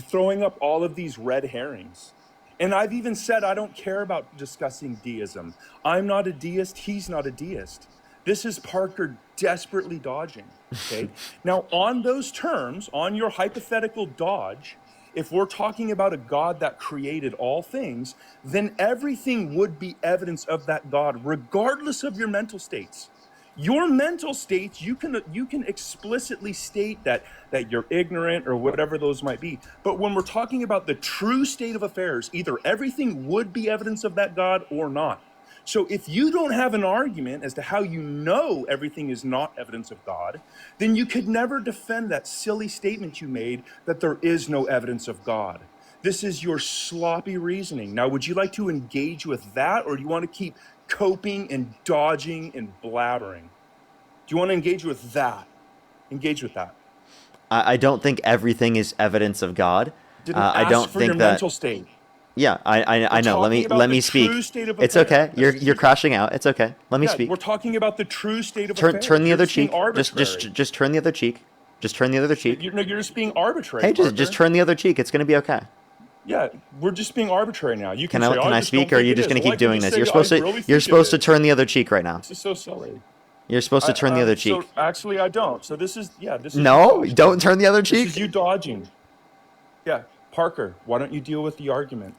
throwing up all of these red herrings. And I've even said I don't care about discussing deism. I'm not a deist. He's not a deist. This is Parker desperately dodging. Okay. Now, on those terms, on your hypothetical dodge, if we're talking about a God that created all things, then everything would be evidence of that God, regardless of your mental states. Your mental states, you can explicitly state that you're ignorant or whatever those might be. But when we're talking about the true state of affairs, either everything would be evidence of that God or not. So if you don't have an argument as to how you know everything is not evidence of God, then you could never defend that silly statement you made that there is no evidence of God. This is your sloppy reasoning. Now, would you like to engage with that, or do you want to keep coping and dodging and blabbering? Do you want to engage with that? Engage with that. I don't think everything is evidence of God. Didn't I ask don't for your think that. mental state. Yeah, I We're know. talking about Let the me speak. true state of It's affairs. okay. You're crashing out. It's okay. Let me Yeah, speak. we're talking about the true state of affairs. Turn the You're other just being cheek. arbitrary. Just turn the other cheek. Just turn the other cheek. You're just being arbitrary. Hey, just Parker. turn the other cheek. It's gonna be okay. Yeah, we're just being arbitrary now. You can Can say, I just speak, don't or are think you it just is. gonna Well, I keep can doing just this? say, You're "I supposed to really you're think it supposed to is." turn the other cheek right now. This is so silly. You're supposed to turn the other cheek. So actually, I don't. So this is this is No, you dodging. don't turn the other This is cheek. you dodging. Yeah, Parker, why don't you deal with the argument?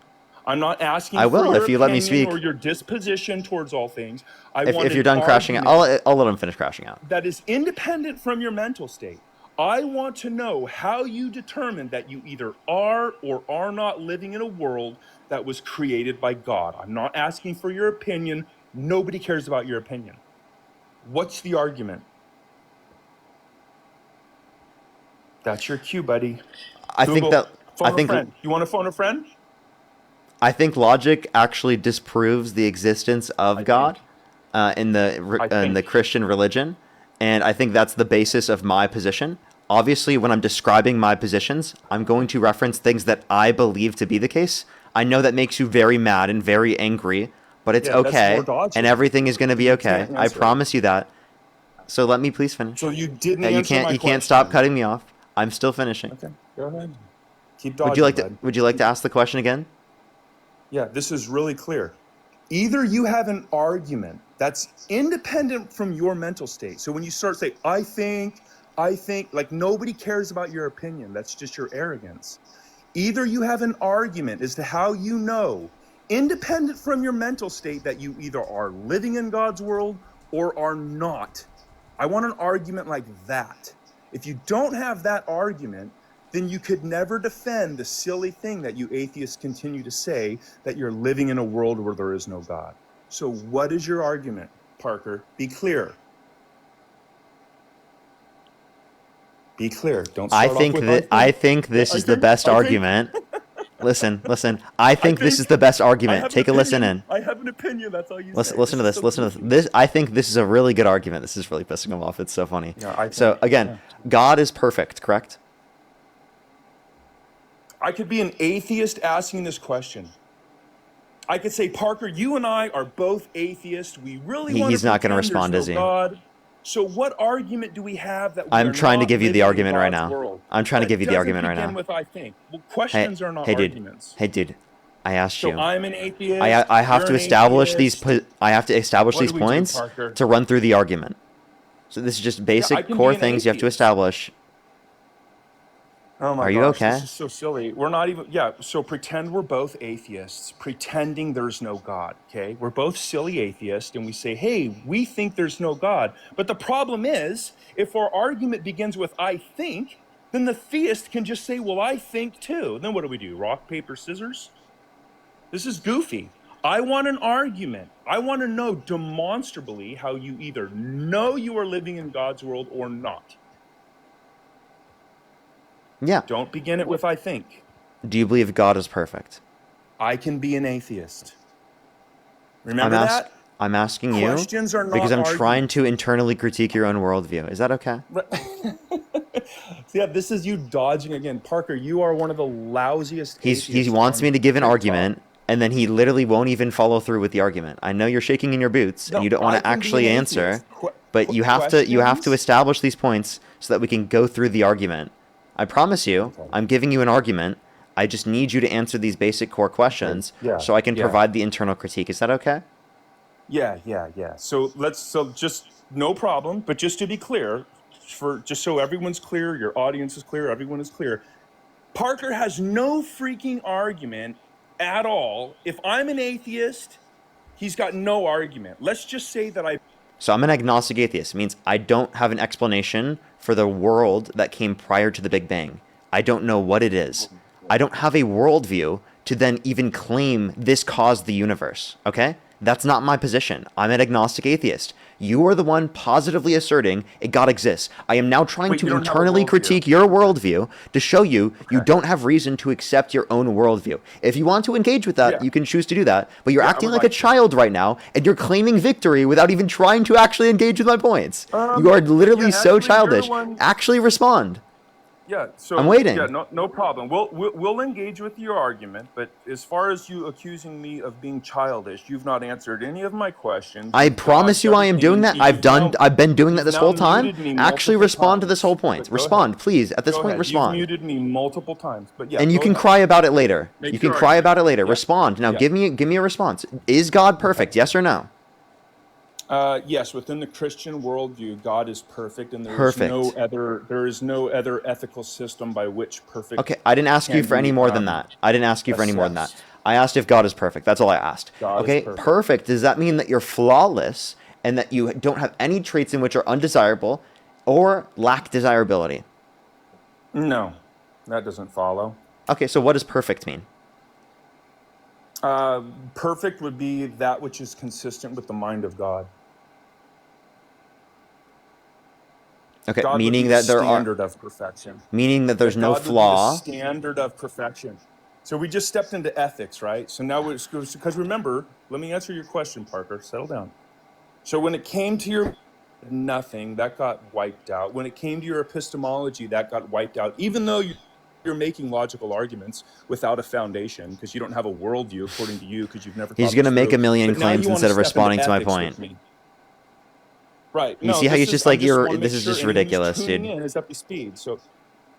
I'm not asking I for will your if you let me opinion speak. or your disposition towards all things. I want If you're an done crashing out, argument I'll let him finish crashing out. that is independent from your mental state. I want to know how you determine that you either are or are not living in a world that was created by God. I'm not asking for your opinion. Nobody cares about your opinion. What's the argument? That's your cue, buddy. I think Google, that I phone a think friend. You want to phone a friend? I think logic actually disproves the existence of God in the Christian religion, and I think that's the basis of my position. Obviously, when I'm describing my positions, I'm going to reference things that I believe to be the case. I know that makes you very mad and very angry, but it's Yeah, that's okay, more dodging. and everything is going to be You okay. can't I answer. promise you that. So let me please finish. So you didn't Yeah, answer my question. you can't stop cutting me off. I'm still finishing. Okay, go ahead. Keep dodging, bud. Would you like to ask the question again? Yeah, this is really clear. Either you have an argument that's independent from your mental state. So when you start say, I think, like nobody cares about your opinion. That's just your arrogance. Either you have an argument as to how you know, independent from your mental state, that you either are living in God's world or are not. I want an argument like that. If you don't have that argument, then you could never defend the silly thing that you atheists continue to say, that you're living in a world where there is no God. So what is your argument, Parker? Be clear. Be clear. Don't start off with I think this is the best argument. Listen. I think this is the best argument. Take a listen in. I have an opinion. That's all you say. Listen to this. Listen to this. I think this is a really good argument. This is really pissing him off. It's so funny. Yeah, so again, God is perfect, correct? I could be an atheist asking this question. I could say, Parker, you and I are both atheists. We really want to. He's not going to respond, is he? God. So what argument do we have that I'm trying to give you the argument right now. I'm trying to give you the argument right now. With I think. Well, questions are not arguments. Hey, dude. I asked you. So I'm an atheist. I have to establish these. I have to establish these points to run through the argument. So this is just basic core things you have to establish. Oh my Are you gosh, okay? This is so silly. We're not even, so pretend we're both atheists, pretending there's no God, okay? We're both silly atheists, and we say, hey, we think there's no God. But the problem is, if our argument begins with I think, then the theist can just say, well, I think too. Then what do? Rock, paper, scissors? This is goofy. I want an argument. I want to know demonstrably how you either know you are living in God's world or not. Yeah. Don't begin it with I think. Do you believe God is perfect? I can be an atheist. Remember that? I'm asking you Questions are not because I'm arguments. trying to internally critique your own worldview. Is that okay? Yeah, this is you dodging again. Parker, you are one of the lousiest He wants me to give an argument, and then he literally won't even follow through with the argument. I know you're shaking in your boots, and you don't want to actually answer, but you have to establish these points so that we can go through the argument. I promise you, I'm giving you an argument. I just need you to answer these basic core questions so I can provide the internal critique. Is that okay? Yeah. So just no problem, but just to be clear, just so everyone's clear, your audience is clear, everyone is clear. Parker has no freaking argument at all. If I'm an atheist, he's got no argument. Let's just say that So I'm an agnostic atheist. It means I don't have an explanation for the world that came prior to the Big Bang. I don't know what it is. I don't have a worldview to then even claim this caused the universe, okay? That's not my position. I'm an agnostic atheist. You are the one positively asserting a God exists. I am now trying to internally critique your worldview to show you don't have reason to accept your own worldview. If you want to engage with that, you can choose to do that. But you're acting like a child right now, and you're claiming victory without even trying to actually engage with my points. You are literally so childish. Actually respond. Yeah, so I'm waiting. Yeah, no problem. We'll engage with your argument, but as far as you accusing me of being childish, you've not answered any of my questions. I promise you I am doing that. I've been doing that this whole time. Actually respond to this whole point. Respond, please. At this point, respond. You've muted me multiple times, but yeah. And you can cry about it later. You can cry about it later. Respond. Now give me a response. Is God perfect? Yes or no? Yes, within the Christian worldview, God is perfect, and there is no other ethical system by which perfect. Okay, I didn't ask you for any more than that. I asked if God is perfect. That's all I asked. Okay, perfect. Does that mean that you're flawless and that you don't have any traits in which are undesirable or lack desirability? No, that doesn't follow. Okay, so what does perfect mean? Perfect would be that which is consistent with the mind of God. Okay, God meaning that there are standard of perfection. Meaning that there's no flaw. Would be the standard of perfection. So we just stepped into ethics, right? So now because remember, let me answer your question, Parker. Settle down. So when it came to your nothing, that got wiped out. When it came to your epistemology, that got wiped out. Even though you're making logical arguments without a foundation because you don't have a worldview according to you because you've never. He's going to make a million claims instead of responding to my point. Right. You see how he's just like this is just ridiculous, dude. Is up to speed. So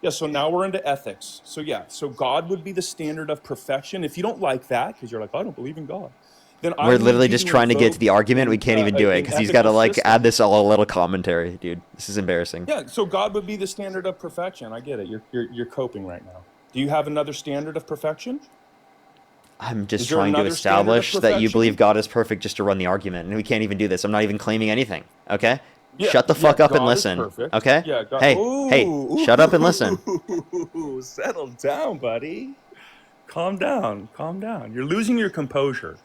so now we're into ethics. So God would be the standard of perfection. If you don't like that because you're like, I don't believe in God, then we're literally just trying to get to the argument. We can't even do it because he's got to add this all a little commentary, dude. This is embarrassing. Yeah. So God would be the standard of perfection. I get it. You're coping right now. Do you have another standard of perfection? I'm just Is there trying to another standard of establish that you perfection? believe God is perfect just to run the argument, and we can't even do this. I'm not even claiming anything. Okay? Yeah, Shut the yeah, fuck up and God is listen. perfect. Okay? Yeah, God. Hey, shut up and listen. Ooh, settle down, buddy. Calm down, calm down. You're losing your composure.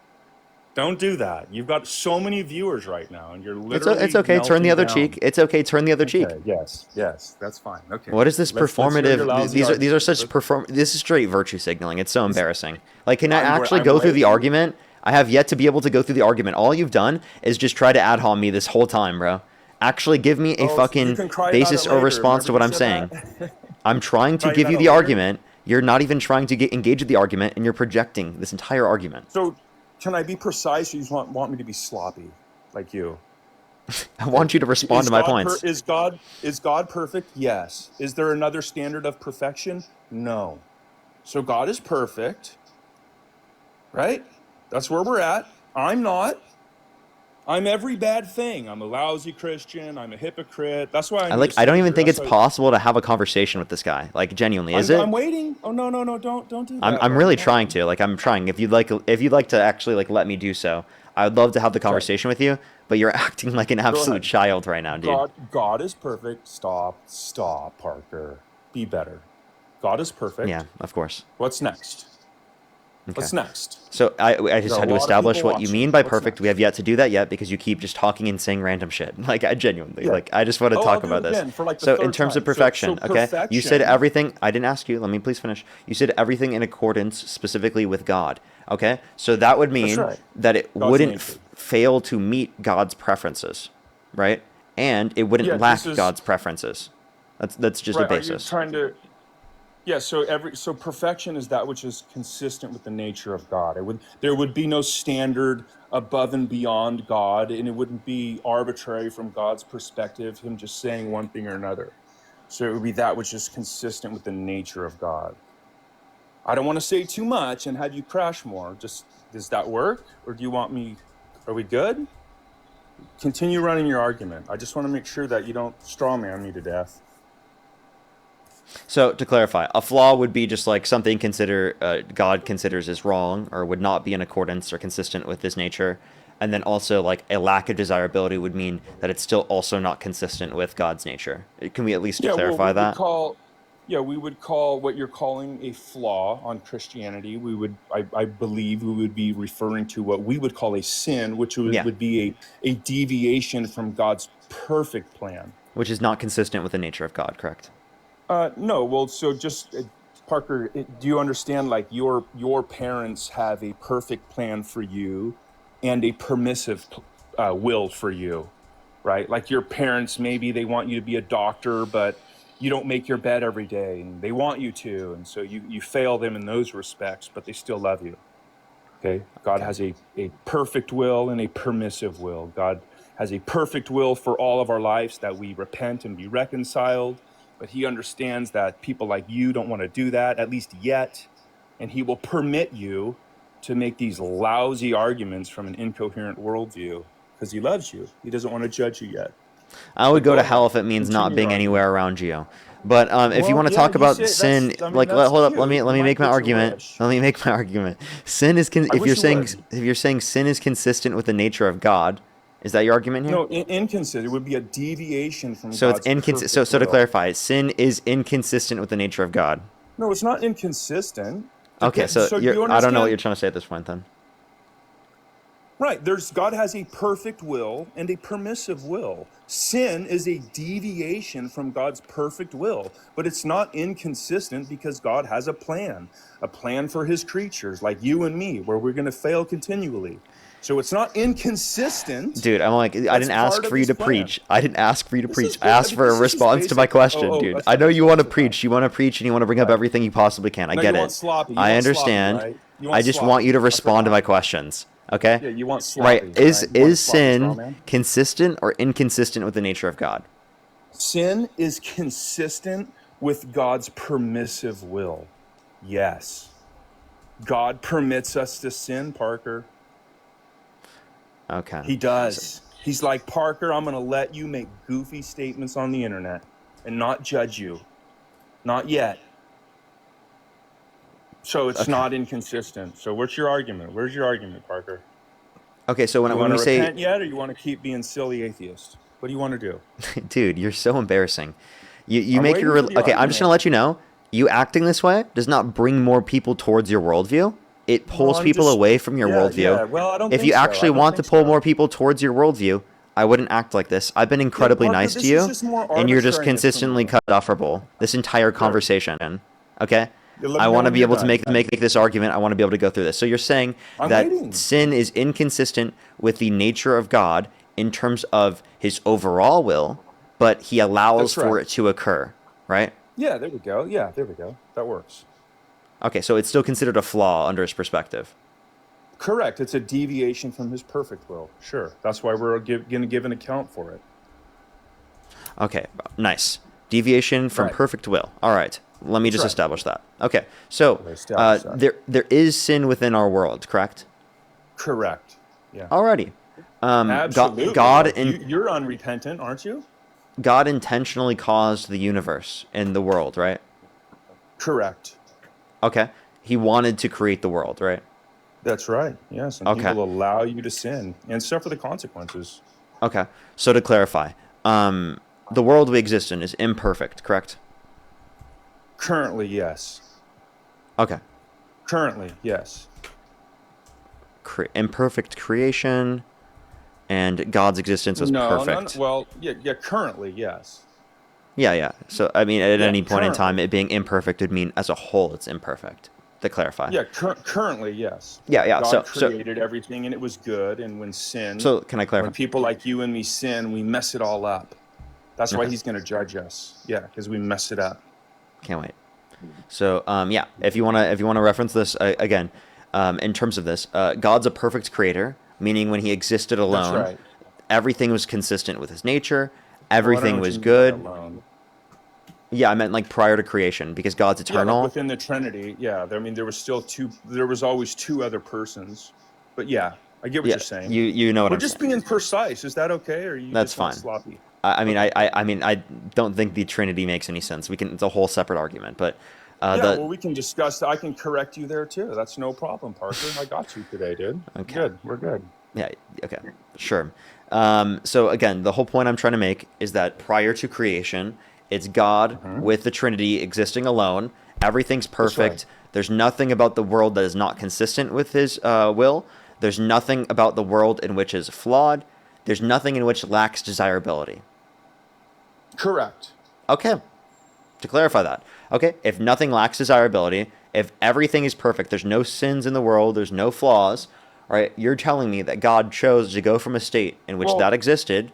Don't do that. You've got so many viewers right now, and you're literally It's okay. Turn the melting other down. cheek. It's okay. Turn the other cheek. Okay, yes, that's fine. Okay. What is this Let's hear your performative? lousy These are argument. such This is straight virtue signaling. It's so embarrassing. Like, can I I'm actually go through the waiting. argument? I have yet to be able to go through the argument. All you've done is just try to ad hom me this whole time, bro. Actually, give me a You fucking can cry about basis it or later. response to what Remember I'm you saying. said that? I'm trying to Cry give about you it the later? argument. You're not even trying to engage with the argument, and you're projecting this entire argument. So, can I be precise, or you just want me to be sloppy, like you? I want you to respond to my points. Is God perfect? Yes. Is there another standard of perfection? No. So God is perfect, right? That's where we're at. I'm not. I'm every bad thing. I'm a lousy Christian. I'm a hypocrite. That's why I need a I don't even savior. think it's That's why- possible to have a conversation with this guy. Like, genuinely, is it? I'm waiting. Oh no, don't do that. I'm really trying to. Like, I'm trying. If you'd like to actually like let me do so, I would love to have the conversation with you. But you're acting like an absolute ahead. child right now, dude. God is perfect. Stop, Parker. Be better. God is perfect. Yeah, of course. What's next? Okay. What's next? So I just There are had a to lot of establish people what you watching. mean by What's perfect. next? We have yet to do that yet because you keep just talking and saying random shit. Like, I genuinely, Yeah. I just want to Oh, talk I'll do about it this. again for, like, the So in third terms of time. So perfection, okay? You said perfection- everything. I didn't ask you. Let me please finish. You said everything in accordance specifically with God. Okay? So that would mean right. that it God's wouldn't nature. fail to meet God's preferences, right? And it wouldn't Yeah, lack this is- God's preferences. That's just Right, a basis. Are you trying to? Yeah. So perfection is that which is consistent with the nature of God. There would be no standard above and beyond God, and it wouldn't be arbitrary from God's perspective, Him just saying one thing or another. So it would be that which is consistent with the nature of God. I don't want to say too much and have you crash more. Just does that work, or do you want me? Are we good? Continue running your argument. I just want to make sure that you don't straw man me to death. So to clarify, a flaw would be just like something God considers as wrong or would not be in accordance or consistent with His nature, and then also like a lack of desirability would mean that it's still also not consistent with God's nature. Can we at least clarify that? We would call what you're calling a flaw on Christianity. I believe we would be referring to what we would call a sin, which would be a deviation from God's perfect plan. Which is not consistent with the nature of God, correct? No. Well, so just Parker, do you understand? Like your parents have a perfect plan for you, and a permissive will for you, right? Like your parents, maybe they want you to be a doctor, but you don't make your bed every day, and they want you to, and so you fail them in those respects, but they still love you. Okay? God has a perfect will and a permissive will. God has a perfect will for all of our lives, that we repent and be reconciled, but He understands that people like you don't want to do that, at least yet, and He will permit you to make these lousy arguments from an incoherent worldview because He loves you. He doesn't want to judge you yet. I would go to hell ahead. if it means not Continue being your anywhere around you. But if you want to talk about sin, hold up, let me make my argument. Let me make my argument. Sin is if you're saying sin is consistent with the nature of God, is that your argument here? No, inconsistent. It would be a deviation from So God's it's inconsistent. So to clarify, sin is inconsistent with the nature of God. No, it's not inconsistent. Okay, so I don't know what you're trying to say at this point then. Right, God has a perfect will and a permissive will. Sin is a deviation from God's perfect will, but it's not inconsistent because God has a plan for His creatures like you and me, where we're going to fail continually. So it's not inconsistent. Dude, I didn't ask for you to preach. I didn't ask for you to preach. I asked for a response to my question, dude. I know you want to preach. You want to preach and you want to bring up everything you possibly can. I get it. I understand. I just want you to respond to my questions. Okay? Yeah, you want sloppy. Right. Is sin consistent or inconsistent with the nature of God? Sin is consistent with God's permissive will. Yes. God permits us to sin, Parker. Okay. He does. He's like, Parker, I'm going to let you make goofy statements on the internet and not judge you. Not yet. So it's Okay. not inconsistent. So what's your argument? Where's your argument, Parker? Okay, so You when want we to say, repent yet, or you want to keep being silly atheist? What do you want to do? dude, you're so embarrassing. You I'm make waiting for the okay. I'm just gonna argument. let you know. You acting this way does not bring more people towards your worldview. It Well, pulls I'm people just, away from your yeah, worldview. yeah. Well, I don't If think you so. actually I don't want to think pull so. more people towards your worldview, I wouldn't act like this. I've been Yeah, incredibly Parker, nice to this is you, just more and you're just arbitrariness from consistently you. cut off our bowl this entire Sure. conversation. Okay. Yeah, let I me know want to when be you're able to done. make this argument. I want to be able to go through this. So you're saying I'm that waiting. sin is inconsistent with the nature of God in terms of his overall will, but he allows That's for right. it to occur, right? Yeah, there we go. Yeah, there we go. That works. Okay, so it's still considered a flaw under his perspective. Correct. It's a deviation from his perfect will. Sure. That's why we're going to give an account for it. Okay, nice. Deviation from Right. perfect will. All right, let me That's just right. establish that. Okay, so Establish that. there is sin within our world, correct? Correct. Yeah. Alrighty. Absolutely. God Like, you're unrepentant, aren't you? God intentionally caused the universe and the world, right? Correct. Okay. He wanted to create the world, right? That's right. Yes. And Okay. he will allow you to sin and suffer the consequences. Okay. So to clarify, the world we exist in is imperfect, correct? Currently, yes. Okay. Currently, yes. Imperfect creation, and God's existence was perfect. Well, yeah, currently, yes. Yeah. So, I mean, at Yeah, any point in time, currently. it being imperfect would mean as a whole it's imperfect, to clarify. Yeah, currently, yes. Yeah. God So, created everything and it was good. And when can I clarify? when people like you and me sin, we mess it all up. That's why Okay. he's going to judge us. Yeah, because we mess it up. Can't wait. So, yeah, if you wanna reference this again, in terms of this, God's a perfect creator, meaning when he existed alone, That's right. everything was consistent with his nature, Well, I don't know everything what was you mean by good. alone. Yeah, I meant like prior to creation, because God's Yeah, like eternal. within the Trinity. Yeah, I mean, there was always two other persons. But yeah, I get what Yeah, you're saying. you know what We're I'm just saying. being precise. Is that okay, or you That's just want fine. sloppy? I mean, Okay. I mean, I don't think the Trinity makes any sense. It's a whole separate argument, but Yeah, the well, we can discuss. I can correct you there too. That's no problem, Parker. I got you today, dude. Okay. Good. We're good. Yeah, okay, sure. So again, the whole point I'm trying to make is that prior to creation, it's God with the Trinity existing alone. Everything's perfect. right. There's nothing about the world that is not consistent with his will. There's nothing about the world in which is flawed. There's nothing in which lacks desirability. Correct. Okay, to clarify that. Okay, if nothing lacks desirability, if everything is perfect, there's no sins in the world, there's no flaws, right? You're telling me that God chose to go from a state in which Well- that existed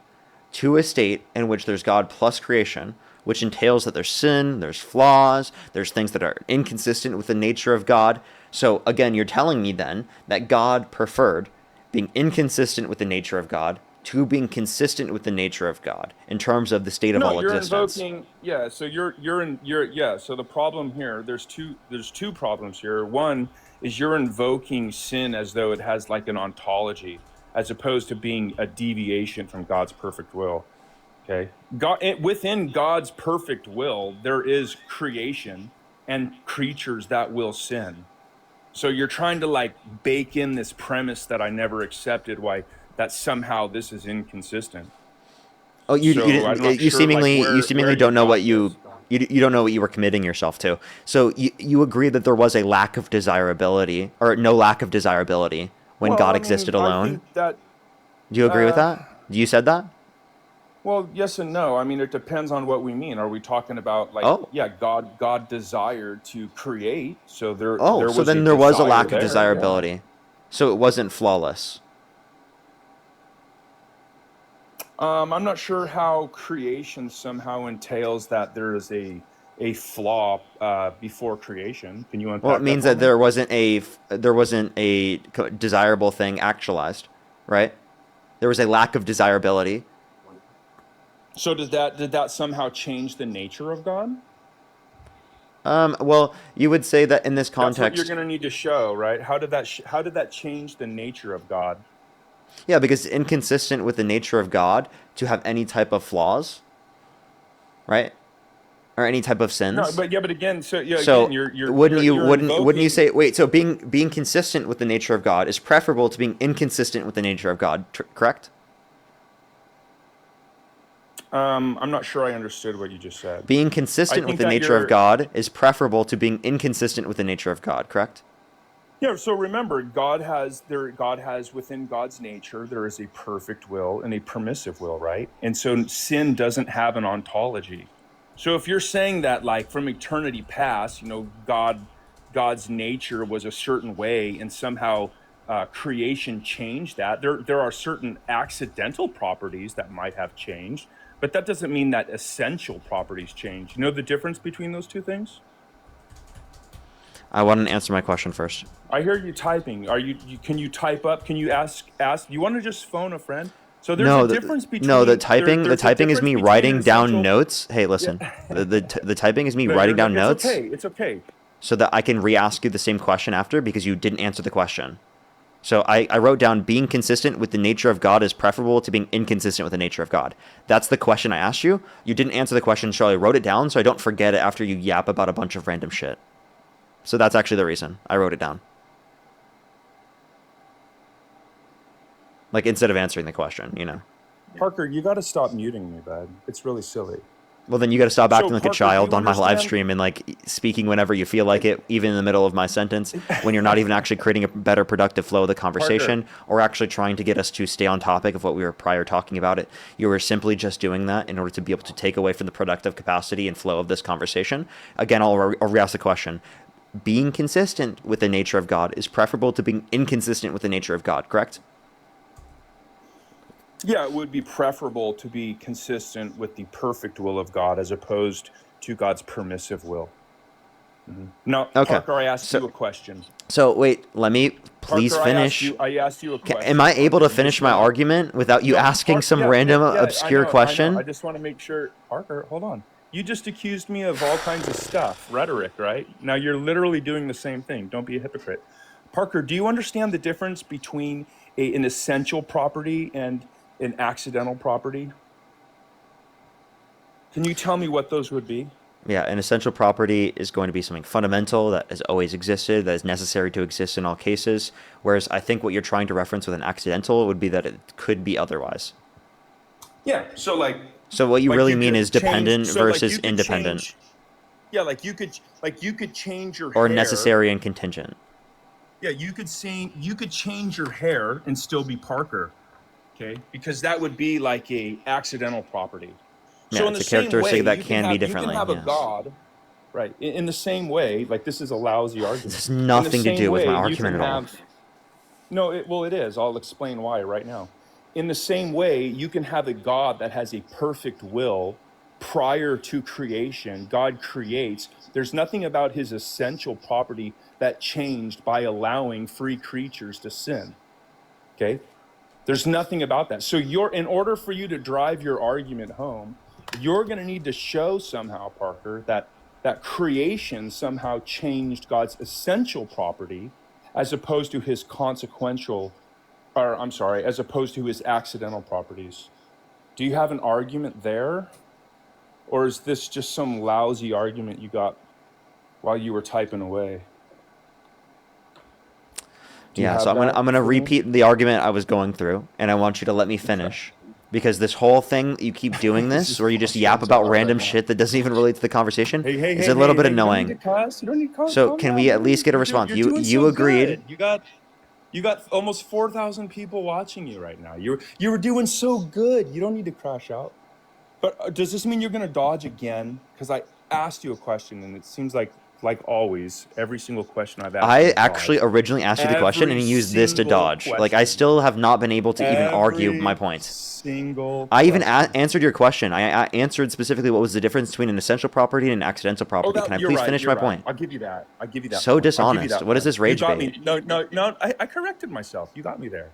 to a state in which there's God plus creation, which entails that there's sin, there's flaws, there's things that are inconsistent with the nature of God. So again, you're telling me then that God preferred being inconsistent with the nature of God to being consistent with the nature of God in terms of the state of all you're existence. invoking. Yeah, so yeah. So the problem here, there's two problems here. One is you're invoking sin as though it has like an ontology, as opposed to being a deviation from God's perfect will. Okay, within God's perfect will, there is creation and creatures that will sin. So you're trying to like bake in this premise that I never accepted, why that somehow this is inconsistent. Oh, you So, didn't. I'm not You sure, like, seemingly where don't know got what you this. you don't know what you were committing yourself to. So you agree that there was a lack of desirability or no lack of desirability when Well, God I mean, existed I alone. think that, Do you agree with that? You said that? well, yes and no. I mean, it depends on what we mean. Are we talking about like, Oh. yeah, God desired to create, so there Oh, there so was then a there was a desire lack of there, yeah. desirability. So it wasn't flawless. I'm not sure how creation somehow entails that there is a flaw before creation. Can you unpack Well, it means for that me? there wasn't a desirable thing actualized, right? There was a lack of desirability. So did that somehow change the nature of God? Well, you would say that in this That's what you're context, going to need to show, right? How did that change the nature of God? yeah, because it's inconsistent with the nature of God to have any type of flaws, right? or any type of sins. No, but again, so yeah, So again, you're wouldn't you you're wouldn't you invoking. say, wait, so being consistent with the nature of God is preferable to being inconsistent with the nature of God, correct? I'm not sure I understood what you just said. Being I consistent with think the that nature of you're. God is preferable to being inconsistent with the nature of God, correct? Yeah, so remember, God has within God's nature, there is a perfect will and a permissive will, right? And so sin doesn't have an ontology. So if you're saying that like from eternity past, God's nature was a certain way and somehow creation changed that, there are certain accidental properties that might have changed, but that doesn't mean that essential properties change. You know the difference between those two things? I want to answer my question first. I hear you typing. Can you type up? Can you ask? You want to just phone a friend? So there's a No, difference the between typing the there's a typing is difference me between an writing down essential. notes. Hey, Yeah. listen, the typing is me No, writing down it's notes okay. It's okay. so that I can re-ask you the same question after because you didn't answer the question. So I wrote down being consistent with the nature of God is preferable to being inconsistent with the nature of God. That's the question I asked you. You didn't answer the question, so I wrote it down so I don't forget it after you yap about a bunch of random shit. So that's actually the reason I wrote it down. Like instead of answering the question, you know. Parker, you got to stop muting me, bud. It's really silly. Well, then you got to stop acting like a Parker, do child you on my live understand? stream and like speaking whenever you feel like it, even in the middle of my sentence, when you're not even actually creating a better productive flow of the conversation or actually trying to get us to stay on topic of what we were prior talking about it. You were simply just doing that in order to be able to take away from the productive capacity and flow of this conversation. Again, I'll re-ask the question. Being consistent with the nature of God is preferable to being inconsistent with the nature of God, correct? Yeah, it would be preferable to be consistent with the perfect will of God as opposed to God's permissive will. Mm-hmm. Now, Okay. Parker, I asked you a question. So wait, let me please Parker, finish. I asked you a question. Am I able to Parker. finish my argument without you asking some Yeah, random I obscure know. question? I just want to make sure. Parker, hold on. You just accused me of all kinds of stuff, rhetoric, right? Now you're literally doing the same thing. Don't be a hypocrite. Parker, do you understand the difference between an essential property and an accidental property? Can you tell me what those would be? Yeah, an essential property is going to be something fundamental that has always existed, that is necessary to exist in all cases. Whereas I think what you're trying to reference with an accidental would be that it could be otherwise. Yeah. So like. So what you like really you mean could is dependent change, so versus like you independent. Change, yeah, like you could change your or hair. necessary and contingent. Yeah, you could change your hair and still be Parker. Okay, because that would be like a accidental property. Yeah, So in it's the a same way, characteristic that you can be can differently. have a Yes. God, right? In the same way, like this is a lousy argument. This has nothing to do with my argument at all. No, it is. I'll explain why right now. In the same way, you can have a God that has a perfect will prior to creation. God creates. There's nothing about his essential property that changed by allowing free creatures to sin. Okay? There's nothing about that. So in order for you to drive your argument home, you're going to need to show somehow, Parker, that creation somehow changed God's essential property as opposed to his as opposed to his accidental properties. Do you have an argument there? Or is this just some lousy argument you got while you were typing away? Yeah, so I'm gonna repeat the argument I was going through, and I want you to let me finish. Because this whole thing, you keep doing this, where you just yap about random shit that doesn't even relate to the conversation, is a little bit annoying. You don't need to cuss. So can we at least get a response? You agreed. You got almost 4,000 people watching you right now. You were doing so good. You don't need to crash out. But does this mean you're going to dodge again? Because I asked you a question, and it seems like always, every single question I've asked. I actually originally asked you the question, and you used this to dodge. Like, I still have not been able to even argue my point. I even answered your question. I answered specifically what was the difference between an essential property and an accidental property. Can I please finish my point? I'll give you that. So dishonest. What is this rage bait? No. I corrected myself. You got me there.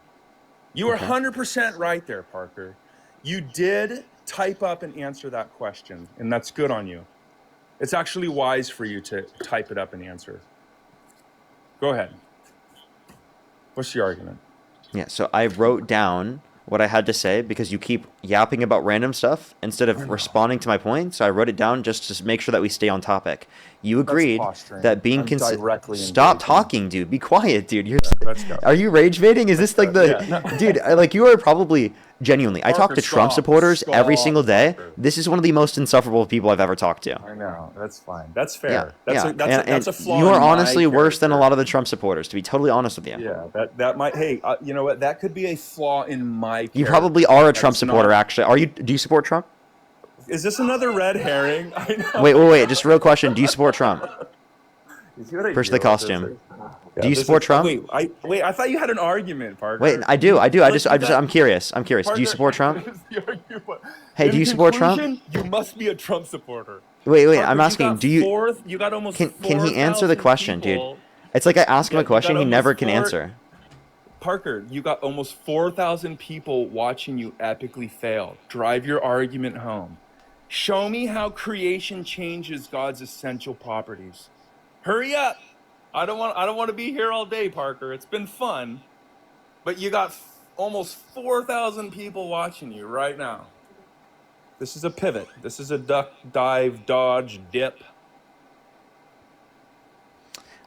You were 100% right there, Parker. You did type up and answer that question, and that's good on you. It's actually wise for you to type it up and answer. Go ahead. What's the argument? Yeah, so I wrote down what I had to say because you keep yapping about random stuff instead of responding to my point. So I wrote it down just to make sure that we stay on topic. You agreed posturing. that being I'm directly Stop engaging. talking, dude. Be quiet, dude. Let's go. Are you rage baiting? Is this like the Yeah, no. dude? Like you are probably genuinely. I talk Parker, to Trump stop. supporters every Stop, single day. Parker. This is one of the most insufferable people I've ever talked to. I know. That's fine. That's Yeah, fair. That's yeah. that's a flaw. You are in my honestly worse than a character. lot of the Trump supporters, to be totally honest with you. Yeah, that might. Hey, you know what? That could be a flaw in my. You character. probably are a That's Trump supporter, not- actually. Are you? Do you support Trump? Is this another red herring? I know. Wait. Just a real question. Do you support Trump? You see what I Push do the with costume. this? Do you this support is- Trump? Wait. I thought you had an argument, Parker. Wait, I do. Let's I'm curious. Do you Parker, support Trump? this is the argument. Hey, In do you support Trump? conclusion, You must be a Trump supporter. Wait. Parker, I'm asking. Do you? You got almost. Can he answer the 4,000 question, people. dude? It's like I ask him Yeah, a question, you he got never almost can four- answer. Parker, you got almost 4,000 people watching you epically fail. Drive your argument home. Show me how creation changes God's essential properties. Hurry up. I don't want to be here all day, Parker. It's been fun. But you got almost 4,000 people watching you right now. This is a pivot. This is a duck, dive, dodge, dip.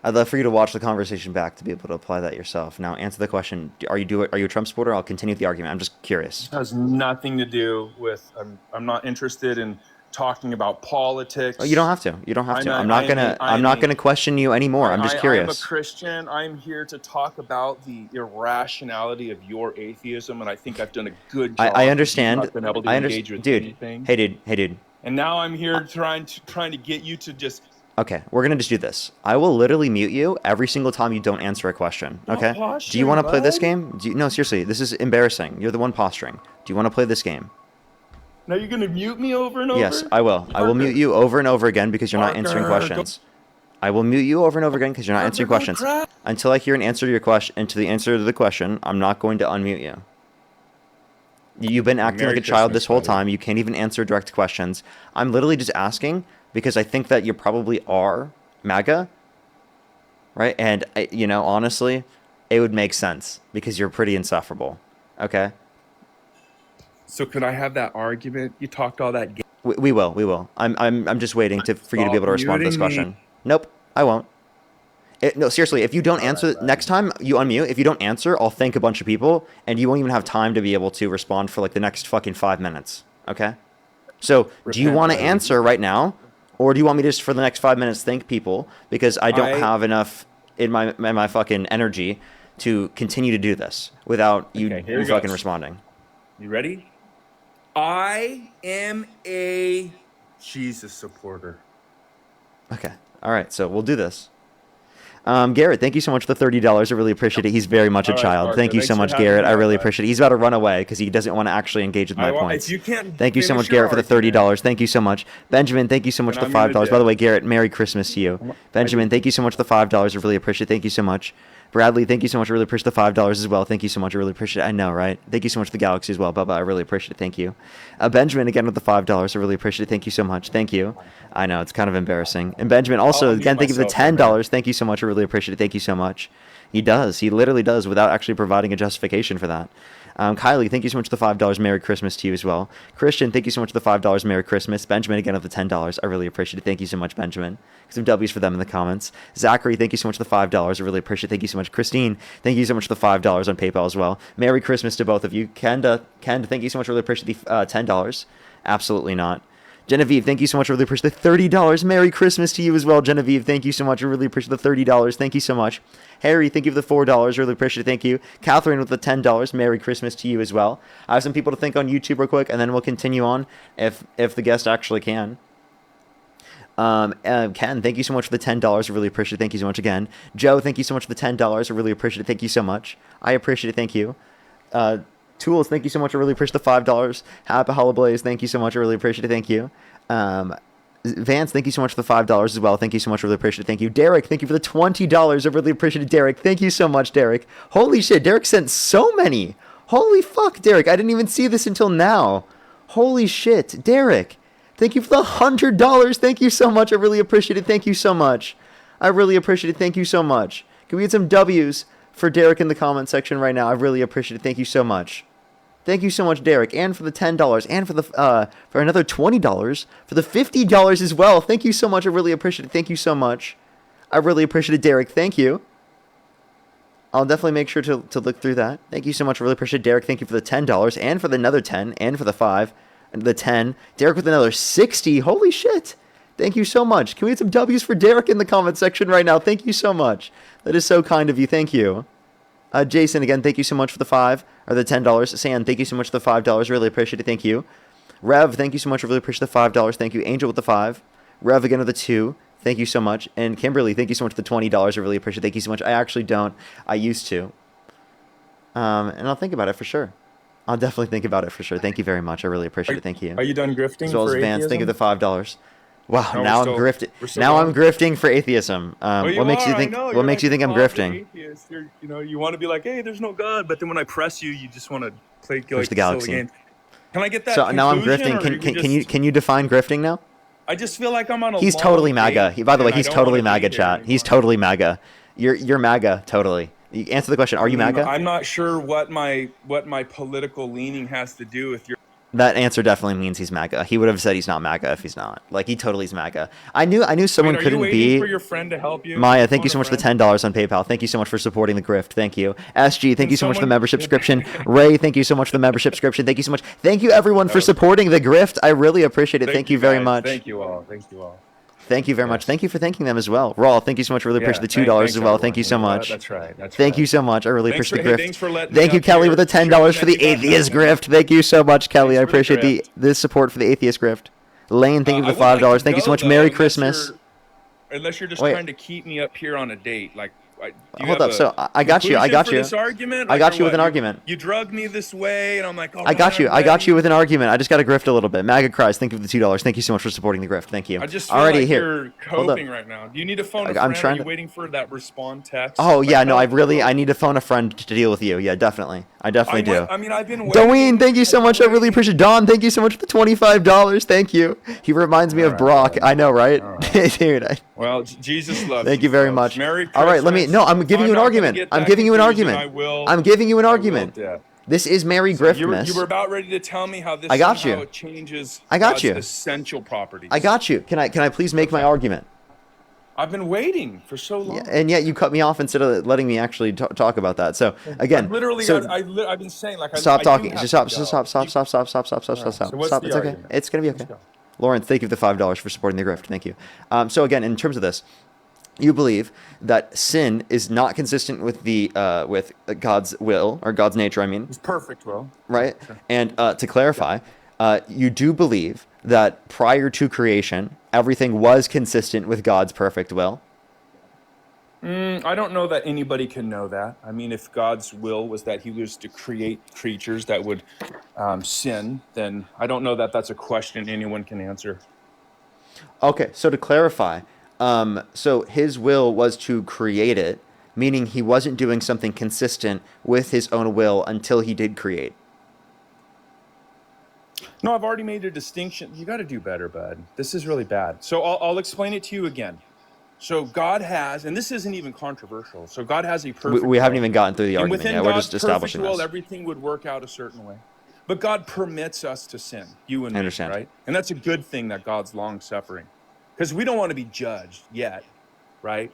I'd love for you to watch the conversation back to be able to apply that yourself. Now, answer the question. Are you a Trump supporter? I'll continue with the argument. I'm just curious. It has nothing to do with. I'm not interested in talking about politics. Oh, you don't have to. You don't have to. I'm not I'm gonna question you anymore. I'm just I'm a curious. Christian. I'm here to talk about the irrationality of your atheism, and I think I've done a good job. I understand. Not been able to I engage understand, with dude. anything. Hey, dude. And now I'm here trying to get you to just. Okay, we're gonna just do this. I will literally mute you every single time you don't answer a question. Okay? Do you posturing, want to play this bud. game? No, seriously. This is embarrassing. You're the one posturing. Do you want to play this game? Now you're gonna mute me over and over. Yes, I will. I will Parker. mute you over and over again because you're not answering Parker, questions. I will mute you over and over again because you're not answering Parker, questions. crap. Until I hear an answer to your question, and to the answer to the question, I'm not going to unmute you. You've been acting Merry like a child Christmas, this whole buddy. time. You can't even answer direct questions. I'm literally just asking because I think that you probably are MAGA, right? And honestly, it would make sense because you're pretty insufferable. Okay. So could I have that argument? You talked all that. We will. I'm just waiting for you to be able to respond to this muting me. question. Nope, I won't. No, seriously, if you don't answer, next time you unmute, if you don't answer, I'll thank a bunch of people, and you won't even have time to be able to respond for like the next fucking 5 minutes. Okay? So, do you Repent, want to buddy. answer right now, or do you want me to just for the next 5 minutes thank people because I don't have enough in my fucking energy to continue to do this without you Okay, here it fucking goes. responding? You ready? I am a Jesus supporter. Okay. All right. So we'll do this. Garrett, thank you so much for the $30. I really appreciate it. He's very much a All right, child. Parker, Thank you thanks so for much, having Garrett. me I on, really bud. appreciate it. He's about to run away because he doesn't want to actually engage with my points. If you can't Thank you so finish much, your Garrett, for the argument- $30. Thank you so much. Benjamin, thank you so much Then for the I'm gonna $5. By the dip. way, Garrett, Merry Christmas to you. Benjamin, thank you so much for the $5. I really appreciate it. Thank you so much. Bradley, thank you so much. I really appreciate the $5 as well. Thank you so much. I really appreciate it. I know, right? Thank you so much for the Galaxy as well. Bubba, I really appreciate it. Thank you. Benjamin, again, with the $5. I really appreciate it. Thank you so much. Thank you. I know, it's kind of embarrassing. And Benjamin, also, I'll again, mute thank you for the myself for a minute. $10. Thank you so much. I really appreciate it. Thank you so much. He does. He literally does without actually providing a justification for that. Kylie, thank you so much for the $5. Merry Christmas to you as well. Christian, thank you so much for the $5. Merry Christmas. Benjamin, again, with the $10. I really appreciate it. Thank you so much, Benjamin. Some W's for them in the comments. Zachary, thank you so much for the $5. I really appreciate it. Thank you so much. Christine, thank you so much for the $5 on PayPal as well. Merry Christmas to both of you. Kenda, thank you so much. I really appreciate the $10. Absolutely not. Genevieve, thank you so much. I really appreciate the $30. Merry Christmas to you as well, Genevieve. Thank you so much. I really appreciate the $30. Thank you so much. Harry, thank you for the $4. Really appreciate it. Thank you. Catherine with the $10. Merry Christmas to you as well. I have some people to thank on YouTube real quick, and then we'll continue on if the guest actually can. Ken, thank you so much for the $10. I really appreciate it. Thank you so much again. Joe, thank you so much for the $10. I really appreciate it. Thank you so much. I appreciate it. Thank you. Tools, thank you so much. I really appreciate the $5. Happy Holoblaze, thank you so much. I really appreciate it. Thank you. Vance, thank you so much for the $5 as well. Thank you so much. I really appreciate it. Thank you. Derek, thank you for the $20. I really appreciate it, Derek. Thank you so much, Derek. Holy shit, Derek sent so many. Holy fuck, Derek. I didn't even see this until now. Holy shit, Derek. Thank you for the $100. Thank you so much. I really appreciate it. Thank you so much. I really appreciate it. Thank you so much. Can we get some W's for Derek in the comment section right now? I really appreciate it. Thank you so much. Thank you so much, Derek, and for the $10, and for another $20, for the $50 as well. Thank you so much. I really appreciate it. Thank you so much. I really appreciate it, Derek. Thank you. I'll definitely make sure to look through that. Thank you so much. I really appreciate it, Derek. Thank you for the $10, and for the another 10, and for the 5, and the 10. Derek with another 60. Holy shit. Thank you so much. Can we get some W's for Derek in the comment section right now? Thank you so much. That is so kind of you. Thank you. Jason, again, thank you so much for the 5 or the $10. Sam, thank you so much for the $5. Really appreciate it. Thank you. Rev, thank you so much. I really appreciate the $5. Thank you. Angel with the 5. Rev again with the 2. Thank you so much. And Kimberly, thank you so much for the $20. I really appreciate it. Thank you so much. I actually don't. I used to. And I'll think about it for sure. I'll definitely think about it for sure. Thank you very much. I really appreciate it. Thank you. Are you done grifting? As well as for Vance, atheism? thank you for the $5. Wow, No, now I'm we're grifting. still Now I'm going? grifting for atheism. Well, What makes you are, think? I know, What you're makes you think I'm positive grifting? atheist. You want to be like, hey, there's no God, but then when I press you, you just want to play Push like the silly galaxy. games. Can I get that? So now I'm conclusion, grifting. or we Can you define grifting now? I just feel like I'm on a. He's long totally MAGA. date, By the way, and I he's don't totally wanna be MAGA. here Chat. He's anymore. totally MAGA. You're MAGA. Totally. You answer the question. Are you MAGA? I'm not sure what my political leaning has to do with your. That answer definitely means he's MAGA. He would have said he's not MAGA if he's not. Like, he totally is MAGA. I knew someone Wait, are couldn't you waiting be. for your friend to help you? Maya, thank you Phone so a much for the friend? $10 on PayPal. Thank you so much for supporting the grift. Thank you. SG, thank Can you so much for the someone- membership subscription. Ray, thank you so much for the membership subscription. Thank you so much. Thank you everyone for Oh. supporting the grift. I really appreciate it. Thank you very guys. much. Thank you all. Thank you all. Thank you very much. Yes. Thank you for thanking them as well. Raw, thank you so much. Really appreciate the $2 as well. Thank you so much. That's right. That's Thank right. you so much. I really Thanks appreciate for- the hey, grift. thanks for letting Thank me you, up Kelly, here. with the $10 for the Showing that you got atheist nothing. grift. Thank you so much, Kelly. I Thanks for the appreciate the support for the atheist grift. Lane, thank you for I the would like $5. to Thank you so go, much. though, Merry unless Christmas. Unless you're just Wait. trying to keep me up here on a date, like. Do you Hold have up. So I got you. I conclusion got for you. This argument? I got Like, you or with an what? argument. You drug me this way, and I'm like, I got you. I got you with an argument. I just got to grift a little bit. MAGA cries. Thank you for the $2. Thank you so much for supporting the grift. Thank you. I just feel Alrighty, like here. you're Hold up. coping right now. Do you need to phone a I'm friend? trying Are you to- waiting for that respond text? Oh Like, yeah, no, help? I need to phone a friend to deal with you. Yeah, definitely. I definitely do. I mean, I've been waiting. Dwayne, thank you so much. I really appreciate it. Don, thank you so much for the $25. Thank you. He reminds me of Brock. I know, right? Dude, Well, Jesus loves thank you very folks. much. Merry All right, let me. Christmas. No, I'm giving you an not gonna argument. get I'm that giving you an conclusion. argument. I will. I'm giving you an I will, argument. yeah. This is Merry You Griftmas. were about ready to tell me how this I got somehow you. changes I got God's you. essential properties. I got you. Can I please make my argument? I've been waiting for so long. And yet you cut me off instead of letting me actually talk about that. So again, Literally, so I've been saying like. stop I talking. do Just have stop. to go. Stop. Stop. So what's Stop. the It's okay. argument? It's gonna be okay. Let's go. Lawrence, thank you for the $5 for supporting the grift. Thank you. So again, in terms of this, you believe that sin is not consistent with the with God's will or God's nature. I mean, It's perfect, Will. right? And to clarify, you do believe that prior to creation, everything was consistent with God's perfect will. I don't know that anybody can know that. I mean, if God's will was that He was to create creatures that would sin, then I don't know that that's a question anyone can answer. Okay, so to clarify, so his will was to create it, meaning he wasn't doing something consistent with his own will until he did create. No, I've already made a distinction. You got to do better, bud. This is really bad. So I'll explain it to you again. So God has, and this isn't even controversial. So God has a perfect. We haven't will. even gotten through the And argument within yet. We're God's just establishing perfect will, this. everything would work out a certain way. But God permits us to sin, you and me, I understand. right? And that's a good thing that God's long suffering, because we don't want to be judged yet, right?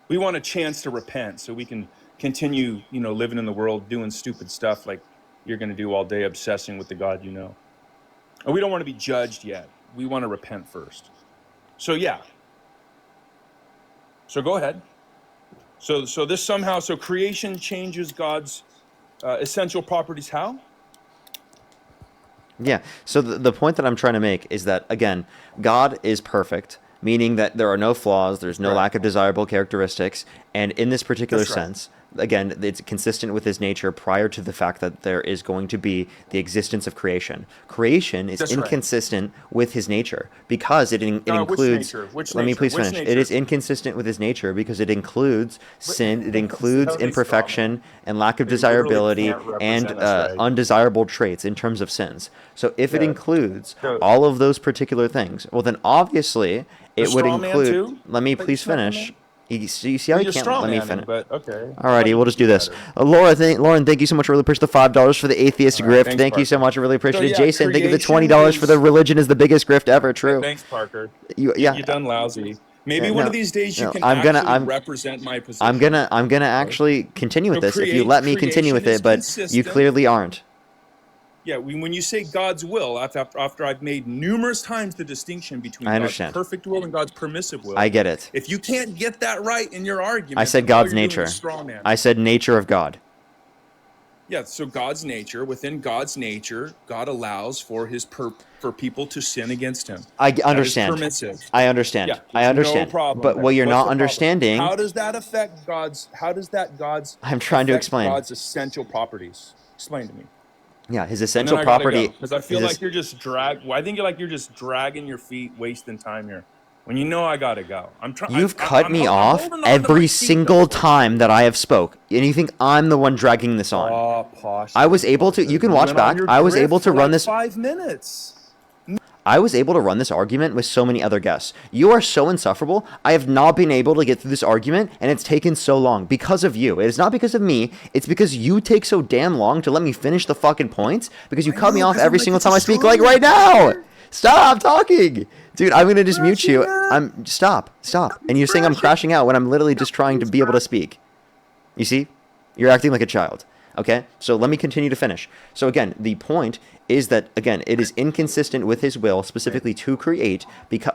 We want a chance to repent so we can continue, living in the world doing stupid stuff like you're going to do all day, obsessing with the God you know. And we don't want to be judged yet. We want to repent first. So yeah. So go ahead. So this somehow, so creation changes God's essential properties. How? Yeah. So the point that I'm trying to make is that, again, God is perfect, meaning that there are no flaws, there's no Right. lack of desirable characteristics, and in this particular That's right. sense, again, it's consistent with his nature prior to the fact that there is going to be the existence of creation. Creation is That's right. inconsistent with his nature because it which includes. nature? Which Let me nature? please Which finish. It nature? is inconsistent with his nature because it includes sin, it includes Totally imperfection and lack of They literally desirability can't represent and us, right? undesirable traits in terms of sins. So if it Yeah. includes So- all of those particular things, well then obviously it would straw man include. too? Let me Like please straw man? finish. You see how Well, he you're can't straw let me manning, finish? but okay. Alrighty, You we'll could just do this. better. Lauren, thank you so much. Really appreciate the $5 for the atheist All right, grift. thanks, Thank you so Parker. much. I really So appreciate it. yeah, Jason, thank you for the creation $20 for the is. religion is the biggest grift ever. Hey, True. thanks, Parker. Yeah. You done lousy. Maybe one No, of these days you no. can I'm gonna. actually represent my I'm position. gonna. I'm gonna Okay. actually continue with So this if you let me continue creation with is it. But you consistent. clearly aren't. Yeah, when you say God's will, after I've made numerous times the distinction between I God's understand. perfect will and God's permissive will. I get it. If you can't get that right in your argument, I said then all God's you're doing nature. is straw man. I said nature of God. Yeah, so God's nature, within God's nature, God allows for for people to sin against him. I That is understand. permissive. I understand. Yeah, I understand. no problem But there. what you're What's not the problem? understanding. How does that affect God's I'm trying to affect explain. God's essential properties? Explain to me. Yeah, his And then essential I gotta property. go because I feel like you're just I think you're just dragging your feet, wasting time here. When you know I gotta go. I'm trying. You've cut me off holding on to every my seat, single though. time that I have spoke, and you think I'm the one dragging this on. Oh, posh. I was able to. You can watch back. I was able to run this. 5 minutes. I was able to run this argument with so many other guests. You are so insufferable. I have not been able to get through this argument, and it's taken so long because of you. It is not because of me. It's because you take so damn long to let me finish the fucking points because you cut me off every single time I speak, like right now. Stop talking. Dude, I'm going to just mute you. Stop. And you're saying I'm crashing out when I'm literally just trying to be able to speak. You see? You're acting like a child. Okay? So let me continue to finish. So again, the point is that, again, it is inconsistent with his will, specifically to create,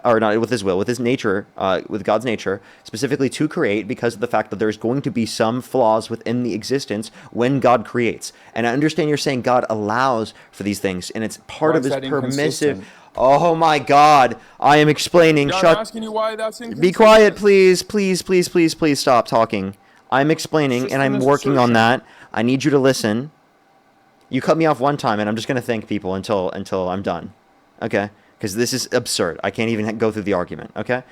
or not with his will, with his nature, with God's nature, specifically to create because of the fact that there's going to be some flaws within the existence when God creates. And I understand you're saying God allows for these things, and it's part of his permissive. Oh my God! I am explaining. I'm asking you why that's inconsistent. Be quiet, please. Please stop talking. I'm explaining, and I'm working on that. I need you to listen. You cut me off one time, and I'm just going to thank people until I'm done. Okay? Because this is absurd. I can't even go through the argument. Okay?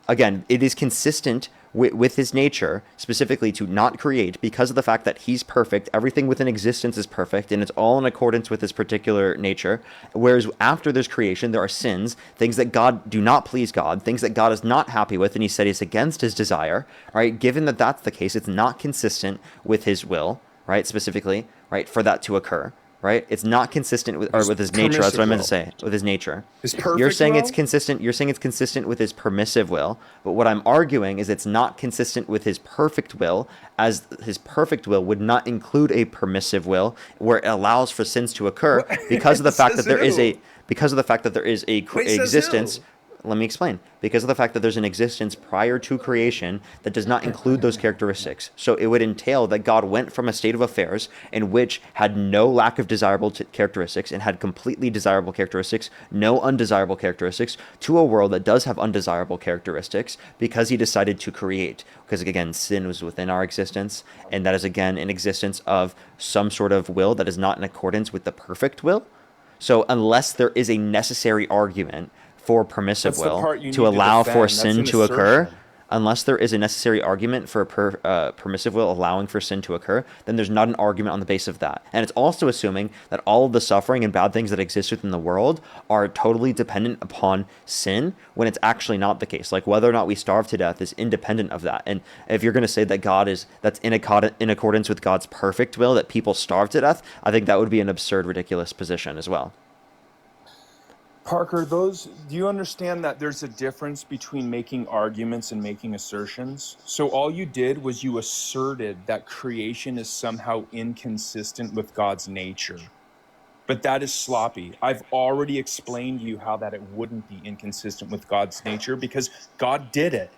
Again, it is consistent with his nature, specifically to not create, because of the fact that he's perfect. Everything within existence is perfect, and it's all in accordance with his particular nature. Whereas after there's creation, there are sins, things that God do not please God, things that God is not happy with, and he said is against his desire. Right? Given that that's the case, it's not consistent with his will, right? Specifically, right, for that to occur. Right, it's not consistent with his nature. That's what I meant to say. With his nature, his perfect you're saying will? it's consistent. You're saying it's consistent with his permissive will. But what I'm arguing is it's not consistent with his perfect will, as his perfect will would not include a permissive will where it allows for sins to occur because of the fact that there is a existence. Let me explain. Because of the fact that there's an existence prior to creation that does not include those characteristics. So it would entail that God went from a state of affairs in which had no lack of desirable characteristics and had completely desirable characteristics, no undesirable characteristics, to a world that does have undesirable characteristics because he decided to create. Because again, sin was within our existence, and that is again an existence of some sort of will that is not in accordance with the perfect will. So unless there is a necessary argument for permissive will to allow for sin to occur, unless there is a necessary argument for permissive will allowing for sin to occur, then there's not an argument on the basis of that. And it's also assuming that all of the suffering and bad things that exist within the world are totally dependent upon sin, when it's actually not the case. Like whether or not we starve to death is independent of that. And if you're going to say that that's in accordance with God's perfect will, that people starve to death, I think that would be an absurd, ridiculous position as well. Parker, do you understand that there's a difference between making arguments and making assertions? So all you did was you asserted that creation is somehow inconsistent with God's nature. But that is sloppy. I've already explained to you how that it wouldn't be inconsistent with God's nature because God did it.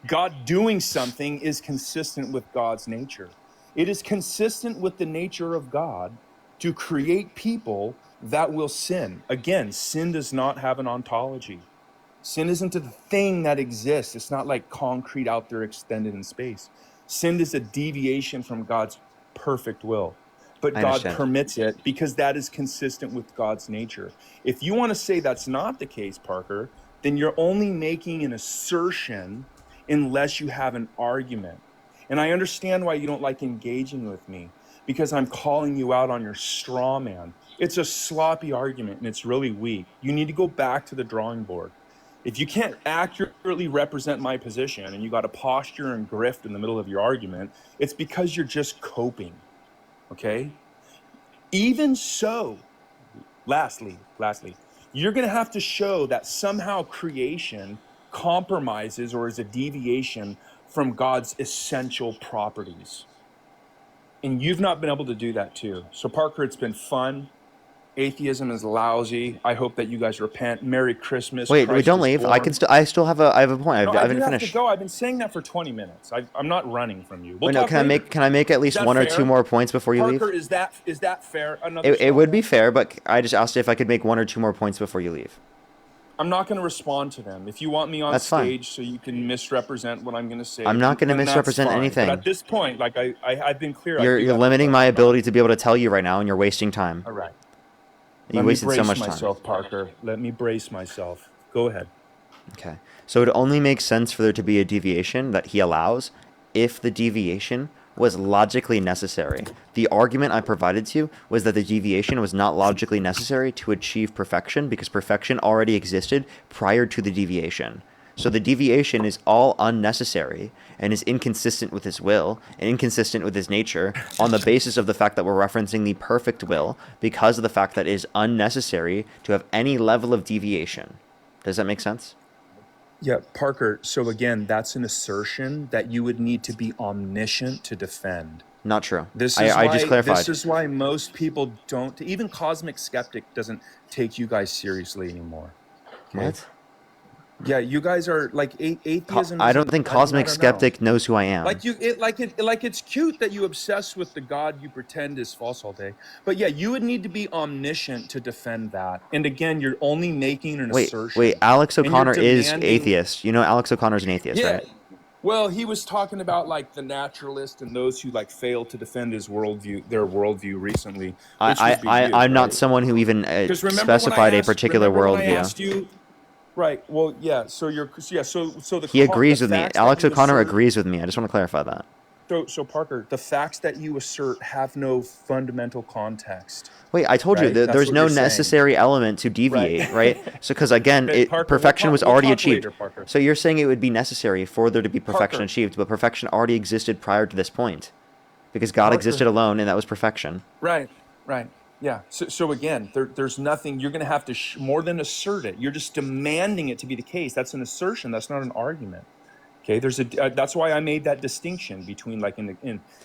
God doing something is consistent with God's nature. It is consistent with the nature of God to create people that will sin. Again, sin does not have an ontology. Sin isn't a thing that exists. It's not like concrete out there extended in space. Sin is a deviation from God's perfect will. But God permits it because that is consistent with God's nature. If you want to say that's not the case, Parker, then you're only making an assertion unless you have an argument. And I understand why you don't like engaging with me, because I'm calling you out on your straw man. It's a sloppy argument and it's really weak. You need to go back to the drawing board. If you can't accurately represent my position and you got a posture and grift in the middle of your argument, it's because you're just coping. Okay? Even so, lastly, you're going to have to show that somehow creation compromises or is a deviation from God's essential properties. And you've not been able to do that too. So Parker, it's been fun. Atheism is lousy. I hope that you guys repent. Merry Christmas. Wait, Christ don't is leave. born. I still have a point. No, I I haven't do have to finished. go. I've been saying that for 20 minutes. I'm not running from you. We'll Wait, no, talk later. can I make at least that one or fair? two more points before you Parker, leave? is that fair? Another It would be softball? fair, but I just asked if I could make one or two more points before you leave. I'm not going to respond to them. If you want me on That's fine. stage so you can misrepresent what I'm going to say, I'm not gonna then that's misrepresent fine. anything. But at this point, like I've been clear. I do You're have limiting to my go. ability to be able to tell you right now, and you're wasting time. All right. You Let me wasted brace so much time. myself, Parker. Let me brace myself. Go ahead. Okay. So it only makes sense for there to be a deviation that he allows if the deviation was logically necessary. The argument I provided to you was that the deviation was not logically necessary to achieve perfection because perfection already existed prior to the deviation. So the deviation is all unnecessary and is inconsistent with his will and inconsistent with his nature on the basis of the fact that we're referencing the perfect will because of the fact that it is unnecessary to have any level of deviation. Does that make sense? Yeah, Parker. So again, that's an assertion that you would need to be omniscient to defend. Not true. This is I just clarified. This is why most people don't. Even Cosmic Skeptic doesn't take you guys seriously anymore. Okay? What? Yeah, you guys are like atheism. I don't think Cosmic I don't know. Skeptic knows who I am. Like it's cute that you obsess with the God you pretend is false all day. But yeah, you would need to be omniscient to defend that. And again, you're only making an assertion. Wait, Alex And you're O'Connor is demanding- atheist. You know Alex O'Connor's an atheist, Yeah. right? Well, he was talking about like the naturalist and those who like fail to defend their worldview recently. I'm not someone who even specified a particular worldview. Right. Well, yeah. So the He agrees with me. facts that Alex you O'Connor assert- agrees with me. I just want to clarify that. So Parker, the facts that you assert have no fundamental context. Wait, I told you Right? that That's there's what no you're saying. necessary element to deviate, right? So, because again, Hey, Parker, perfection was we'll already talk achieved. later, Parker. So you're saying it would be necessary for there to be perfection Parker. achieved, but perfection already existed prior to this point, because God Parker. existed alone, and that was perfection. Right. Yeah. So again, there's nothing. You're going to have to more than assert it. You're just demanding it to be the case. That's an assertion. That's not an argument. Okay. That's why I made that distinction between like an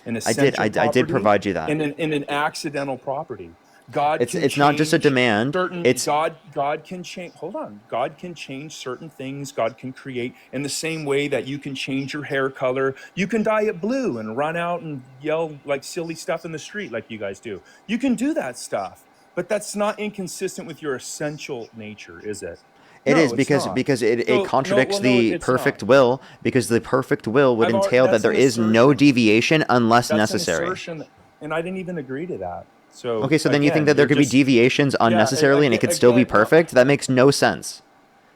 essential I did provide you that. and an accidental property. God. It's not just a demand. It's God can change. Hold on. God can change certain things. God can create in the same way that you can change your hair color. You can dye it blue and run out and yell like silly stuff in the street like you guys do. You can do that stuff, but that's not inconsistent with your essential nature, is it? It No, is it's because not. it So- contradicts no, the it's perfect not. will, because the perfect will would entail that that's there an is no assertion. deviation unless That's necessary. an assertion, and I didn't even agree to that. So Okay, so then you think again, that there you're could be just- deviations unnecessarily and it could still be again, no. perfect? That makes no sense.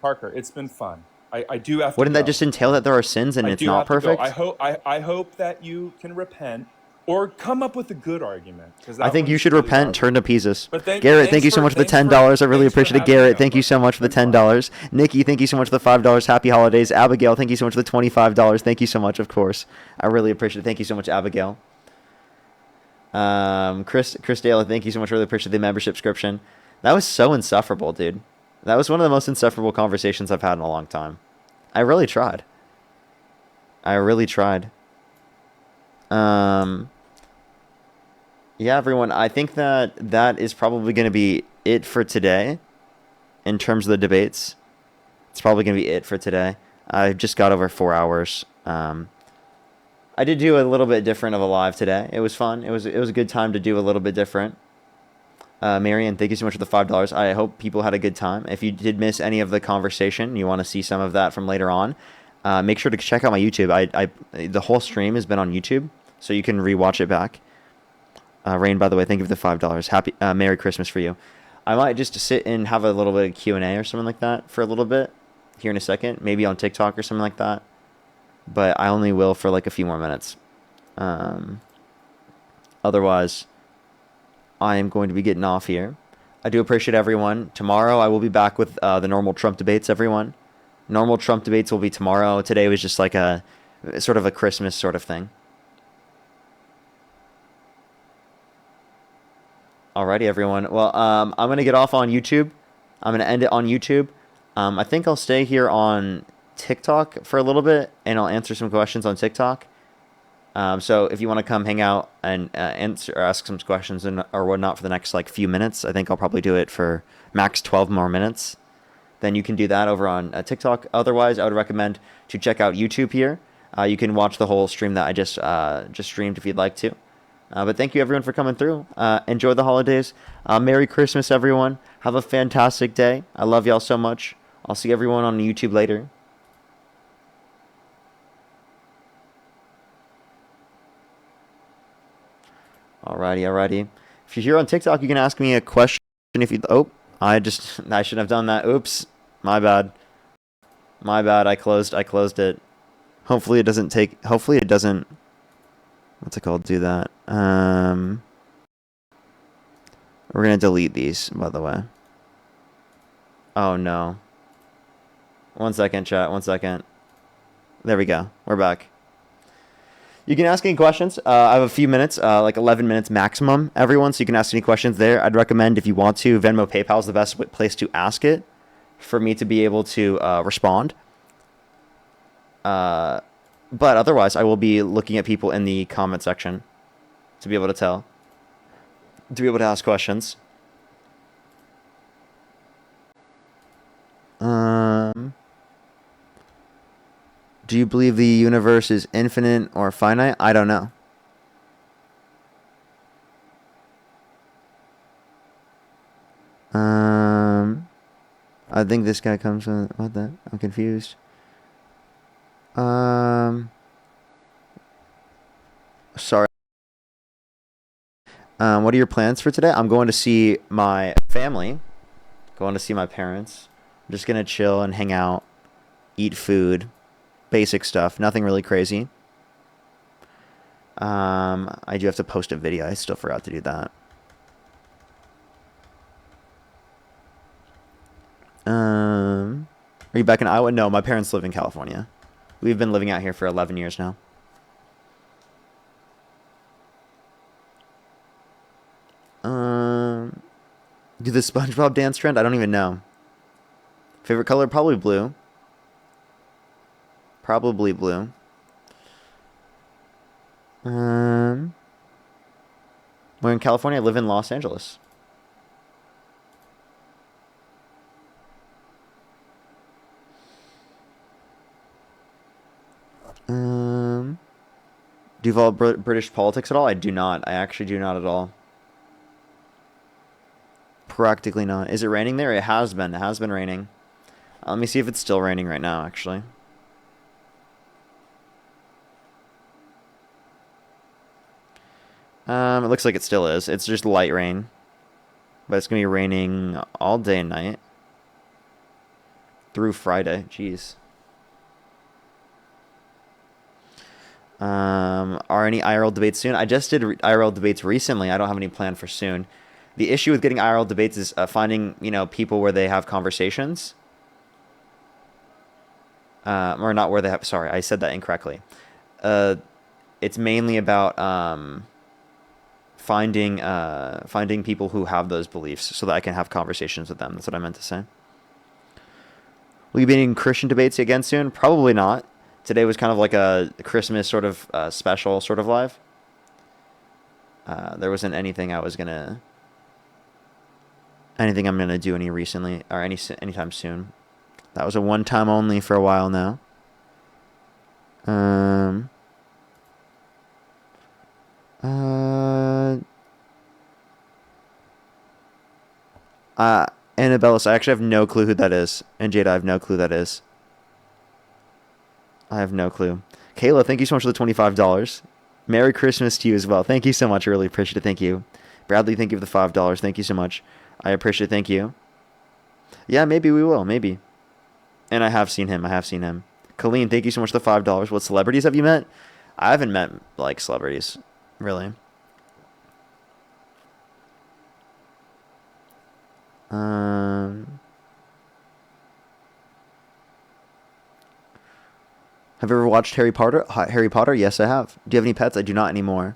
Parker, it's been fun. I do have to Wouldn't go. that just entail that there are sins and I it's do not have to go. perfect? I hope that you can repent or come up with a good argument. 'Cause I that think you one's should really repent and hard. turn to pieces. But Garrett, thank you so much for the $10. I really thanks for appreciate it. having me Garrett, on, thank you so Parker. much for the It's been fun. $10. Nikki, thank you so much for the $5. Happy holidays. Abigail, thank you so much for the $25. Thank you so much, of course. I really appreciate it. Thank you so much, Abigail. Chris Dale, thank you so much. Really appreciate the membership subscription. That was so insufferable, dude. That was one of the most insufferable conversations I've had in a long time. I really tried. Yeah, everyone, I think that is probably going to be it for today in terms of the debates. It's probably going to be it for today. I just got over 4 hours. I did do a little bit different of a live today. It was fun. It was a good time to do a little bit different. Marion, thank you so much for the $5. I hope people had a good time. If you did miss any of the conversation, you want to see some of that from later on, make sure to check out my YouTube. The whole stream has been on YouTube, so you can rewatch it back. Rain, by the way, thank you for the $5. Happy Merry Christmas for you. I might just sit and have a little bit of Q&A or something like that for a little bit here in a second, maybe on TikTok or something like that. But I only will for like a few more minutes. Otherwise, I am going to be getting off here. I do appreciate everyone. Tomorrow I will be back with the normal Trump debates, everyone. Normal Trump debates will be tomorrow. Today was just like a sort of a Christmas sort of thing. Alrighty, everyone. Well, I'm gonna get off on YouTube. I'm gonna end it on YouTube. I think I'll stay here on TikTok for a little bit, and I'll answer some questions on TikTok. So if you want to come hang out and answer or ask some questions or whatnot for the next like few minutes, I think I'll probably do it for max 12 more minutes. Then you can do that over on TikTok. Otherwise, I would recommend to check out YouTube here. You can watch the whole stream that I just streamed if you'd like to. But thank you everyone for coming through. Enjoy the holidays. Merry Christmas, everyone. Have a fantastic day. I love y'all so much. I'll see everyone on YouTube later. Alrighty. If you're here on TikTok, you can ask me a question if you. Oh, I shouldn't have done that. Oops, my bad. I closed it. Hopefully it doesn't take. Hopefully it doesn't. What's it called? Do that. We're gonna delete these, by the way. Oh no. 1 second, chat. 1 second. There we go. We're back. You can ask any questions. I have a few minutes, like 11 minutes maximum, everyone, so you can ask any questions there. I'd recommend, if you want to, Venmo, PayPal is the best place to ask it for me to be able to respond. But otherwise, I will be looking at people in the comment section to be able to ask questions. Do you believe the universe is infinite or finite? I don't know. I think this guy comes from what the? I'm confused. Sorry. What are your plans for today? I'm going to see my family. Going to see my parents. I'm just gonna chill and hang out, eat food, basic stuff. Nothing really crazy. I do have to post a video. I still forgot to do that. Are you back in Iowa? No, my parents live in California. We've been living out here for 11 years now. Do the SpongeBob dance trend? I don't even know. Favorite color? Probably blue. Probably blue. We're in California. I live in Los Angeles. Do you follow British politics at all? I do not. I actually do not at all. Practically not. Is it raining there? It has been. It has been raining. Let me see if it's still raining right now, actually. It looks like it still is. It's just light rain. But it's going to be raining all day and night. Through Friday. Jeez. Are any IRL debates soon? I just did IRL debates recently. I don't have any plan for soon. The issue with getting IRL debates is finding, people where they have conversations. Or not where they have... Sorry, I said that incorrectly. It's mainly about finding people who have those beliefs so that I can have conversations with them. That's what I meant to say. Will you be in Christian debates again soon? Probably not. Today was kind of like a Christmas sort of special sort of live. There wasn't anything I'm gonna do anytime soon. That was a one time only for a while now. Annabella, I actually have no clue who that is. And Jada, I have no clue who that is. I have no clue. Kayla, thank you so much for the $25. Merry Christmas to you as well. Thank you so much. I really appreciate it. Thank you. Bradley, thank you for the $5. Thank you so much. I appreciate it. Thank you. Yeah, maybe we will. Maybe. And I have seen him. Colleen, thank you so much for the $5. What celebrities have you met? I haven't met, celebrities. Really. Have you ever watched Harry Potter? Harry Potter? Yes, I have. Do you have any pets? I do not anymore.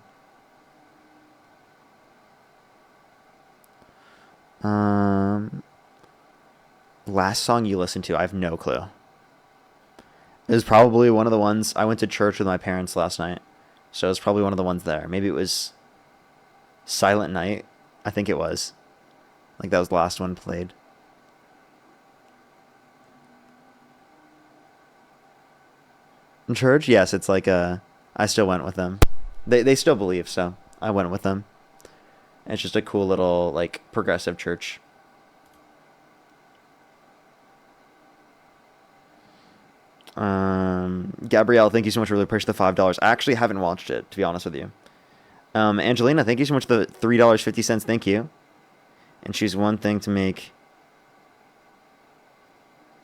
Last song you listened to? I have no clue. It was probably one of the ones I went to church with my parents last night, so it was probably one of the ones there. Maybe it was Silent Night. I think it was. Like that was the last one played. In church, yes, it's like I still went with them. They still believe, so I went with them. And it's just a cool little like progressive church. Gabrielle, thank you so much for really pushing the $5. I actually haven't watched it, to be honest with you. Angelina, thank you so much for the $3.50. Thank you. And choose one thing to make.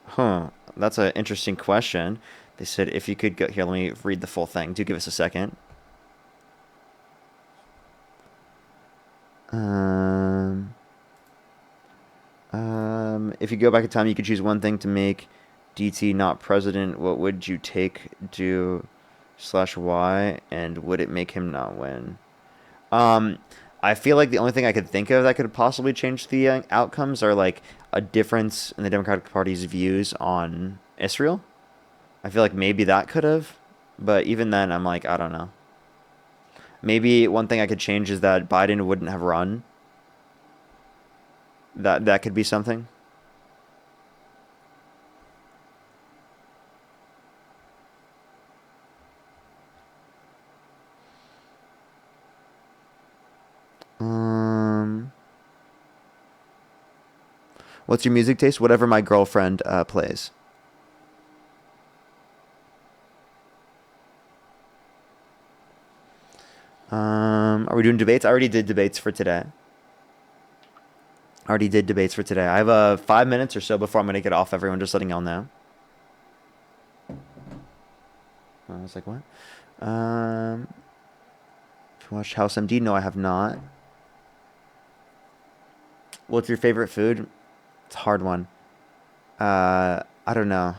Huh. That's an interesting question. They said if you could go here, let me read the full thing. Do give us a second. If you go back in time, you could choose one thing to make DT not president. What would you take, do, /why, and would it make him not win? I feel like the only thing I could think of that could possibly change the outcomes are like a difference in the Democratic Party's views on Israel. I feel like maybe that could have, but even then, I'm like, I don't know. Maybe one thing I could change is that Biden wouldn't have run. That could be something. What's your music taste? Whatever my girlfriend plays. Are we doing debates? I already did debates for today. I have 5 minutes or so before I'm going to get off, everyone, just letting y'all know. I was like, what? Have you watched House MD? No, I have not. What's your favorite food? It's a hard one. I don't know.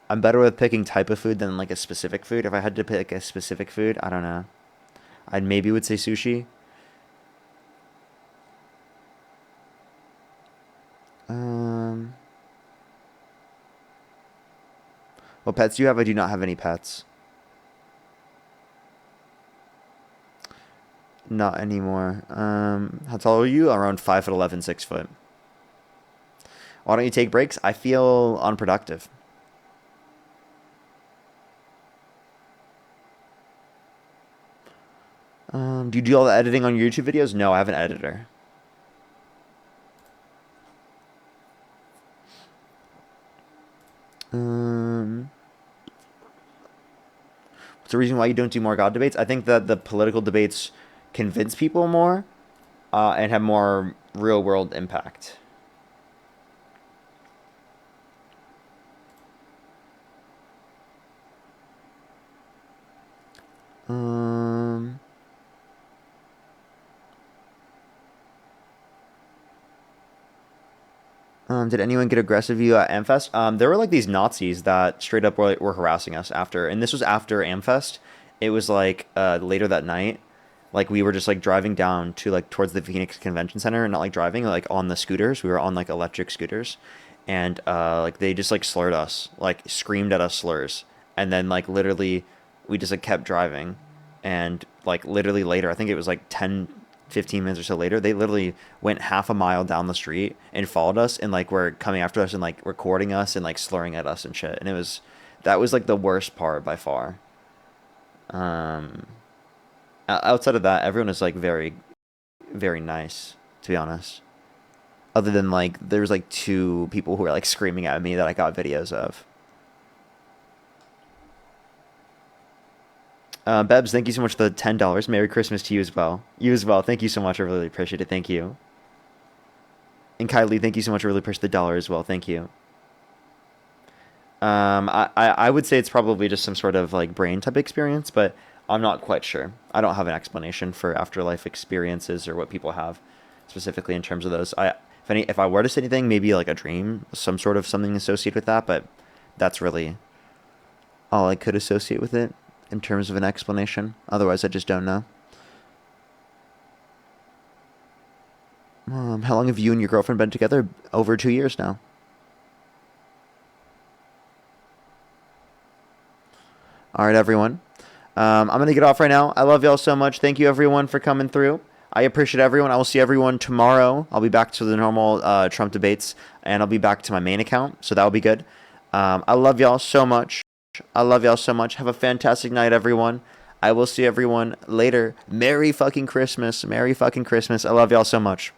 I'm better with picking type of food than like a specific food. If I had to pick a specific food, I don't know. I maybe would say sushi. What pets do you have? I do not have any pets. Not anymore. How tall are you? Around 5'11", 6 foot. Why don't you take breaks? I feel unproductive. Do you do all the editing on your YouTube videos? No, I have an editor. What's the reason why you don't do more God debates? I think that the political debates convince people more and have more real world impact. Did anyone get aggressive with you at Amfest? There were like these Nazis that straight up were harassing us after, and this was after Amfest. It was like later that night. Like we were just like driving down to like towards the Phoenix Convention Center, and not like driving like on the scooters. We were on like electric scooters, and like they just like slurred us, like screamed at us slurs, and then like literally we just like kept driving, and like literally later, I think it was like 10-15 minutes or so later, they literally went half a mile down the street and followed us and like were coming after us and like recording us and like slurring at us and shit. And that was like the worst part by far. Outside of that, everyone is like very, very nice, to be honest. Other than like there was like 2 people who were like screaming at me that I got videos of. Bebs, thank you so much for the $10. Merry Christmas to you as well. You as well. Thank you so much. I really appreciate it. Thank you. And Kylie, thank you so much. I really appreciate the dollar as well. Thank you. I would say it's probably just some sort of like brain type experience, but I'm not quite sure. I don't have an explanation for afterlife experiences or what people have specifically in terms of those. If If I were to say anything, maybe like a dream, some sort of something associated with that, but that's really all I could associate with it in terms of an explanation. Otherwise, I just don't know. How long have you and your girlfriend been together? Over 2 years now. All right, everyone. I'm going to get off right now. I love y'all so much. Thank you, everyone, for coming through. I appreciate everyone. I will see everyone tomorrow. I'll be back to the normal Trump debates, and I'll be back to my main account, so that'll be good. I love y'all so much. I love y'all so much. Have a fantastic night, everyone. I will see everyone later. Merry fucking Christmas. Merry fucking Christmas. I love y'all so much.